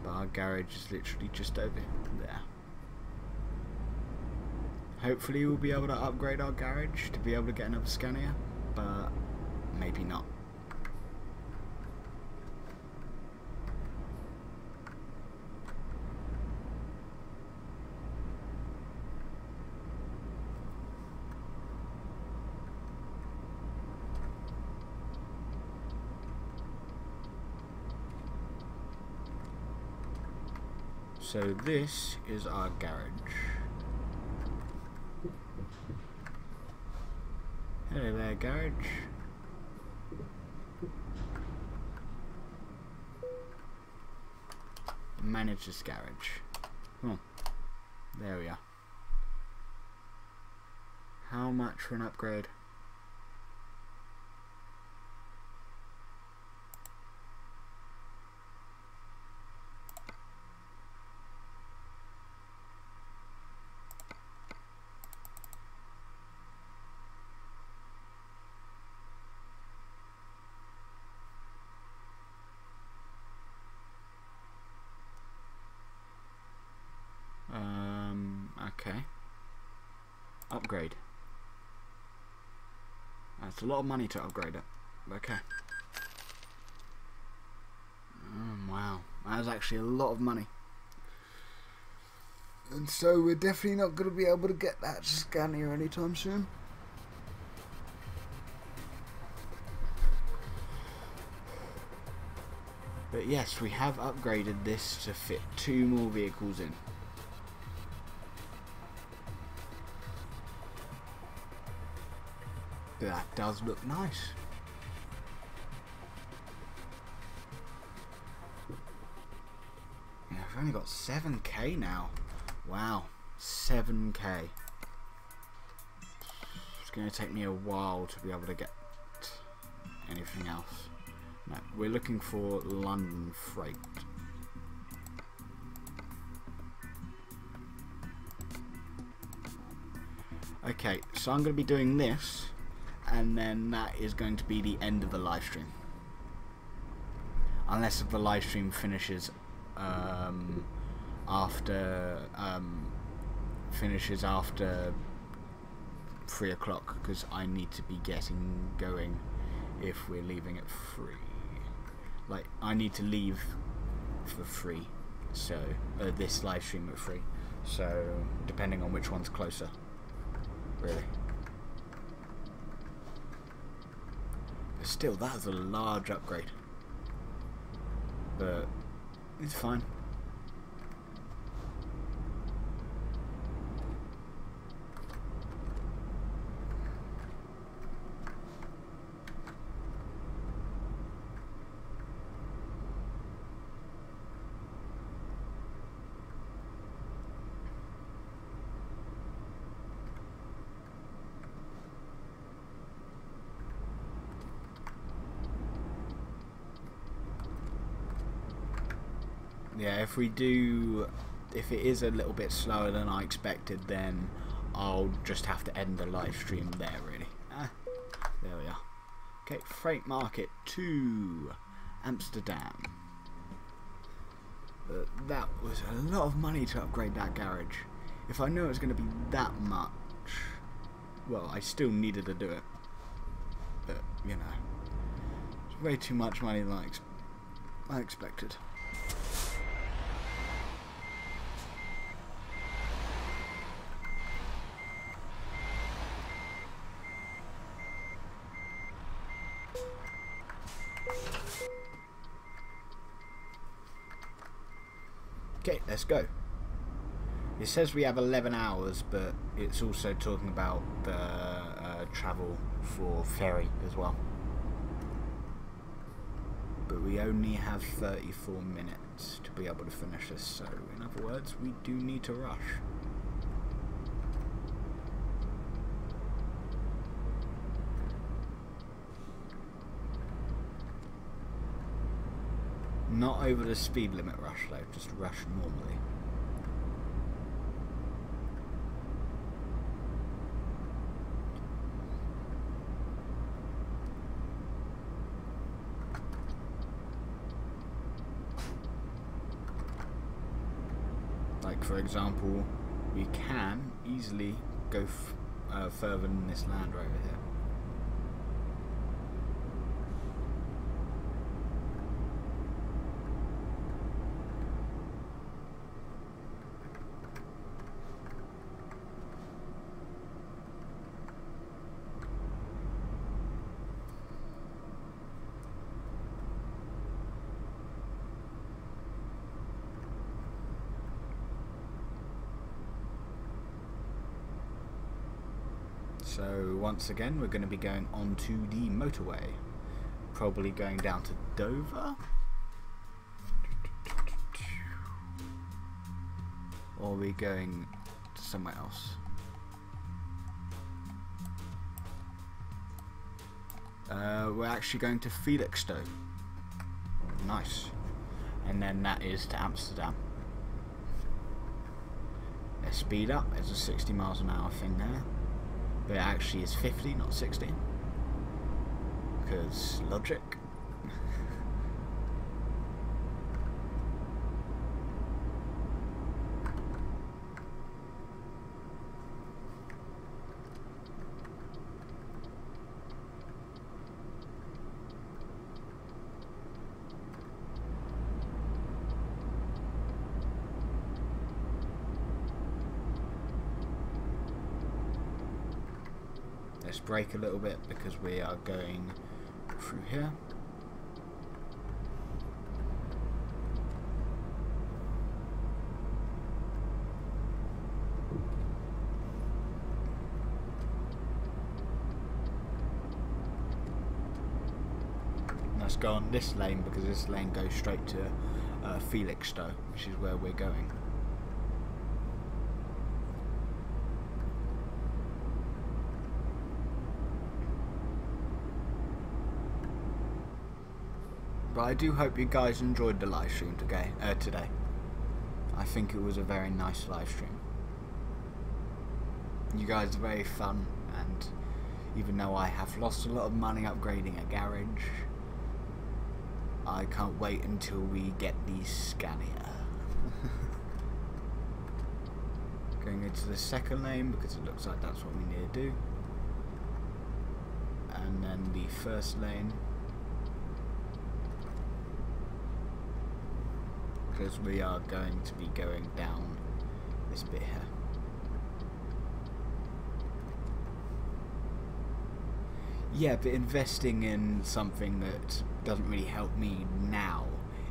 S1: But our garage is literally just over there. Hopefully we'll be able to upgrade our garage to be able to get another Scania, but maybe not. So this is our garage. Hello there, garage. Manage this garage. Oh, there we are. How much for an upgrade? Okay. Upgrade. That's a lot of money to upgrade it. Okay. Wow. That is actually a lot of money. And so we're definitely not going to be able to get that scan here anytime soon. But yes, we have upgraded this to fit 2 more vehicles in. That does look nice. Yeah, I've only got 7k now. Wow, 7k. It's going to take me a while to be able to get anything else. No, we're looking for London freight. Okay, so I'm going to be doing this, and then that is going to be the end of the live stream. Unless the live stream finishes after 3 o'clock, because I need to be getting going if we're leaving at 3. Like, I need to leave for 3, so this live stream at 3. So depending on which one's closer, really. But still, that is a large upgrade. But it's fine. Yeah, if it is a little bit slower than I expected, then I'll just have to end the live stream there, really. There we are. Okay, Freight Market to Amsterdam. That was a lot of money to upgrade that garage. If I knew it was going to be that much, well, I still needed to do it. But, you know, it's way too much money than I expected. Okay, let's go. It says we have 11 hours, but it's also talking about the travel for ferry as well. But we only have 34 minutes to be able to finish this, so in other words, we do need to rush. Not over the speed limit rush though, just rush normally. Like, for example, we can easily go further than this Land Rover here. So once again we're going to be going onto the motorway, probably going down to Dover, or are we going to somewhere else? We're actually going to Felixstowe. Nice. And then that is to Amsterdam. Let's speed up. There's a 60 miles an hour thing there, but it actually is 50, not 60, because logic. Let's brake a little bit because we are going through here. Let's go on this lane because this lane goes straight to Felixstowe, which is where we're going. But I do hope you guys enjoyed the live stream today. I think it was a very nice live stream. You guys are very fun, and even though I have lost a lot of money upgrading a garage, I can't wait until we get the Scania. Going into the second lane because it looks like that's what we need to do. And then the first lane, because we are going to be going down this bit here. Yeah, but investing in something that doesn't really help me now,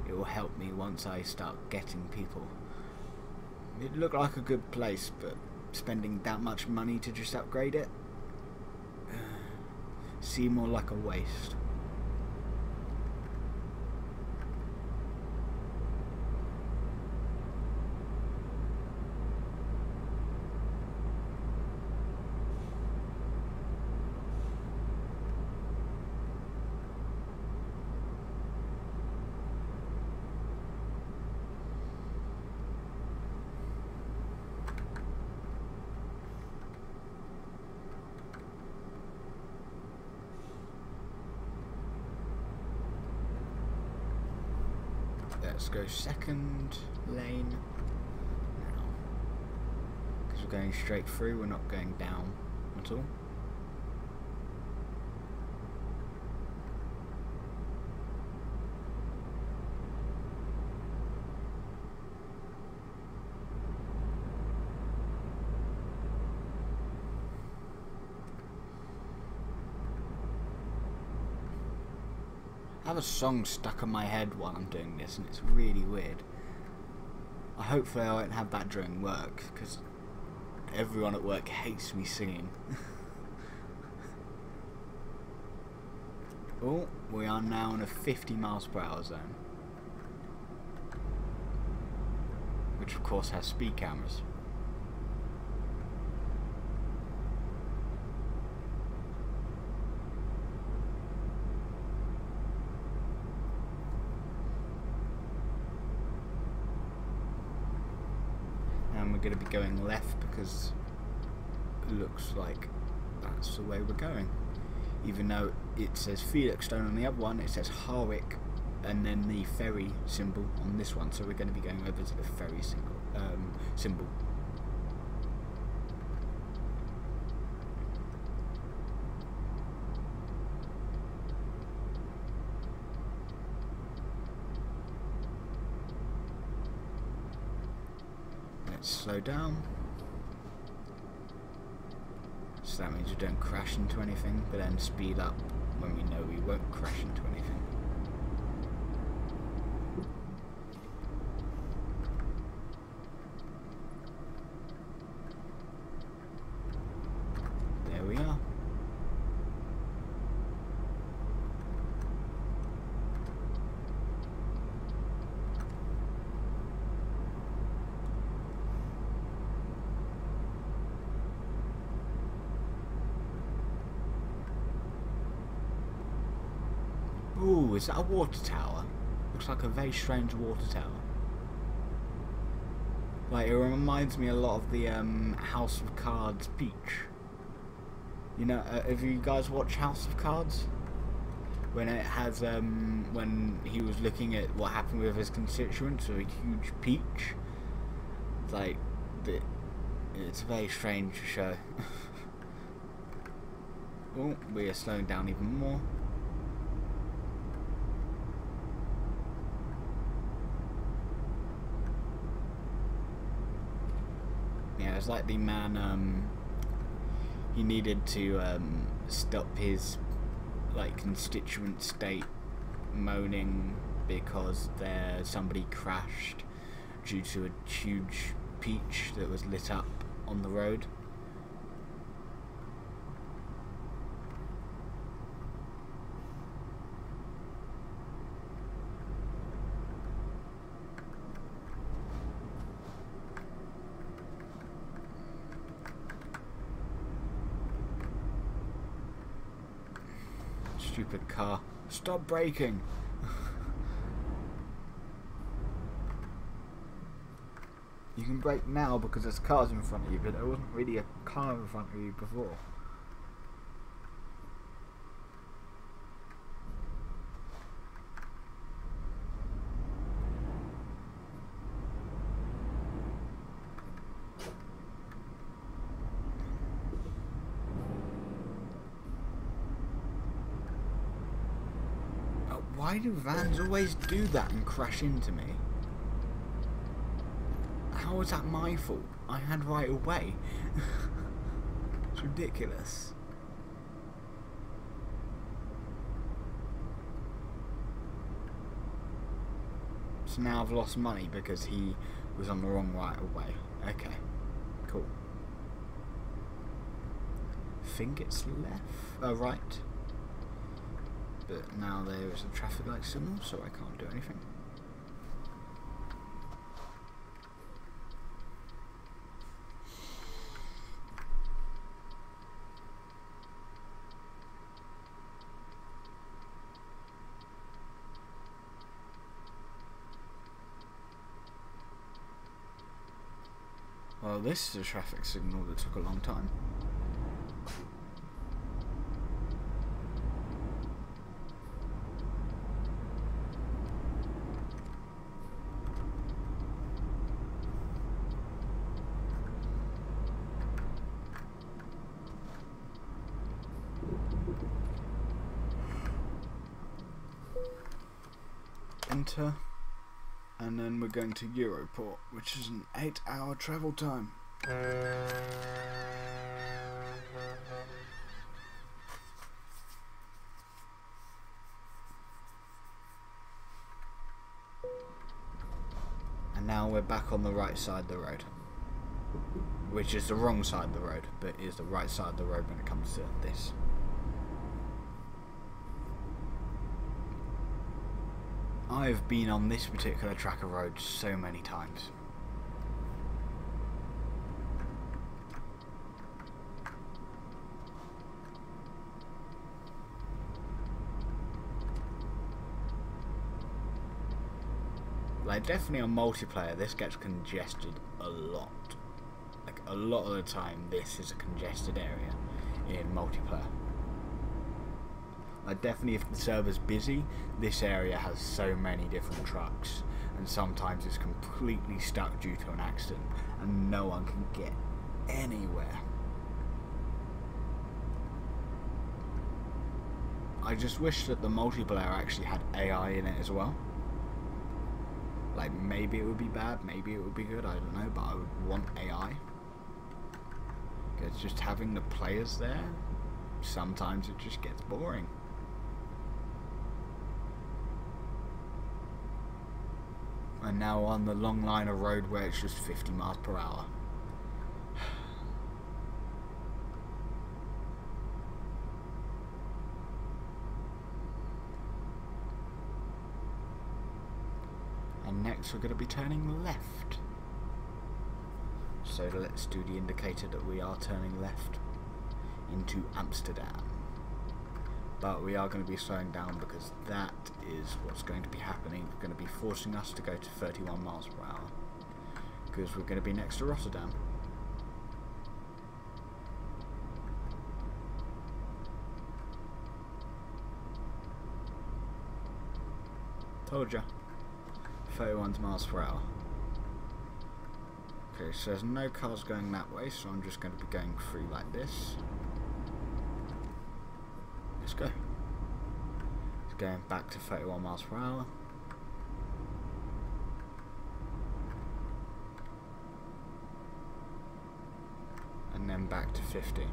S1: it will help me once I start getting people. It looked like a good place, but spending that much money to just upgrade it seemed more like a waste. Let's go second lane now, because we're going straight through, we're not going down at all. I have a song stuck in my head while I'm doing this, and it's really weird. Hopefully I won't have that during work, because everyone at work hates me singing. Oh, we are now in a 50 miles per hour zone, which of course has speed cameras. We're going to be going left because it looks like that's the way we're going. Even though it says Felixstowe on the other one, it says Harwick and then the ferry symbol on this one, so we're going to be going over to the ferry symbol. Slow down, so that means we don't crash into anything, but then speed up when we know we won't crash into anything. There we are. Ooh, is that a water tower? Looks like a very strange water tower. Like, it reminds me a lot of the House of Cards Peach. You know, have you guys watched House of Cards? When it has, when he was looking at what happened with his constituents, a huge peach. Like, it's a very strange show. Oh, we are slowing down even more. Yeah, it's like the man, he needed to stop his like constituent state moaning because somebody crashed due to a huge peach that was lit up on the road. Stupid car. Stop braking! You can brake now because there's cars in front of you, but there wasn't really a car in front of you before. Why do vans always do that and crash into me? How is that my fault? I had right away. It's ridiculous. So now I've lost money because he was on the wrong right away. Okay, cool. Think it's left, right. But now there is a traffic light signal, so I can't do anything. Well, this is a traffic signal that took a long time. Enter, and then we're going to Europort, which is an 8-hour travel time. And now we're back on the right side of the road, which is the wrong side of the road, but is the right side of the road when it comes to this. I've been on this particular track of road so many times. Like, definitely on multiplayer this gets congested a lot. Like, a lot of the time this is a congested area in multiplayer. Definitely if the server's busy, this area has so many different trucks, and sometimes it's completely stuck due to an accident and no one can get anywhere. I just wish that the multiplayer actually had AI in it as well. Like, maybe it would be bad, maybe it would be good, I don't know, but I would want AI. Because just having the players there, sometimes it just gets boring. And now on the long line of road where it's just 50 miles per hour. And next we're going to be turning left. So let's do the indicator that we are turning left into Amsterdam. but we are going to be slowing down because that is what's going to be happening. It's going to be forcing us to go to 31 miles per hour because we're going to be next to Rotterdam. Told ya. 31 miles per hour. Okay, so there's no cars going that way, so I'm just going to be going through like this. Let's go. It's going back to 31 miles per hour. And then back to 50.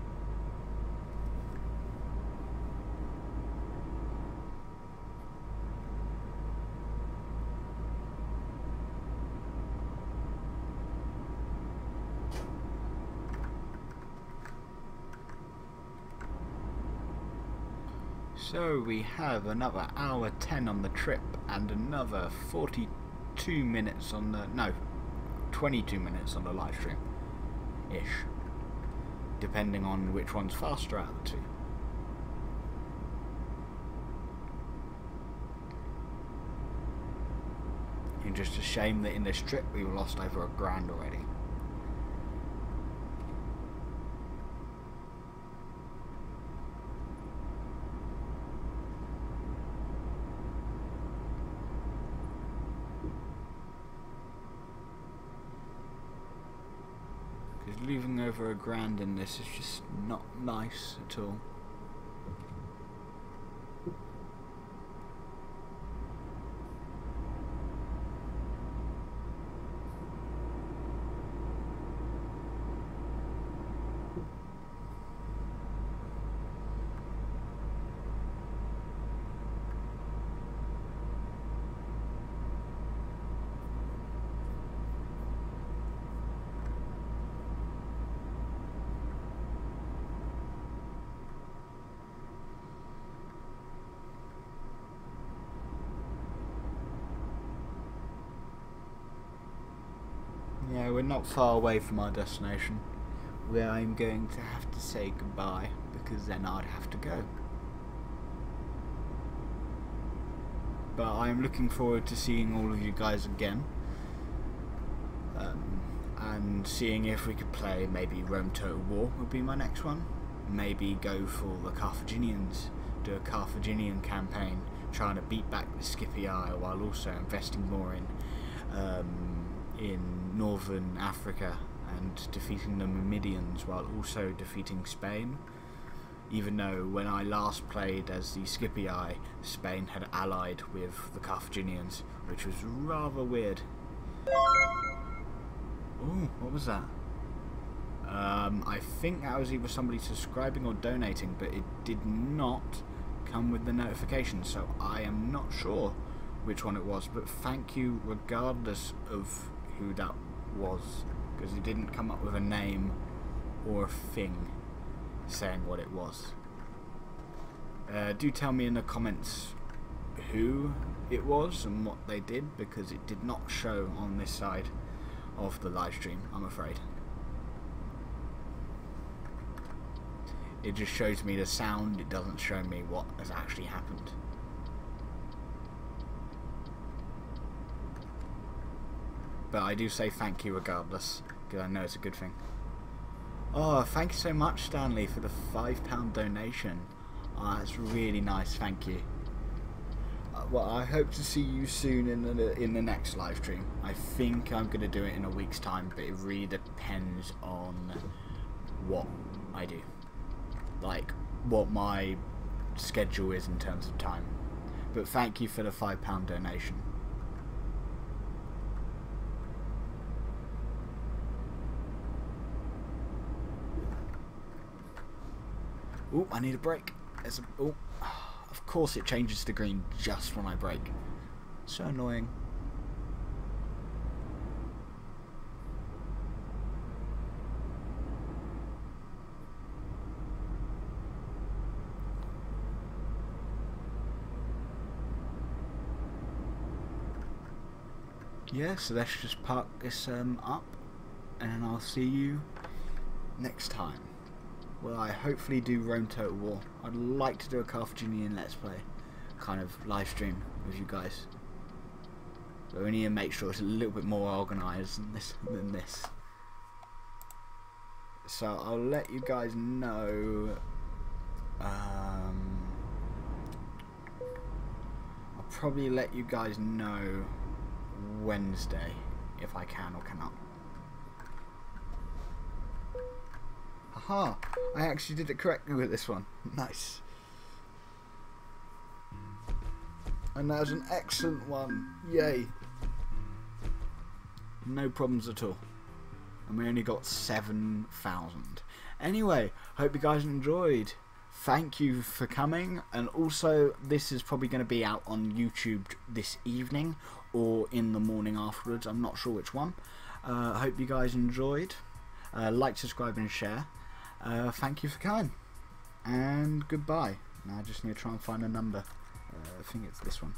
S1: So we have another hour 10 on the trip and another 42 minutes on the, no, 22 minutes on the live stream ish, depending on which one's faster out of the two. And just a shame that in this trip we lost over £1,000 already. Leaving over £1,000 in this is just not nice at all. Yeah, we're not far away from our destination, where I'm going to have to say goodbye, because then I'd have to go. But I'm looking forward to seeing all of you guys again, and seeing if we could play maybe Rome Total War would be my next one. Maybe go for the Carthaginians, do a Carthaginian campaign, trying to beat back the Scipii while also investing more in northern Africa and defeating the Numidians while also defeating Spain, even though when I last played as the Scipii, Spain had allied with the Carthaginians, which was rather weird. Ooh, what was that? I think that was either somebody subscribing or donating, but it did not come with the notification, so I am not sure which one it was, but thank you regardless of who that was, because it didn't come up with a name or a thing saying what it was. Do tell me in the comments who it was and what they did, because it did not show on this side of the live stream, I'm afraid. It just shows me the sound, it doesn't show me what has actually happened. But I do say thank you regardless, because I know it's a good thing. Oh, thank you so much, Stanley, for the £5 donation. Oh, that's really nice, thank you. Well, I hope to see you soon in the next live stream. I think I'm going to do it in a week's time, but it really depends on what I do. Like, what my schedule is in terms of time. But thank you for the £5 donation. Oh, I need a break. Oh, of course it changes to green just when I brake. So annoying. Yeah, so let's just park this up, and I'll see you next time. will I hopefully do Rome Total War. I'd like to do a Carthaginian Let's Play kind of live stream with you guys. But we need to make sure it's a little bit more organised than this. So I'll let you guys know. I'll probably let you guys know Wednesday if I can or cannot. Aha! I actually did it correctly with this one. Nice. And that was an excellent one. Yay. No problems at all. And we only got 7,000. Anyway, hope you guys enjoyed. Thank you for coming. And also, this is probably going to be out on YouTube this evening or in the morning afterwards. I'm not sure which one. I hope you guys enjoyed. Like, subscribe and share. Thank you for coming. And goodbye. Now I just need to try and find a number. I think it's this one.